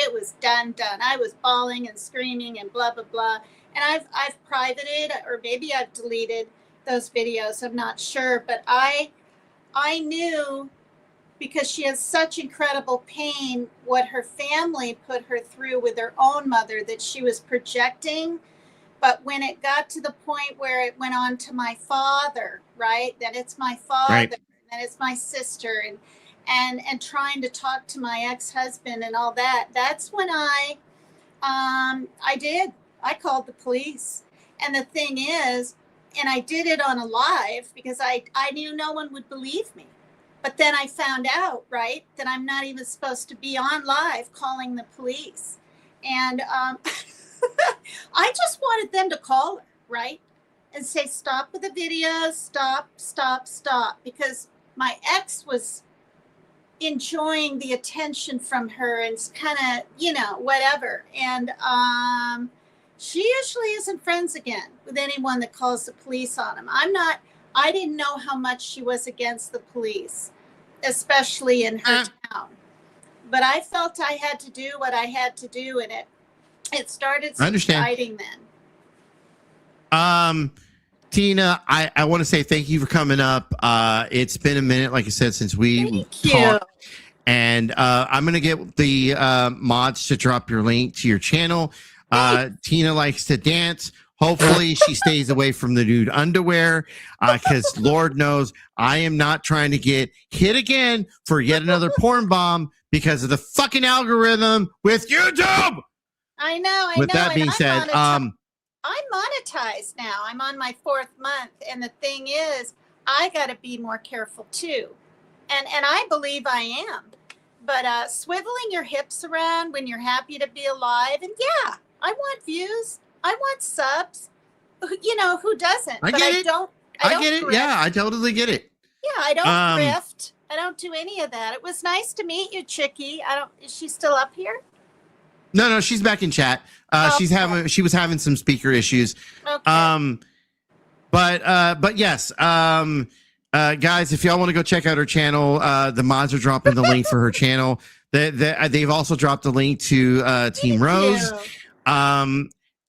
done. I was bawling and screaming and blah blah blah. And I've privated, or maybe I've deleted those videos. I'm not sure, but I knew, because she has such incredible pain, what her family put her through with her own mother, that she was projecting. But when it got to the point where it went on to my father, right? That it's my father, right, and it's my sister, and trying to talk to my ex-husband and all that. That's when I called the police. And the thing is, and I did it on a live because I knew no one would believe me. But then I found out, right, that I'm not even supposed to be on live calling the police. And I just wanted them to call her, right, and say, stop with the videos, stop, because my ex was enjoying the attention from her and kind of, you know, whatever. And she usually isn't friends again with anyone that calls the police on him. I didn't know how much she was against the police, especially in her town. But I felt I had to do what I had to do, and it started subsiding then. Tina, I want to say thank you for coming up. It's been a minute, like I said, since we talked. And I'm going to get the mods to drop your link to your channel. Tina likes to dance. Hopefully she stays away from the nude underwear, because Lord knows I am not trying to get hit again for yet another porn bomb because of the fucking algorithm with YouTube. I know. With that being said, I'm monetized now. I'm on my 4th month. And the thing is, I got to be more careful too. And I believe I am. But swiveling your hips around when you're happy to be alive, and yeah, I want views. I want subs. You know, who doesn't? I get it. I get it. Yeah, I totally get it. Yeah, I don't thrift. I don't do any of that. It was nice to meet you, Chickie. Is she still up here? No, she's back in chat. She was having some speaker issues. Okay. But yes. guys, if y'all want to go check out her channel, the mods are dropping the link for her channel. They've also dropped the link to Team Rose.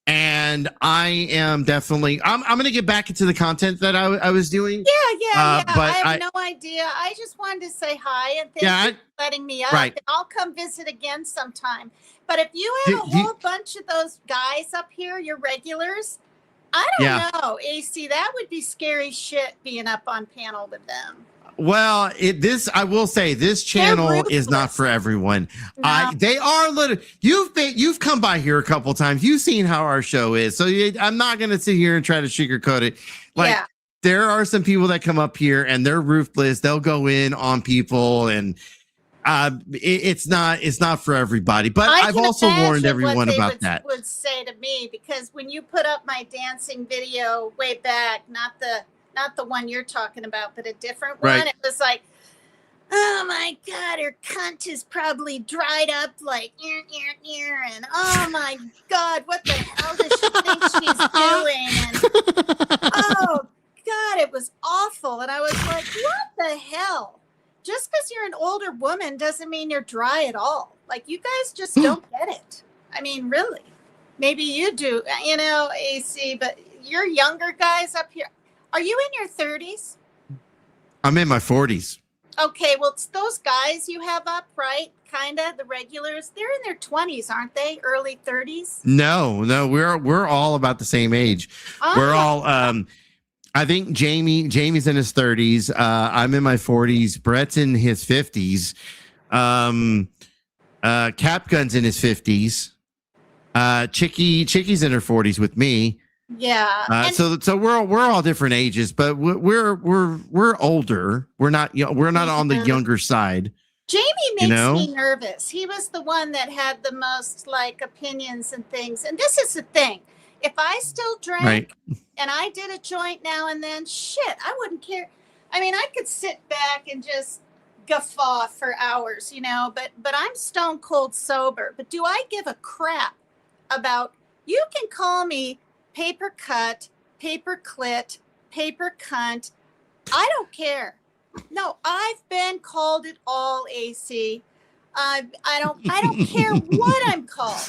And I am definitely I'm gonna get back into the content that I was doing. Yeah. But I have no idea. I just wanted to say hi and thank you for letting me up. Right. And I'll come visit again sometime. But if you have a whole bunch of those guys up here, your regulars, I don't know, AC, that would be scary shit being up on panel with them. Well, I will say this channel is not for everyone. No. They are little. You've come by here a couple times. You've seen how our show is, so I'm not going to sit here and try to sugarcoat it. Like there are some people that come up here and they're ruthless. They'll go in on people, and it's not for everybody. But I've also warned everyone about that. Would say to me, because when you put up my dancing video way back, not the one you're talking about, but a different one. It was like, oh my God, her cunt is probably dried up like and oh my God, what the hell does she think she's doing? And oh God, it was awful. And I was like, what the hell? Just because you're an older woman doesn't mean you're dry at all. Like, you guys just don't get it. I mean, really. Maybe you do, AC, but you're younger guys up here. Are you in your 30s? I'm in my 40s. Okay, well, it's those guys you have up, right? Kind of the regulars. They're in their 20s, aren't they? Early 30s? No, we're all about the same age. We're all I think Jamie's in his 30s. I'm in my 40s. Brett's in his 50s. Capgun's in his 50s. Chicky's in her 40s with me. Yeah. So we're all different ages, but we're older. We're not on the younger side. Jamie makes me nervous. He was the one that had the most like opinions and things. And this is the thing. If I still drank and I did a joint now and then, shit, I wouldn't care. I mean, I could sit back and just guffaw for hours, but I'm stone cold sober. But do I give a crap about, you can call me paper cut, paper clit, paper cunt. I don't care. No, I've been called it all, AC. I don't care what I'm called.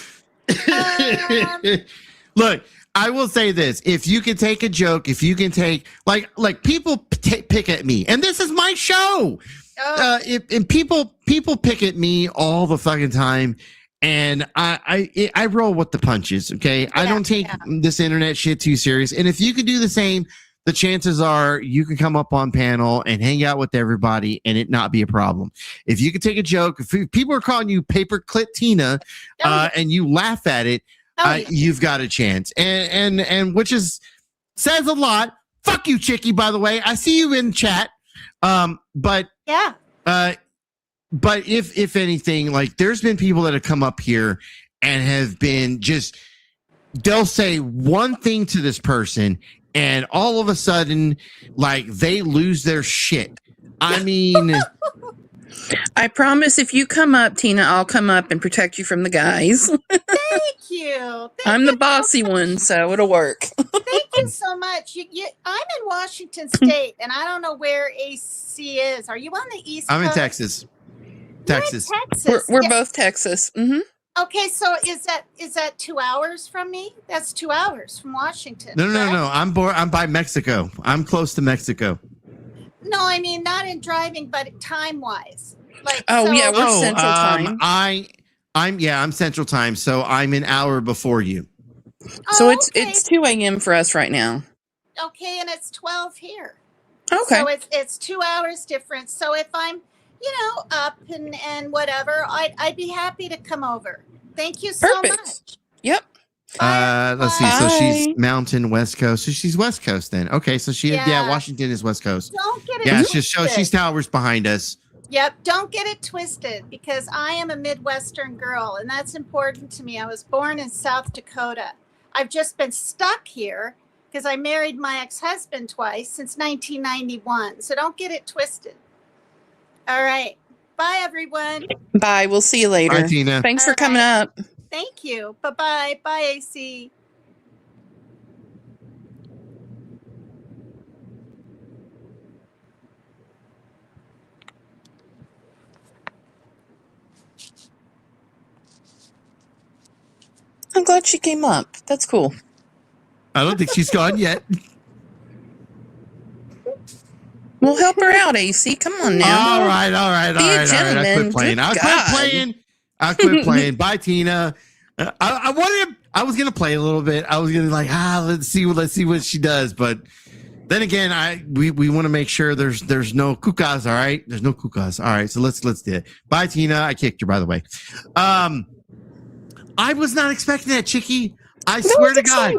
Look, I will say this: if you can take a joke, if you can take like people pick at me, and this is my show. And people pick at me all the fucking time. And I roll with the punches, okay? I don't take this internet shit too serious. And if you can do the same, the chances are you can come up on panel and hang out with everybody and it not be a problem. If you can take a joke, if people are calling you paper clit Tina, and you laugh at it, you've got a chance. And which says a lot. Fuck you, Chicky, by the way. I see you in chat. But if anything, like there's been people that have come up here and have been they'll say one thing to this person and all of a sudden, like they lose their shit. I mean, I promise if you come up, Tina, I'll come up and protect you from the guys. Thank you. I'm the bossy one, so it'll work. Thank you so much. I'm in Washington State, and I don't know where AC is. Are you on the East Coast? I'm in Texas. Texas. We're both Texas. Mm-hmm. Okay, so is that 2 hours from me? That's 2 hours from Washington. No. I'm by Mexico. I'm close to Mexico. No, I mean not in driving, but time wise. Like we're Central Time. I'm Central Time, so I'm an hour before you. So it's 2 a.m. for us right now. Okay, and it's 12 here. Okay. So it's 2 hours difference. So if I'm up and whatever, I'd be happy to come over. Thank you so much. Yep. Let's see. So she's Mountain West Coast. So she's West Coast then. Okay. So Washington is West Coast. Don't get it. Yeah, she's towers behind us. Yep. Don't get it twisted because I am a Midwestern girl and that's important to me. I was born in South Dakota. I've just been stuck here because I married my ex-husband twice since 1991. So don't get it twisted. All right. Bye, everyone. Bye. We'll see you later. Bye, Tina. Thanks for coming up. Thank you. Bye-bye. Bye, AC. I'm glad she came up. That's cool. I don't think she's gone yet. We'll help her out, AC. Come on now. All right. Be a gentleman. I quit playing. I quit playing. Bye, Tina. I was gonna play a little bit. I was gonna like, let's see what she does. But then again, we want to make sure there's no kukas. All right, there's no kukas. All right, so let's do it. Bye, Tina. I kicked her, by the way. I was not expecting that, Chicky. I swear to God,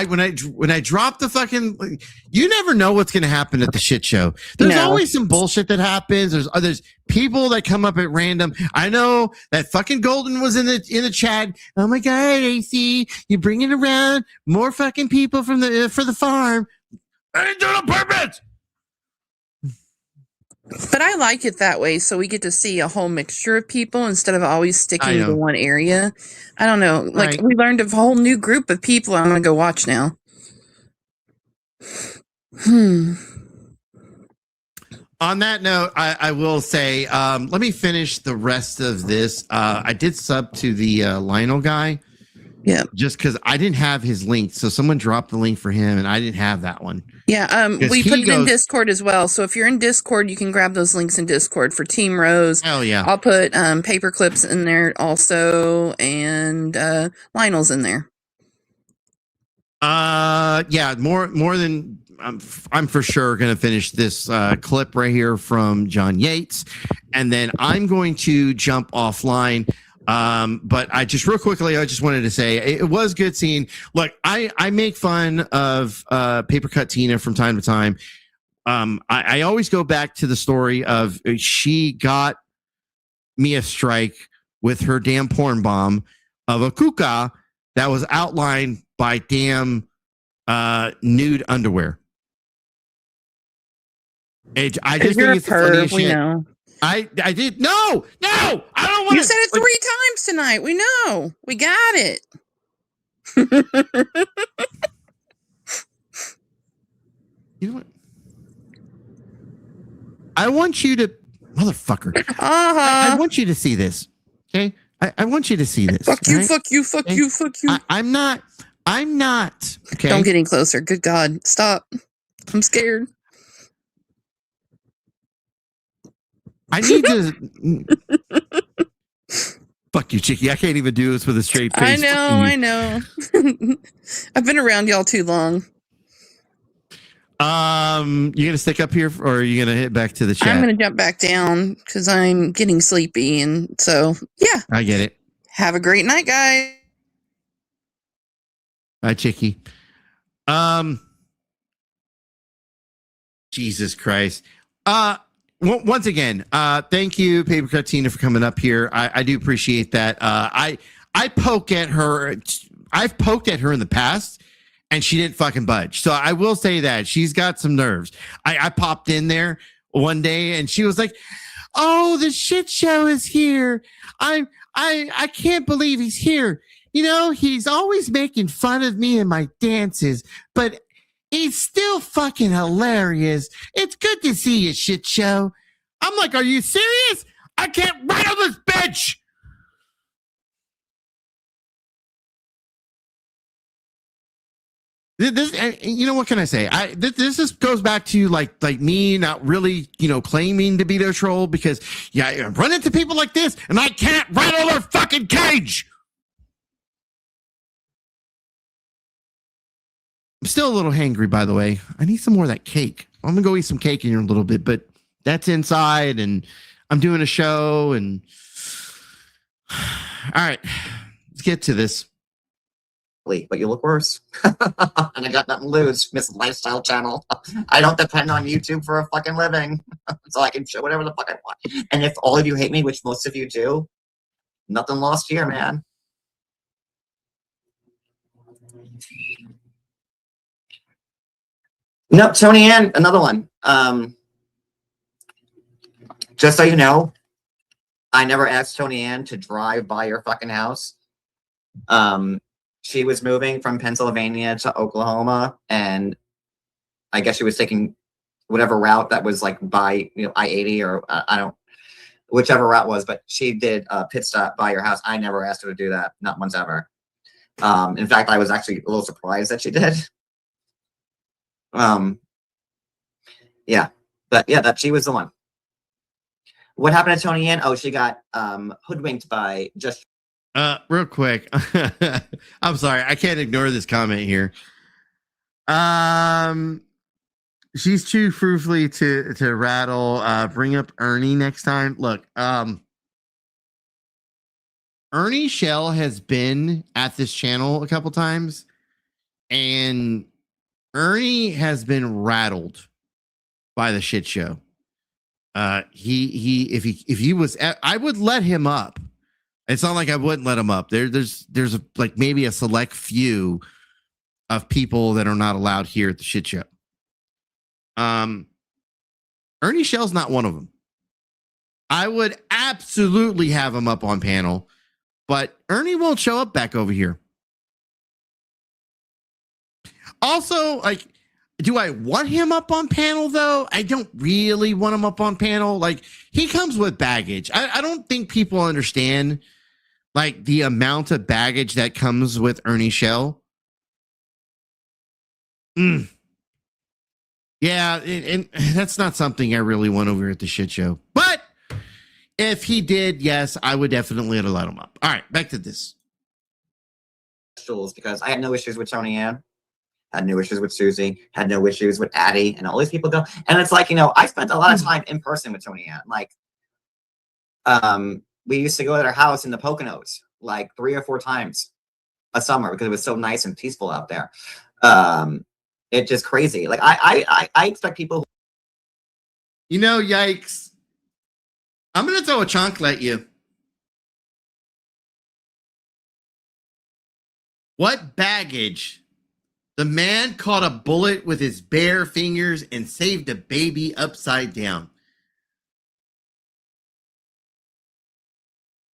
when I dropped the fucking, you never know what's going to happen at the shit show. There's always some bullshit that happens. There's people that come up at random. I know that fucking Golden was in the chat. Oh my God, AC, you're bringing around more fucking people from for the farm. I didn't do it on purpose. But I like it that way, so we get to see a whole mixture of people instead of always sticking to one area. I don't know. Like, we learned a whole new group of people I'm going to go watch now. On that note, I will say, let me finish the rest of this. I did sub to the Lionel guy. Yeah. Just because I didn't have his link. So someone dropped the link for him and I didn't have that one. Yeah. We put it in Discord as well. So if you're in Discord, you can grab those links in Discord for Team Rose. Hell yeah. I'll put paper clips in there also. And Lionel's in there. Yeah. More than I'm for sure going to finish this clip right here from John Yates. And then I'm going to jump offline. But I just real quickly, I just wanted to say it was good seeing. Look, I make fun of Paper Cut Tina from time to time. I always go back to the story of she got me a strike with her damn porn bomb of a kuka that was outlined by damn nude underwear. I just think it's the funniest shit. Know. I did no I don't want. You said it 3 times tonight. We know. We got it. You know what? I want you to, motherfucker. I want you to see this. Okay, I want you to see this. Fuck you. Right? Fuck you. Fuck you. Fuck you. I'm not. Okay. Don't get any closer. Good God, stop. I'm scared. I need to. Fuck you, Chicky. I can't even do this with a straight face. I know. I've been around y'all too long. You gonna stick up here, or are you gonna hit back to the chat? I'm gonna jump back down because I'm getting sleepy, and so yeah. I get it. Have a great night, guys. Bye, Chicky. Jesus Christ. Once again, thank you, Paper Cut Tina, for coming up here. I do appreciate that. I poke at her. I've poked at her in the past, and she didn't fucking budge. So I will say that she's got some nerves. I popped in there one day, and she was like, "Oh, the shit show is here. I can't believe he's here. You know, he's always making fun of me and my dances, but he's still fucking hilarious. It's good to see you, shit show." I'm like, are you serious? I can't write on this bitch. This, you know, what can I say? This just goes back to like me not really, claiming to be their troll because I run into people like this and I can't rattle their fucking cage. I'm still a little hangry, by the way. I need some more of that cake. I'm gonna go eat some cake in here a little bit, but that's inside, and I'm doing a show. And all right, let's get to this. But you look worse, and I got nothing to lose. Miss Lifestyle Channel. I don't depend on YouTube for a fucking living, so I can show whatever the fuck I want. And if all of you hate me, which most of you do, nothing lost here, man. No, Tony Ann, another one. Just so you know, I never asked Tony Ann to drive by your fucking house. She was moving from Pennsylvania to Oklahoma, and I guess she was taking whatever route that was like by I-80 or I don't, whichever route was, but she did a pit stop by your house. I never asked her to do that, not once ever. In fact, I was actually a little surprised that she did. Yeah, but yeah, that she was the one. What happened to Tony Ann? Oh, she got hoodwinked by just. Real quick, I'm sorry, I can't ignore this comment here. She's too fruitfully to rattle. Bring up Ernie next time. Look, Ernie Shell has been at this channel a couple times, and Ernie has been rattled by the shit show. If he was, I would let him up. It's not like I wouldn't let him up. There's like maybe a select few of people that are not allowed here at the shit show. Ernie Shell's not one of them. I would absolutely have him up on panel, but Ernie won't show up back over here. Also, like, do I want him up on panel though? I don't really want him up on panel. Like, he comes with baggage. I don't think people understand like the amount of baggage that comes with Ernie Shell. Yeah, and that's not something I really want over at the shit show. But if he did, yes, I would definitely let him up. All right, back to this. Because I had no issues with Tony Ann, had no issues with Susie, had no issues with Addie, and all these people go. And it's like, you know, I spent a lot of time in person with Tony Ann. Like, we used to go to their house in the Poconos like 3 or 4 times a summer because it was so nice and peaceful out there. It's just crazy. Like I expect people. You know, yikes. I'm going to throw a chancla at you. What baggage? The man caught a bullet with his bare fingers and saved a baby upside down.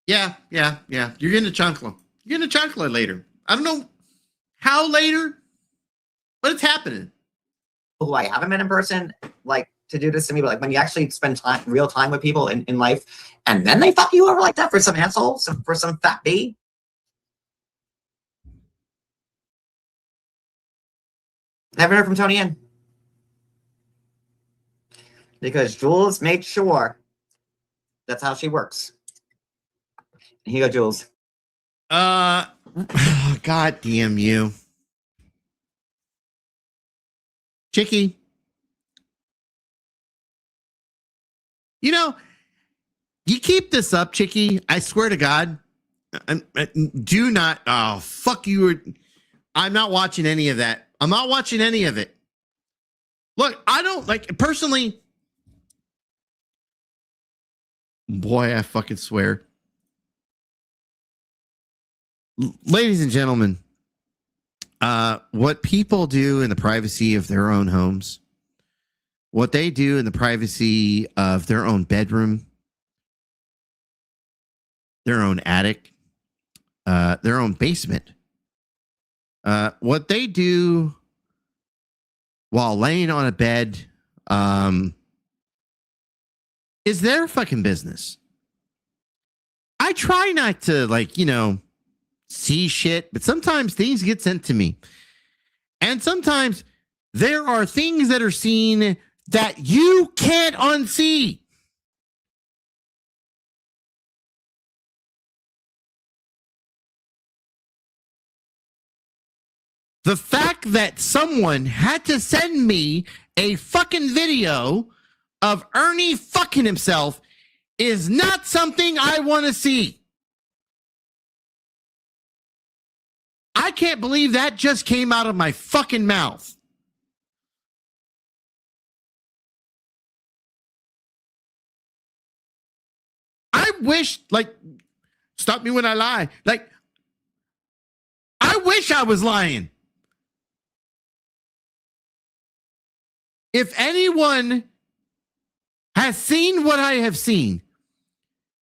Yeah. You're getting a chancla. You're getting a chancla later. I don't know how later, but it's happening. Who I haven't met in person, like, to do this to me, but like when you actually spend real time with people in life, and then they fuck you over like that for some asshole, for some fat B. Never heard from Tony Ann. Because Jules made sure that's how she works. Here you go, Jules. God damn you. Chicky. You know, you keep this up, Chicky. I swear to God. Do not. Oh, fuck you. I'm not watching any of that. I'm not watching any of it. Look, I don't like personally. Boy, I fucking swear. Ladies and gentlemen, what people do in the privacy of their own homes, what they do in the privacy of their own bedroom, their own attic, their own basement, what they do while laying on a bed is their fucking business. I try not to, like, you know, see shit, but sometimes things get sent to me. And sometimes there are things that are seen that you can't unsee. The fact that someone had to send me a fucking video of Ernie fucking himself is not something I want to see. I can't believe that just came out of my fucking mouth. I wish, like, stop me when I lie. Like, I wish I was lying. If anyone has seen what I have seen,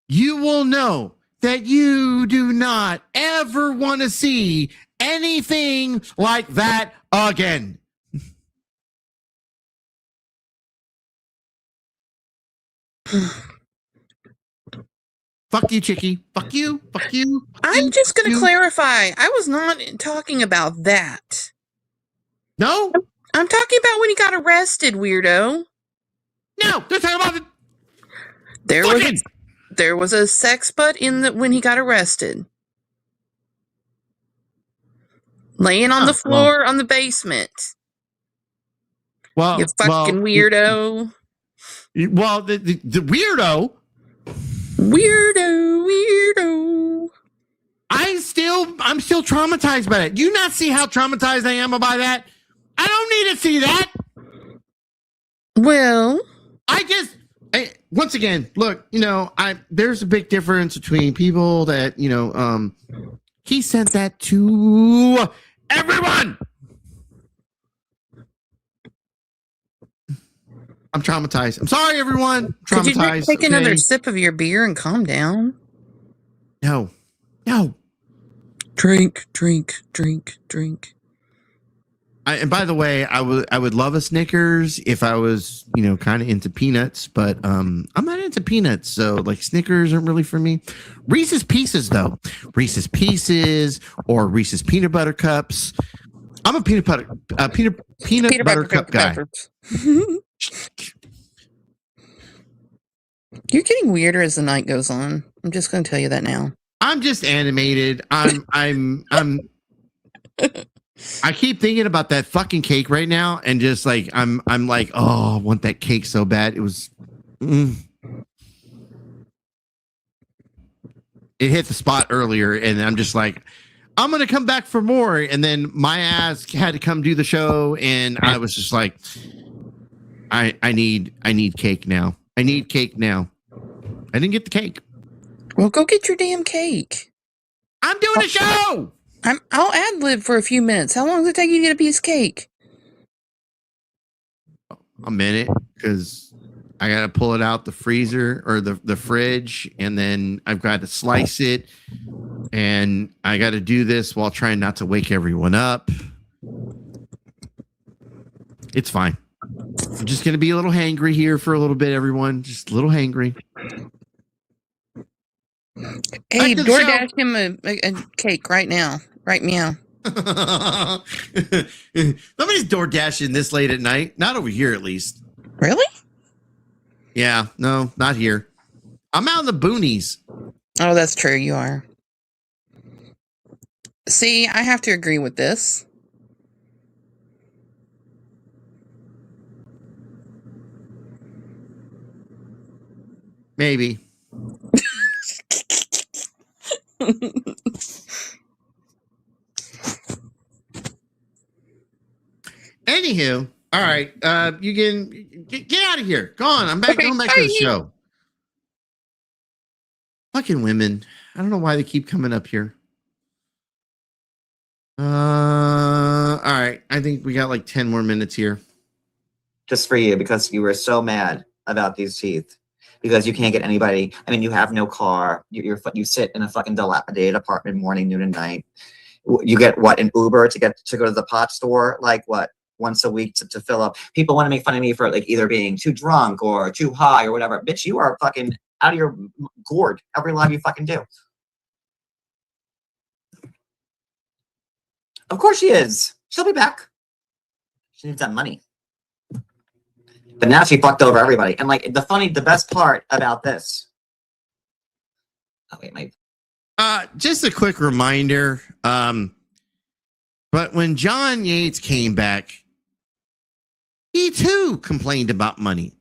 you will know that you do not ever want to see anything like that again. Fuck you, Chicky. Fuck you. Fuck you. I'm just going to clarify. I was not talking about that. No? I'm talking about when he got arrested, weirdo. No, they're talking about there was a sex butt when he got arrested. Laying on the floor on the basement. Well, you fucking weirdo. Well, the weirdo. Weirdo. I'm still traumatized by it. Do you not see how traumatized I am by that? I don't need to see that. Well, once again, look, there's a big difference between people that, he sent that to everyone. I'm traumatized. I'm sorry, everyone. Could you take another sip of your beer and calm down? No. Drink. And by the way, I would love a Snickers if I was, kind of into peanuts, but I'm not into peanuts, so like Snickers aren't really for me. Reese's Pieces though, Reese's Pieces or Reese's peanut butter cups. I'm a peanut butter cup guy. You're getting weirder as the night goes on. I'm just going to tell you that now. I'm just animated. I keep thinking about that fucking cake right now, and just like I'm like, oh, I want that cake so bad. It was, it hit the spot earlier, and I'm just like, I'm gonna come back for more. And then my ass had to come do the show, and I was just like, I need cake now. I need cake now. I didn't get the cake. Well, go get your damn cake. I'm doing a show. I'll ad-lib for a few minutes. How long does it take you to get a piece of cake? A minute, because I got to pull it out the freezer or the fridge, and then I've got to slice it, and I got to do this while trying not to wake everyone up. It's fine. I'm just going to be a little hangry here for a little bit, everyone. Just a little hangry. Hey, DoorDash him a cake right now. Right meow. Nobody's door dashing this late at night. Not over here, at least. Really? Yeah. No, not here. I'm out in the boonies. Oh, that's true. You are. See, I have to agree with this. Maybe. Anywho, all right. You can get out of here. Go on. I'm back. Going back to the show. Fucking women. I don't know why they keep coming up here. All right. I think we got like 10 more minutes here. Just for you, because you were so mad about these teeth. Because you can't get anybody. I mean, you have no car. You sit in a fucking dilapidated apartment morning, noon, and night. You get what, an Uber to go to the pot store, like what, once a week to fill up. People want to make fun of me for like either being too drunk or too high or whatever. Bitch, you are fucking out of your gourd every live you fucking do. Of course she is. She'll be back. She needs that money. But now she fucked over everybody. And like the best part about this. Oh wait, just a quick reminder. But when John Yates came back, he too complained about money.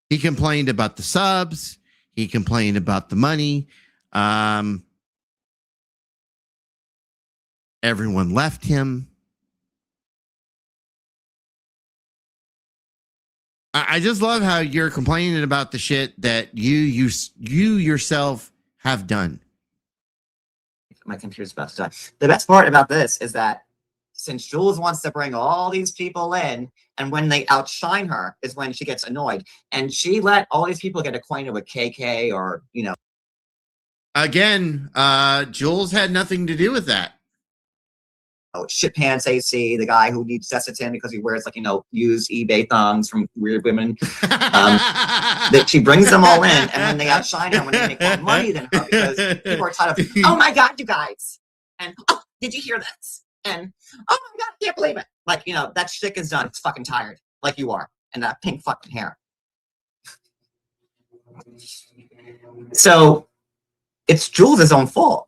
He complained about the subs. He complained about the money. Everyone left him. I just love how you're complaining about the shit that you yourself have done. My computer's about to die. The best part about this is that since Jules wants to bring all these people in, and when they outshine her is when she gets annoyed. And she let all these people get acquainted with KK or, Again, Jules had nothing to do with that. Shit Pants AC, the guy who needs Desitin because he wears like, used eBay thongs from weird women. That she brings them all in, and then they outshine her when they make more money than her because people are tired of, oh my God, you guys. And, oh, did you hear this? And, oh my God, I can't believe it. Like, that shtick is done. It's fucking tired. Like you are. And that pink fucking hair. So, it's Jules' own fault.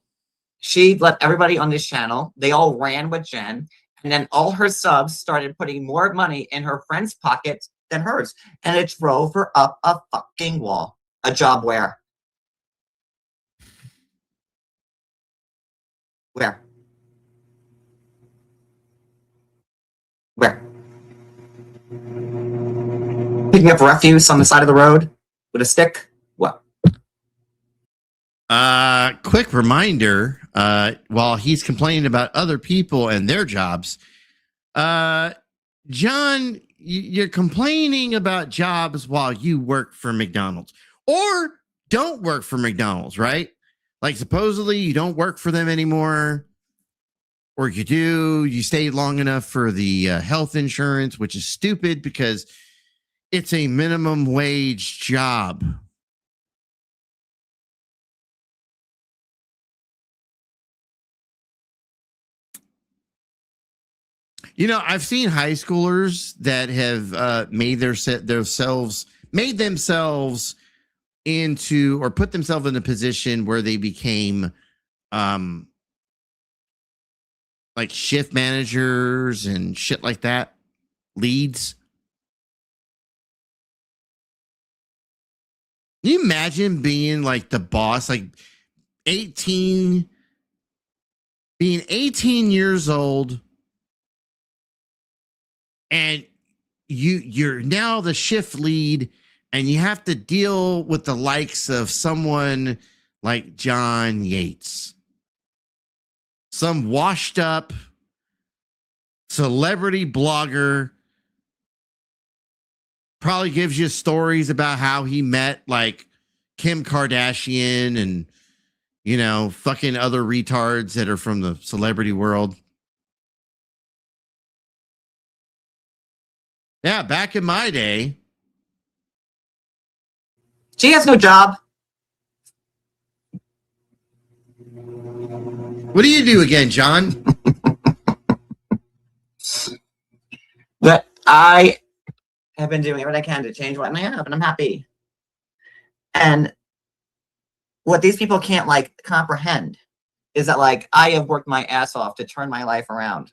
She let everybody on this channel, they all ran with Jen, and then all her subs started putting more money in her friend's pockets than hers. And it drove her up a fucking wall. A job where? Where? Where? Picking up refuse on the side of the road with a stick? What? Quick reminder, while he's complaining about other people and their jobs, John, you're complaining about jobs while you work for McDonald's or don't work for McDonald's, right? Like supposedly you don't work for them anymore, or you do, you stayed long enough for the health insurance, which is stupid because it's a minimum wage job. I've seen high schoolers that have made themselves into, or put themselves in a position where they became like shift managers and shit like that, leads. Can you imagine being like the boss, like being 18 years old, and you're now the shift lead, and you have to deal with the likes of someone like John Yates, some washed up celebrity blogger, probably gives you stories about how he met like Kim Kardashian and, fucking other retards that are from the celebrity world. Yeah, back in my day. She has no job. What do you do again, John? But I have been doing everything I can to change what I have, and I'm happy. And what these people can't comprehend is that I have worked my ass off to turn my life around.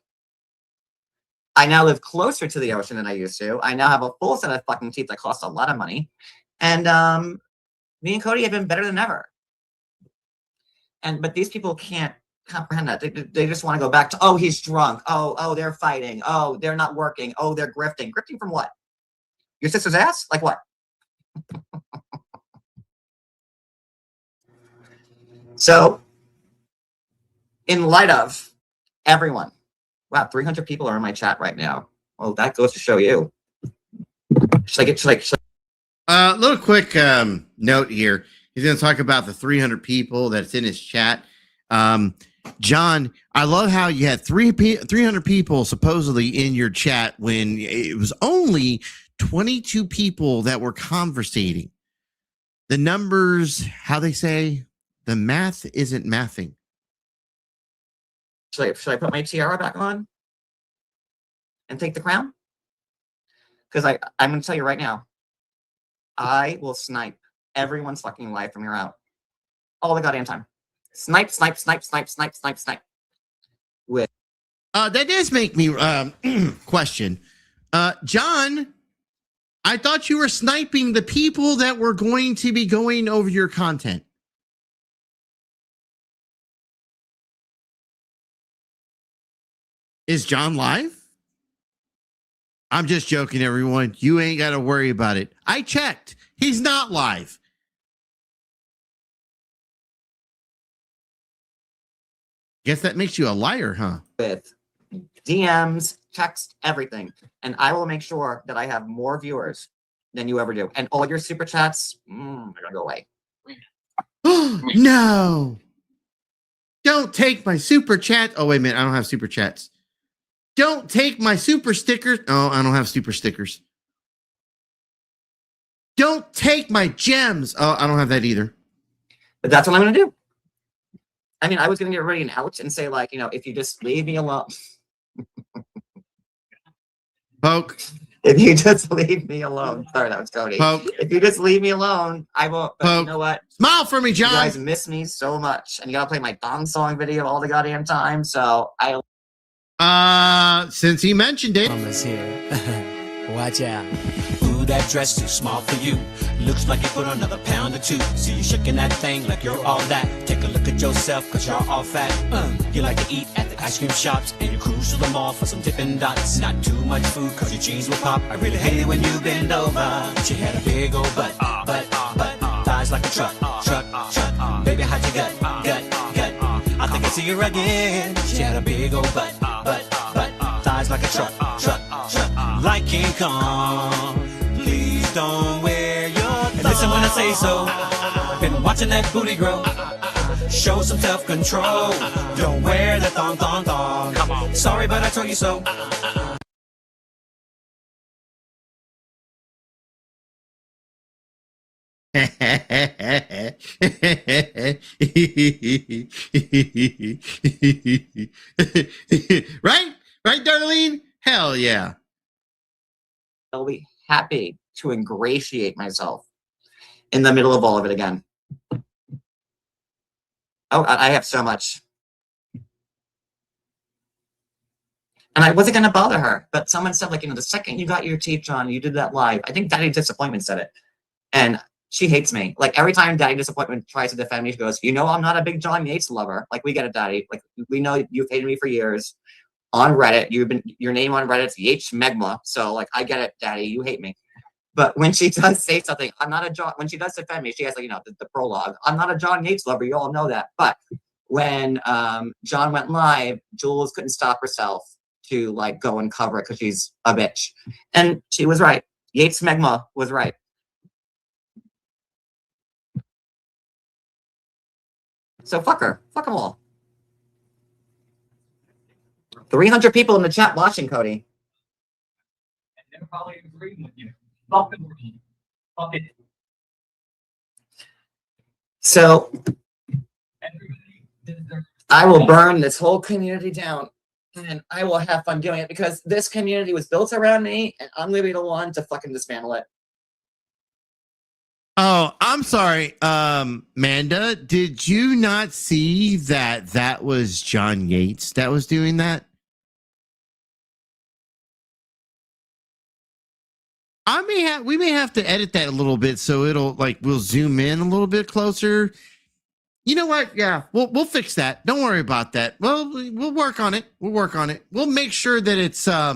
I now live closer to the ocean than I used to. I now have a full set of fucking teeth that cost a lot of money. And me and Cody have been better than ever. But these people can't comprehend that. They just want to go back to, oh, he's drunk. Oh, they're fighting. Oh, they're not working. Oh, they're grifting. Grifting from what? Your sister's ass? Like what? So, in light of everyone, wow, 300 people are in my chat right now. Well, that goes to show you. Little quick note here. He's going to talk about the 300 people that's in his chat. John, I love how you had 300 people supposedly in your chat when it was only 22 people that were conversating. The numbers, how they say, the math isn't mathing. Should I put my tiara back on and take the crown? Because I'm going to tell you right now, I will snipe everyone's fucking life from here out. All the goddamn time. Snipe, snipe, snipe, snipe, snipe, snipe, snipe. With that does make me question. John, I thought you were sniping the people that were going to be going over your content. Is John live? I'm just joking, everyone. You ain't got to worry about it. I checked. He's not live. Guess that makes you a liar, huh? With DMs, text, everything. And I will make sure that I have more viewers than you ever do. And all your super chats, they're going to go away. No. Don't take my super chat. Oh, wait a minute. I don't have super chats. Don't take my super stickers. Oh, I don't have super stickers. Don't take my gems. Oh, I don't have that either. But that's what I'm going to do. I mean, I was going to get ready and out and say, like, you know, if you just leave me alone. Poke. If you just leave me alone. Sorry, that was Cody. Poke. If you just leave me alone, I won't. But Poke. you know what? Smile for me, John. You guys miss me so much. And you got to play my thong song video all the goddamn time. So since he mentioned it. Mama's here. Watch out. Ooh, that dress too small for you. Looks like you put on another pound or two. See you shaking that thing like you're all that. Take a look at yourself, cause you're all fat. You like to eat at the ice cream shops, and you cruise to the mall for some Dippin' Dots. Not too much food, cause your jeans will pop. I really hate it when you bend over. She had a big old butt, thighs like a truck. Baby, how'd you gut? I think I see her again. She had a big old butt, thighs like a truck. Like King Kong, please don't wear your thong. And listen when I say so. Been watching that booty grow. Show some self-control. Don't wear the thong. Come on. Sorry, but I told you so. Right, Darlene? Hell yeah. I'll be happy to ingratiate myself in the middle of all of it again. Oh, I have so much. And I wasn't going to bother her, but someone said, like, you know, the second you got your teeth on, you did that live. I think Daddy Disappointment said it. And she hates me. Like, every time Daddy Disappointment tries to defend me, she goes, you know, I'm not a big John Yates lover. Like, we get it, Daddy. Like, we know you've hated me for years. On Reddit, your name on Reddit is Yates Megma. So, like, I get it, Daddy. You hate me. But when she does say something, I'm not a John. When she does defend me, she has, like, you know, the prologue. I'm not a John Yates lover. You all know that. But when John went live, Jules couldn't stop herself to, like, go and cover it because she's a bitch, and she was right. Yates Megma was right. So fuck her. Fuck them all. 300 people in the chat watching, Cody. And they're probably agreeing with you. Fuck the world. Fuck it. So I will burn this whole community down, and I will have fun doing it because this community was built around me, and I'm gonna be the one to fucking dismantle it. Oh, I'm sorry, Manda. Did you not see that was John Yates that was doing that? We may have to edit that a little bit so it'll, like, we'll zoom in a little bit closer. You know what? Yeah, we'll fix that. Don't worry about that. Well, we'll work on it. We'll make sure that it's a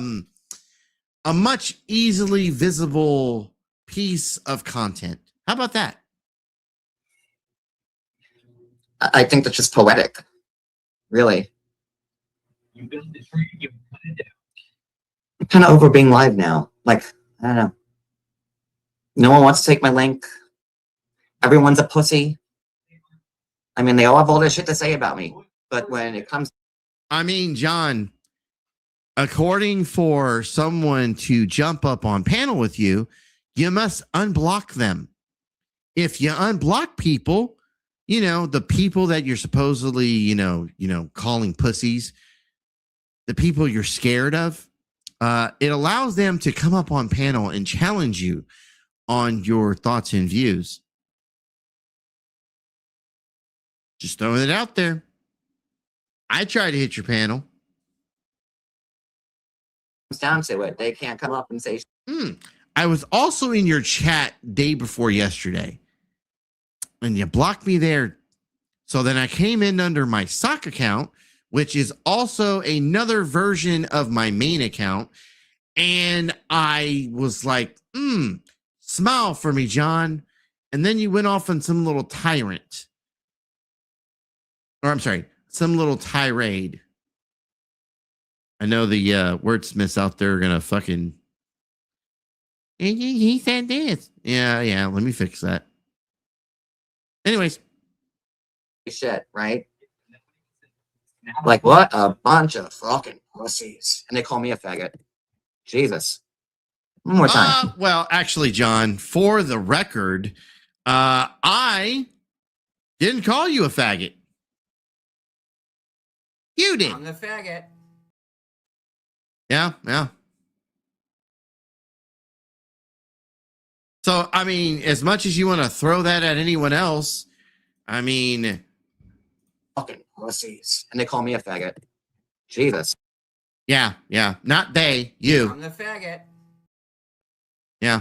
much easily visible piece of content. How about that? I think that's just poetic. Really. You build the tree, you put it down. I'm kind of over being live now. Like, I don't know. No one wants to take my link. Everyone's a pussy. I mean, they all have all this shit to say about me. But when it comes... I mean, John, according for someone to jump up on panel with you, you must unblock them. If you unblock people, you know, the people that you're supposedly, you know, calling pussies, the people you're scared of, it allows them to come up on panel and challenge you on your thoughts and views. Just throwing it out there. I try to hit your panel. Comes down to it, they can't come up and say... I was also in your chat day before yesterday, and you blocked me there. So then I came in under my sock account, which is also another version of my main account. And I was like, smile for me, John. And then you went off on some little tyrant. Or I'm sorry, some little tirade. I know the wordsmiths out there are going to fucking... He said this. Yeah, let me fix that. Anyways. Shit, right? Like, what a bunch of fucking pussies. And they call me a faggot. Jesus. One more time. Well, actually, John, for the record, I didn't call you a faggot. You did. I'm the faggot. Yeah, yeah. So, I mean, as much as you want to throw that at anyone else, I mean, fucking pussies. And they call me a faggot. Jesus. Yeah, yeah. Not they, you. I'm the faggot. Yeah.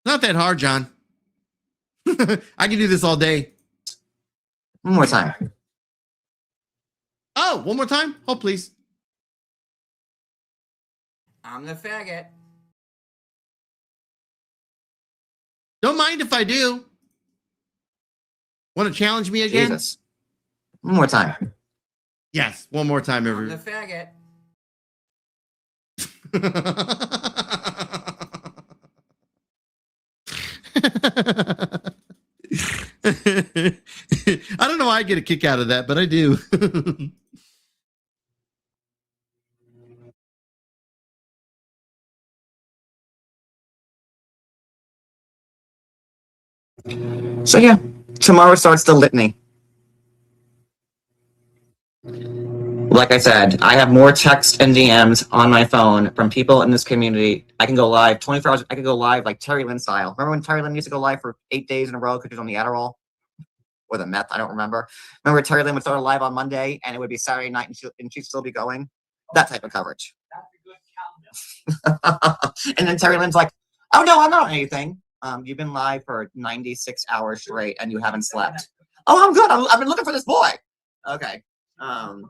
Not that hard, John. I can do this all day. One more time. Oh, one more time? Oh, please. I'm the faggot. Don't mind if I do. Want to challenge me again? Jesus. One more time. Yes, one more time, I'm the everyone. faggot. I don't know why I get a kick out of that, but I do. So yeah, tomorrow starts the litany. Like I said, I have more text and DMs on my phone from people in this community. I can go live 24 hours. I could go live like Terry Lynn style. Remember when Terry Lynn used to go live for 8 days in a row because she was on the Adderall? Or the meth, I don't remember. Remember Terry Lynn would start a live on Monday and it would be Saturday night and she'd still be going? That type of coverage. And then Terry Lynn's like, oh no, I'm not on anything. You've been live for 96 hours straight and you haven't slept. Oh, I'm good. I've been looking for this boy. Okay. And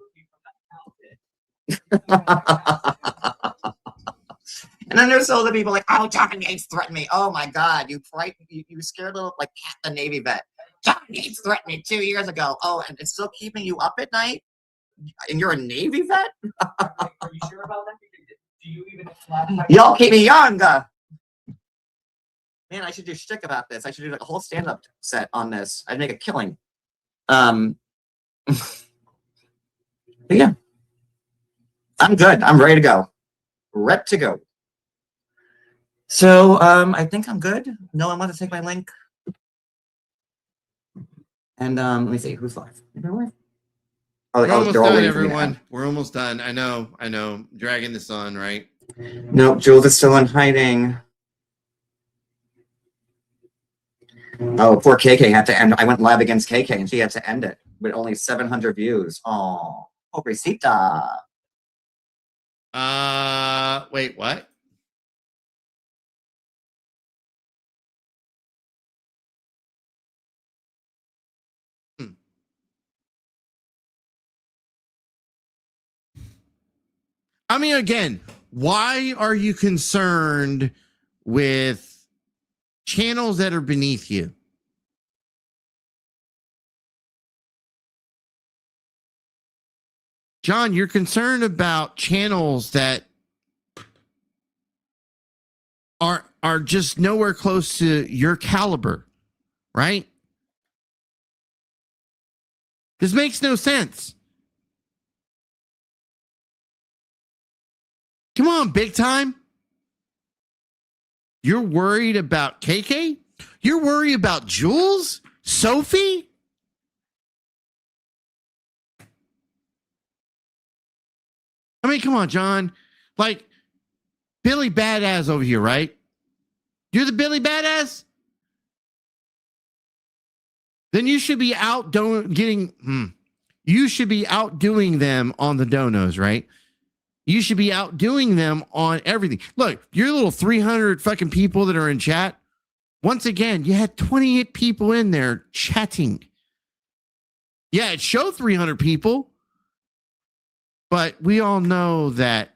then there's all the people like, oh, John Yates threatened me. Oh my God, you scared little like the Navy vet. John Yates threatened me 2 years ago. Oh, and it's still keeping you up at night? And you're a Navy vet? Are you sure about that? Do you even Y'all keep me young. Man, I should do shtick about this. I should do like a whole stand-up set on this. I'd make a killing. But yeah. I'm good. I'm ready to go. Ready to go. So I think I'm good. No one wants to take my link. And let me see who's live. We're almost done, everyone. We're almost done. I know. Dragging this on, right? No, Jules is still in hiding. Oh, poor KK had to end. I went live against KK and she had to end it with only 700 views. Oh, pobrecita. Wait, what? I mean, again, why are you concerned with channels that are beneath you? John, you're concerned about channels that are just nowhere close to your caliber, right? This makes no sense. Come on, big time. You're worried about KK? You're worried about Jules? Sophie? I mean, come on, John. Like, Billy Badass over here, right? You're the Billy Badass? Then you should be out you should be outdoing them on the donos, right? You should be outdoing them on everything. Look, your little 300 fucking people that are in chat. Once again, you had 28 people in there chatting. Yeah, it showed 300 people. But we all know that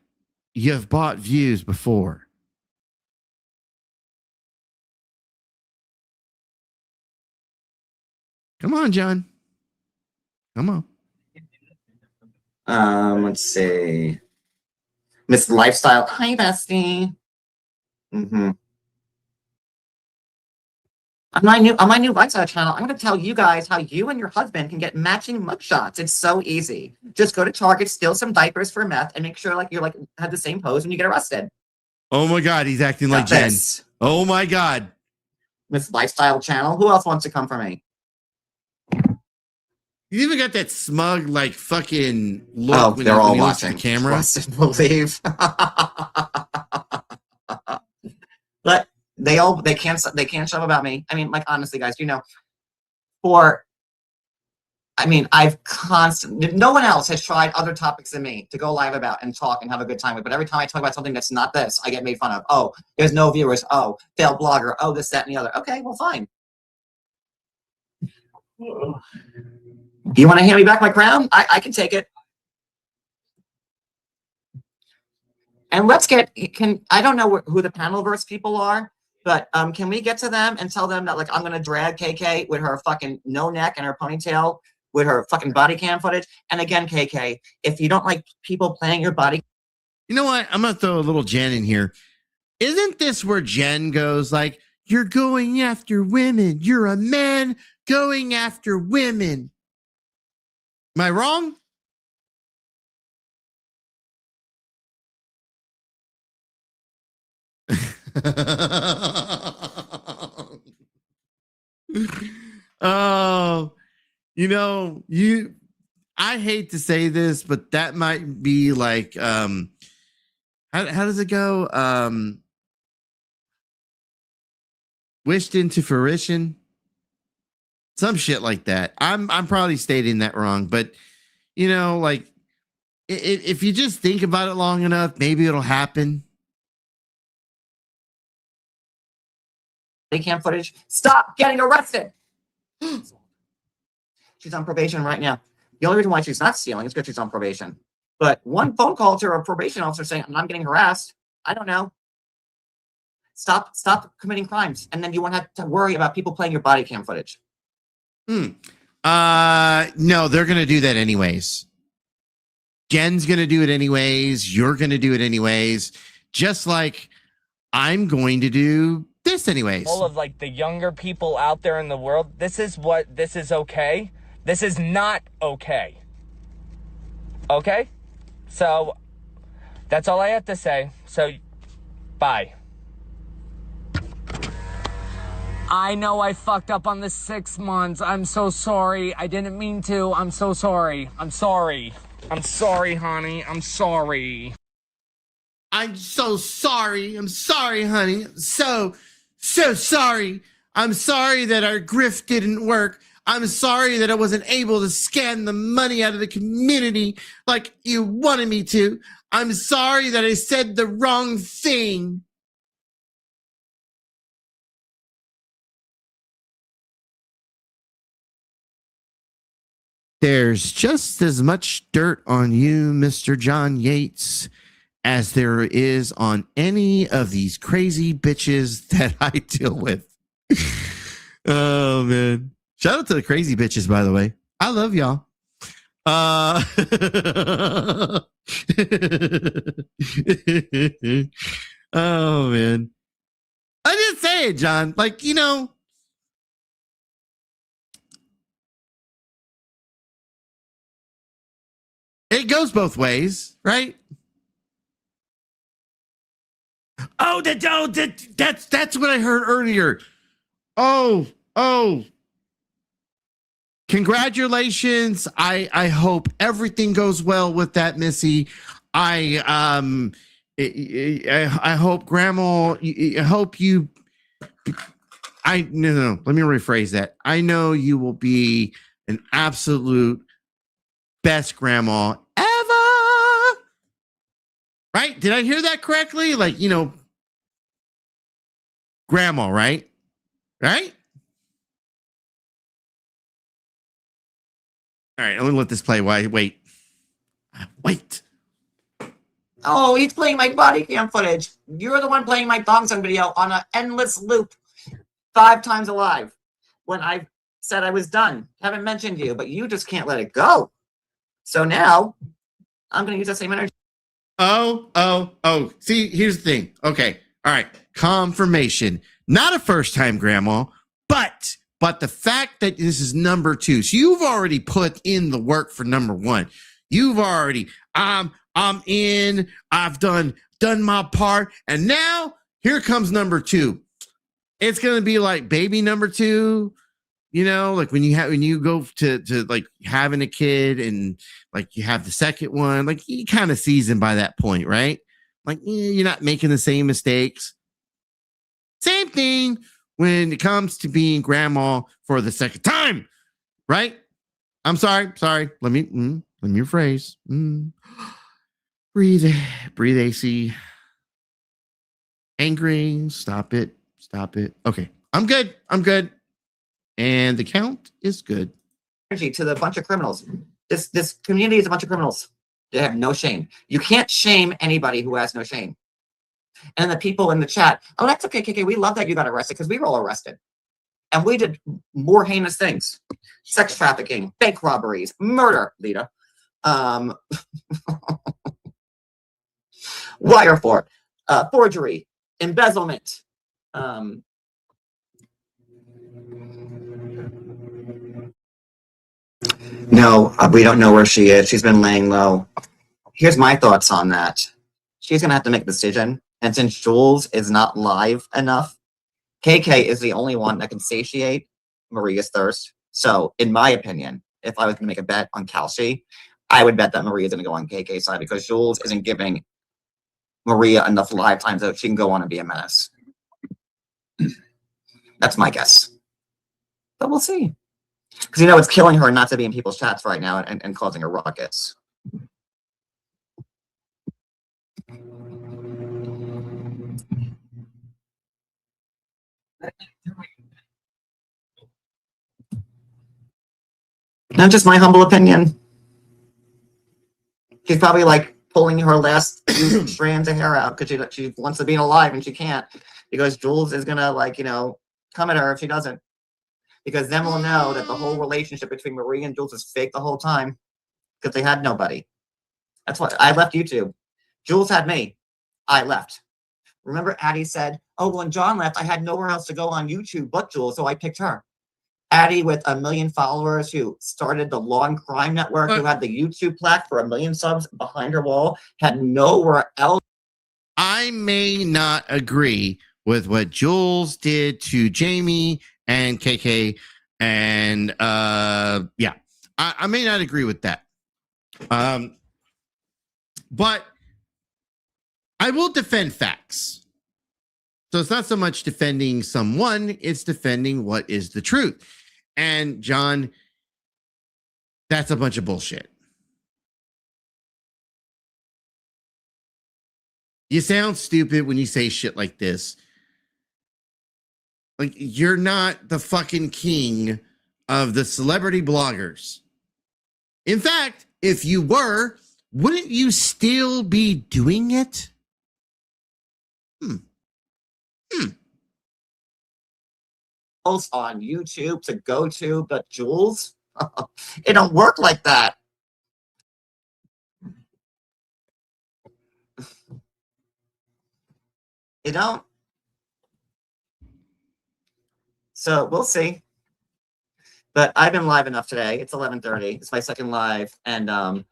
you've bought views before. Come on, John. Come on. Let's see. Miss Lifestyle. Hi, bestie. On my new lifestyle channel, I'm going to tell you guys how you and your husband can get matching mugshots. It's so easy. Just go to Target, steal some diapers for meth, and make sure like you're like have the same pose when you get arrested. Oh my God, he's acting like Jen. Oh my God. This lifestyle channel. Who else wants to come for me? You even got that smug, like fucking look. Oh, when they're all when looks at watching. the camera. Trust and believe. But they can't shove about me. I mean, like honestly, guys, you know, I've constantly, no one else has tried other topics than me to go live about and talk and have a good time with. But every time I talk about something that's not this, I get made fun of. Oh, there's no viewers. Oh, failed blogger. Oh, this, that, and the other. Okay, well, fine. You want to hand me back my crown? I can take it. And let's get, I don't know who the Panelverse people are, but can we get to them and tell them that like I'm going to drag KK with her fucking no neck and her ponytail with her fucking body cam footage? And again, KK, if you don't like people playing your body. You know what? I'm going to throw a little Jen in here. Isn't this where Jen goes like, you're going after women. You're a man going after women. Am I wrong? Oh, you know, I hate to say this, but that might be like how does it go? Wished into fruition. Some shit like that. I'm probably stating that wrong, but you know, like if you just think about it long enough, maybe it'll happen. Cam footage. Stop getting arrested. She's on probation right now. The only reason why she's not stealing is because she's on probation. But one phone call to a probation officer saying, I'm not getting harassed. I don't know. Stop committing crimes. And then you won't have to worry about people playing your body cam footage. No, they're going to do that anyways. Jen's going to do it anyways. You're going to do it anyways. Just like I'm going to do this anyways. All of like the younger people out there in the world, this is okay. This is not okay. Okay? So that's all I have to say. So bye. I know I fucked up on the 6 months. I'm so sorry. I didn't mean to. I'm so sorry. I'm sorry. I'm sorry, honey. I'm sorry. I'm so sorry. I'm sorry, honey. So sorry. I'm sorry that our grift didn't work. I'm sorry that I wasn't able to scan the money out of the community like you wanted me to. I'm sorry that I said the wrong thing. There's just as much dirt on you, Mr. John Yates, as there is on any of these crazy bitches that I deal with. Oh, man. Shout out to the crazy bitches, by the way. I love y'all. Oh, man. I didn't say it, John. Like, you know, it goes both ways, right? That's what I heard earlier. Oh. Congratulations. I hope everything goes well with that, Missy. I hope Grandma, I hope you, no, let me rephrase that. I know you will be an absolute best grandma ever. Right? Did I hear that correctly? Like, you know, grandma, right? Right? All right, I'm gonna let this play. Wait. Oh, he's playing my body cam footage. You're the one playing my thong song video on an endless loop 5 times alive when I said I was done. Haven't mentioned you, but you just can't let it go. So now I'm going to use the same energy. Oh. See, here's the thing. Okay. All right. Confirmation. Not a first time grandma, But the fact that this is number 2, so you've already put in the work for number 1. You've already, I'm in. I've done my part, and now here comes number 2. It's gonna be like baby number 2. You know, like when you go to like having a kid and like you have the second one, like you kind of seasoned by that point, right? Like you're not making the same mistakes. Same thing when it comes to being grandma for the second time, right? I'm sorry. Let me rephrase. Breathe AC. Angry. Stop it. Okay, I'm good. And the count is good. To the bunch of criminals. This community is a bunch of criminals. They have no shame. You can't shame anybody who has no shame. And the people in the chat, oh, that's okay, KK. We love that you got arrested because we were all arrested. And we did more heinous things. Sex trafficking, bank robberies, murder, Lita. Wire fraud, forgery, embezzlement. No, we don't know where she is. She's been laying low. Here's my thoughts on that. She's going to have to make a decision. And since Jules is not live enough, KK is the only one that can satiate Maria's thirst. So, in my opinion, if I was going to make a bet on Kalshi, I would bet that Maria's going to go on KK's side because Jules isn't giving Maria enough live time so she can go on and be a menace. That's my guess. But we'll see. Because, it's killing her not to be in people's chats right now and causing a ruckus. Not just my humble opinion. She's probably like pulling her last few strands of hair out because she wants to be alive and she can't because Jules is gonna come at her if she doesn't. Because then we'll know that the whole relationship between Marie and Jules is fake the whole time because they had nobody. That's what I left YouTube. Jules had me. I left. Remember, Addie said, "Oh, when John left, I had nowhere else to go on YouTube but Jules, so I picked her." Addie with 1 million followers who started the Law and Crime Network, who had the YouTube plaque for 1 million subs behind her wall, had nowhere else. I may not agree with what Jules did to Jamie and KK, and I may not agree with that. But I will defend facts. So it's not so much defending someone, it's defending what is the truth. And John, that's a bunch of bullshit. You sound stupid when you say shit like this. Like, you're not the fucking king of the celebrity bloggers. In fact, if you were, wouldn't you still be doing it? On YouTube to go to, but Jules, it don't work like that. You don't. So we'll see. But I've been live enough today. It's 11:30. It's my second live, and I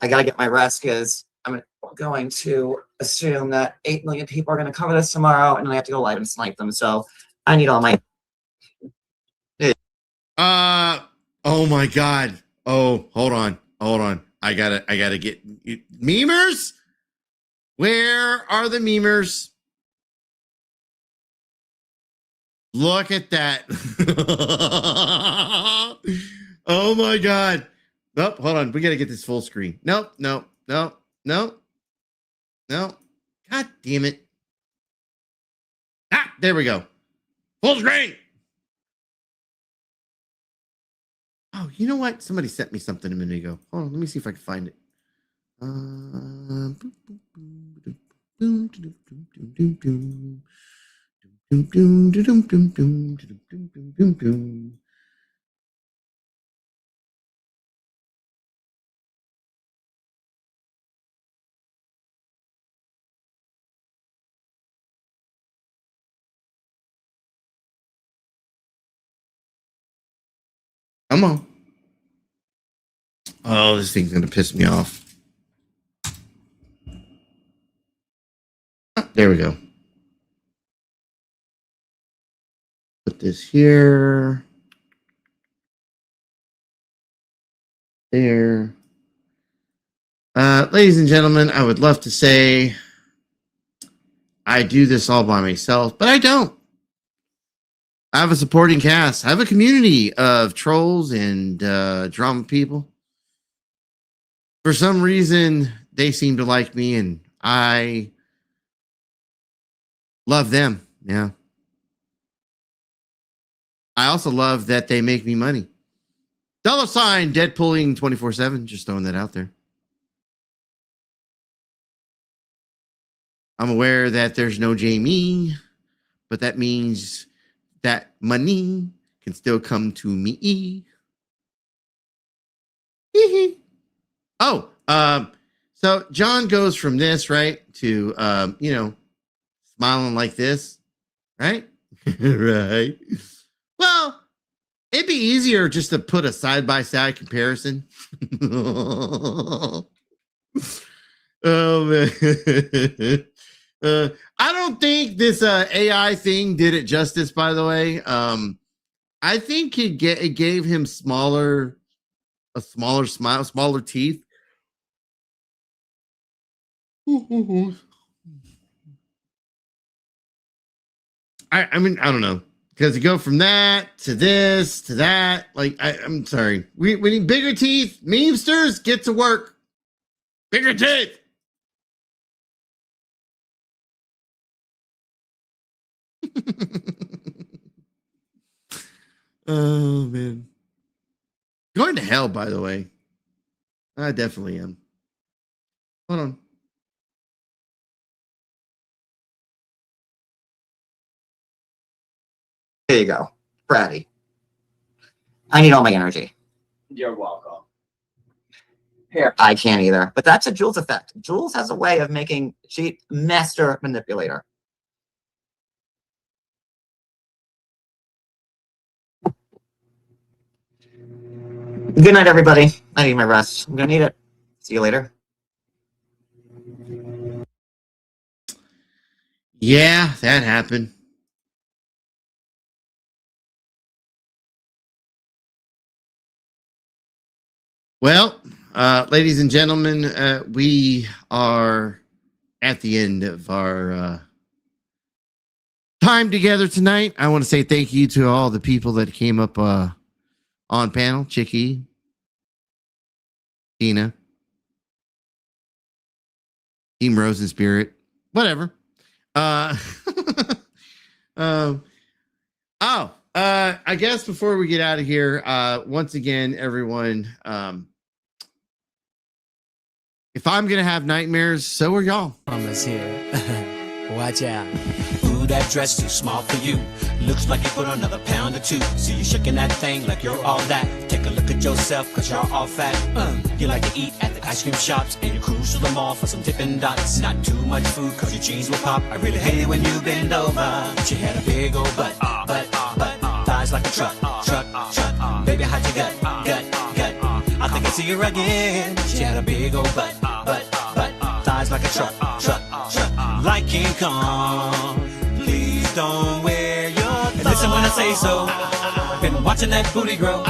gotta get my rest because I'm going to assume that 8 million people are going to cover this tomorrow, and then I have to go live and snipe them. So I need all my. Oh my God. Oh, hold on. I gotta get memers. Where are the memers? Look at that. Oh my God. Nope. Hold on. We gotta get this full screen. Nope. God damn it. There we go. Full screen. Oh, you know what? Somebody sent me something a minute ago. Hold on, let me see if I can find it. Come on. Oh, this thing's gonna piss me off. There we go. Put this here. There. Ladies and gentlemen, I would love to say I do this all by myself, but I don't. I have a supporting cast. I have a community of trolls and drama people. For some reason, they seem to like me, and I love them. Yeah. I also love that they make me money. $sign Deadpooling 24/7. Just throwing that out there. I'm aware that there's no Jamie, but that means that money can still come to me. Oh, so John goes from this, right, to, smiling like this, right? Right. Well, it'd be easier just to put a side-by-side comparison. Oh, man. I don't think this AI thing did it justice, by the way. I think it gave him a smaller smile, smaller teeth. I mean, I don't know. Because you go from that to this to that. Like, I'm sorry. We need bigger teeth. Memesters, get to work. Bigger teeth. Oh, man. Going to hell, by the way. I definitely am. Hold on. There you go. Bratty. I need all my energy. You're welcome. Here. I can't either. But that's a Jules effect. Jules has a way of making Shyt master manipulator. Good night, everybody. I need my rest. I'm gonna need it. See you later. Yeah, that happened. Well, ladies and gentlemen, we are at the end of our time together tonight. I want to say thank you to all the people that came up on panel. Chicky, Tina, Team Rose and Spirit, whatever. I guess before we get out of here, once again, everyone, if I'm gonna have nightmares, so are y'all. Mama's here. Watch out. Ooh, that dress too small for you. Looks like you put on another pound or two. See you shaking that thing like you're all that. Take a look at yourself, cause you're all fat. You like to eat at the ice cream shops, and you cruise to the mall for some Dippin' Dots. Not too much food, cause your jeans will pop. I really hate it when you bend over. She had a big old butt. Thighs like a truck. Baby, how'd you gut? I think I see her again. She had a big old butt. Thighs like a truck. Like King Kong. Please don't wear your thong. And listen when I say so. Been watching that booty grow.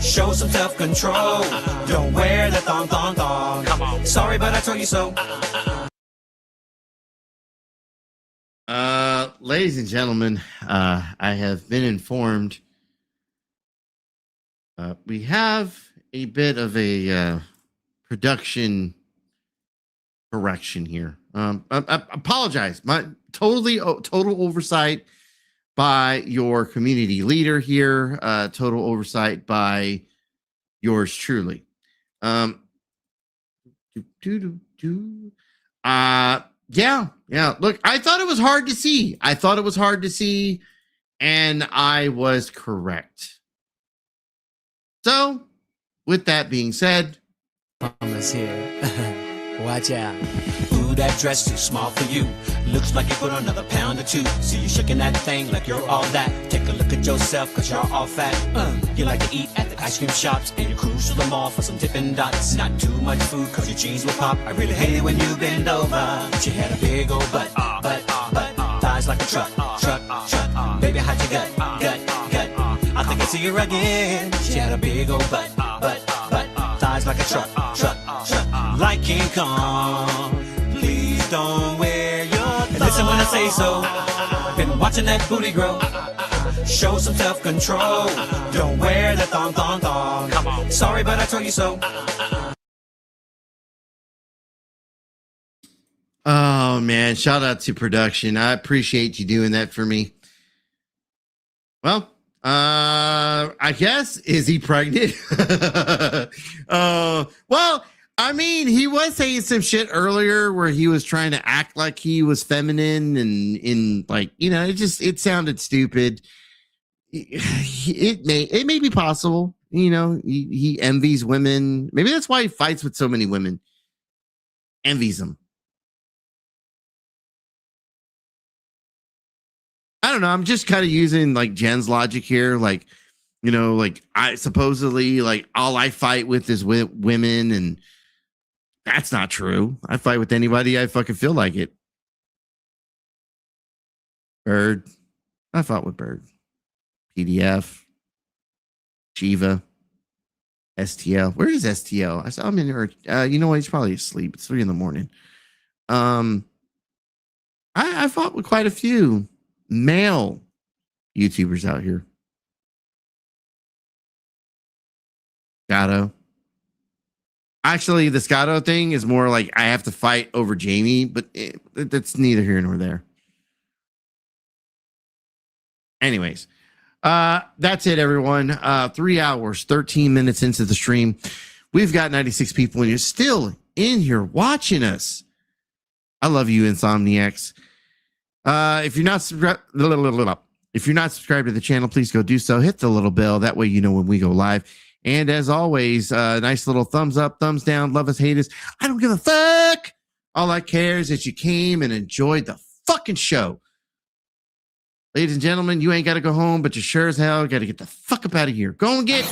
Show some self-control. Don't wear the thong. Come on. Sorry, but I told you so. Ladies and gentlemen, I have been informed we have a bit of a production correction here. I apologize. My total oversight by your community leader here. Total oversight by yours truly. Yeah. Look, I thought it was hard to see. And I was correct. So, with that being said, Mama's here. Watch out. Ooh, that dress too small for you. Looks like you put on another pound or two. See you shaking that thing like you're all that. Take a look at yourself, cause you're all fat. You like to eat at the ice cream shops, and you cruise to the mall for some Dippin' Dots. Not too much food, cause your cheese will pop. I really hate it when you bend over. She had a big old butt, thighs like a truck. Baby, how'd you gut? I think I see her again. She had a big old butt, thighs like a truck. Like King Kong, please don't wear your thong. Listen when I say so. Been watching that booty grow. Show some self-control. Don't wear that thong. Come on. Sorry, but I told you so. Oh man, shout out to production. I appreciate you doing that for me. Well, I guess, is he pregnant? Well, I mean, he was saying some shit earlier where he was trying to act like he was feminine and in like, you know, it sounded stupid. It may be possible, you know, he envies women. Maybe that's why he fights with so many women. Envies them. I don't know. I'm just kind of using like Jen's logic here. Like, you know, like I supposedly like all I fight with is women, and that's not true. I fight with anybody I fucking feel like it. Bird. I fought with Bird. PDF. Shiva. STL. Where is STL? I saw him in her. You know what? He's probably asleep. It's 3 a.m. I fought with quite a few male YouTubers out here. Scotto. Actually, the Scotto thing is more like I have to fight over Jamie, but that's neither here nor there. Anyways, that's it, everyone. 3 hours, 13 minutes into the stream. We've got 96 people, and you're still in here watching us. I love you, Insomniacs. If you're not subscribed to the channel, please go do so. Hit the little bell. That way you know when we go live. And as always, nice little thumbs up, thumbs down, love us, hate us. I don't give a fuck. All I care is that you came and enjoyed the fucking show. Ladies and gentlemen, you ain't got to go home, but you sure as hell got to get the fuck up out of here. Go and get...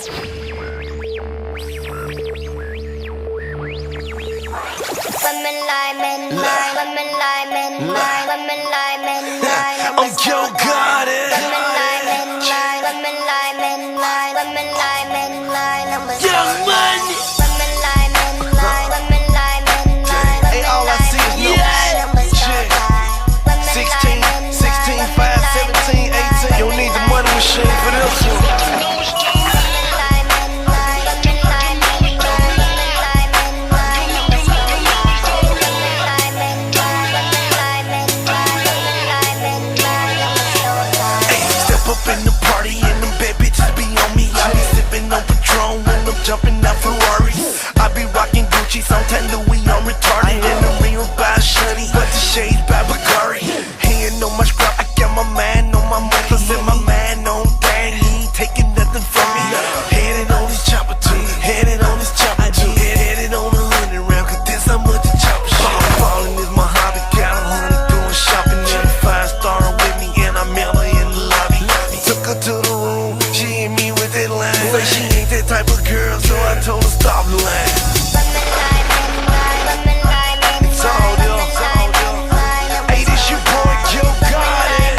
I'm Joe Garden. Young Money. Hey, all I see is no shit. 16, 5, 17, 18. You don't need the money machine for this one. In the party and them bad bitches be on me. I be sipping on Patron when I'm jumping out Ferraris. I be rocking Gucci, sometimes Louis, I'm retarded. In the ring by Shunny, but the shades by Bacari. He ain't know my scrap, I got my man on my money. Cause in my man on thing, he ain't taking nothing from me. Headed on this chopper too, headed on this chopper too. Headed on the 100 round, cause this how much the chopper shit. Falling is my hobby, got 100 doing shopping. And a 5-star with me, and I mail her in the lobby. Took her to the room, she hit me with that line. Say she ain't that type of girl, so I told her stop the line. It's all there, it's all there. Hey, this your boy Joe Garden.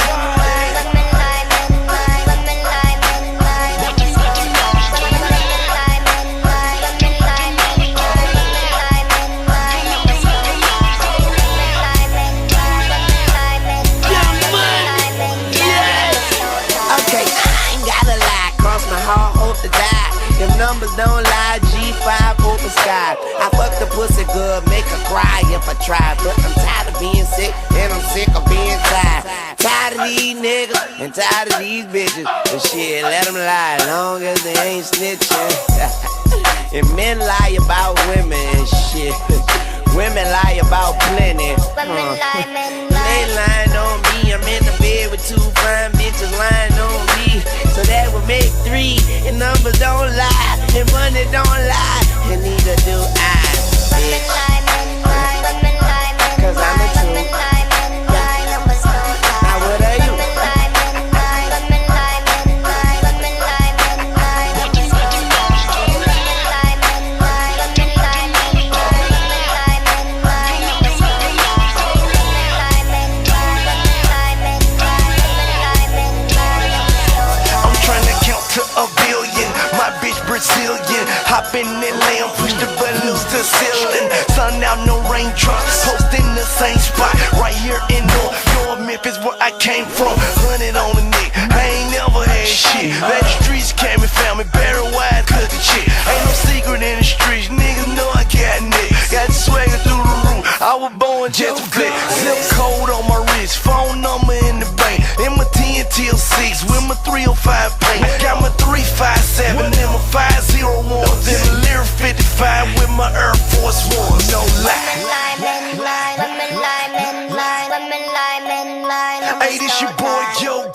Them numbers don't lie, G5 open sky. I fuck the pussy good, make her cry if I try. But I'm tired of being sick, and I'm sick of being tired. Tired of these niggas, and tired of these bitches. And shit, let them lie, long as they ain't snitching. And men lie about women and shit. Women lie about plenty. They lying on me, I'm in the bed with 2 fine bitches lying on me. So that would make 3, and numbers don't lie, and money don't lie, and neither do I. Cause I ceiling. Sun out, no raindrops. Hosting the same spot right here in North Memphis, where I came from. 100 on the neck, I ain't never had shit. Let the streets came and found me, Barry White cooking shit. Ain't no secret in the streets, niggas know I got nick. Got the swagger through the roof, I was born just to flip. Zip code on my wrist, phone number in the bank. In my 10 till 6 with my 305 paint. Got my 357 and my 501s. And the Lyric 55 with my Air Force Ones. No lie. Hey, this your boy, Yo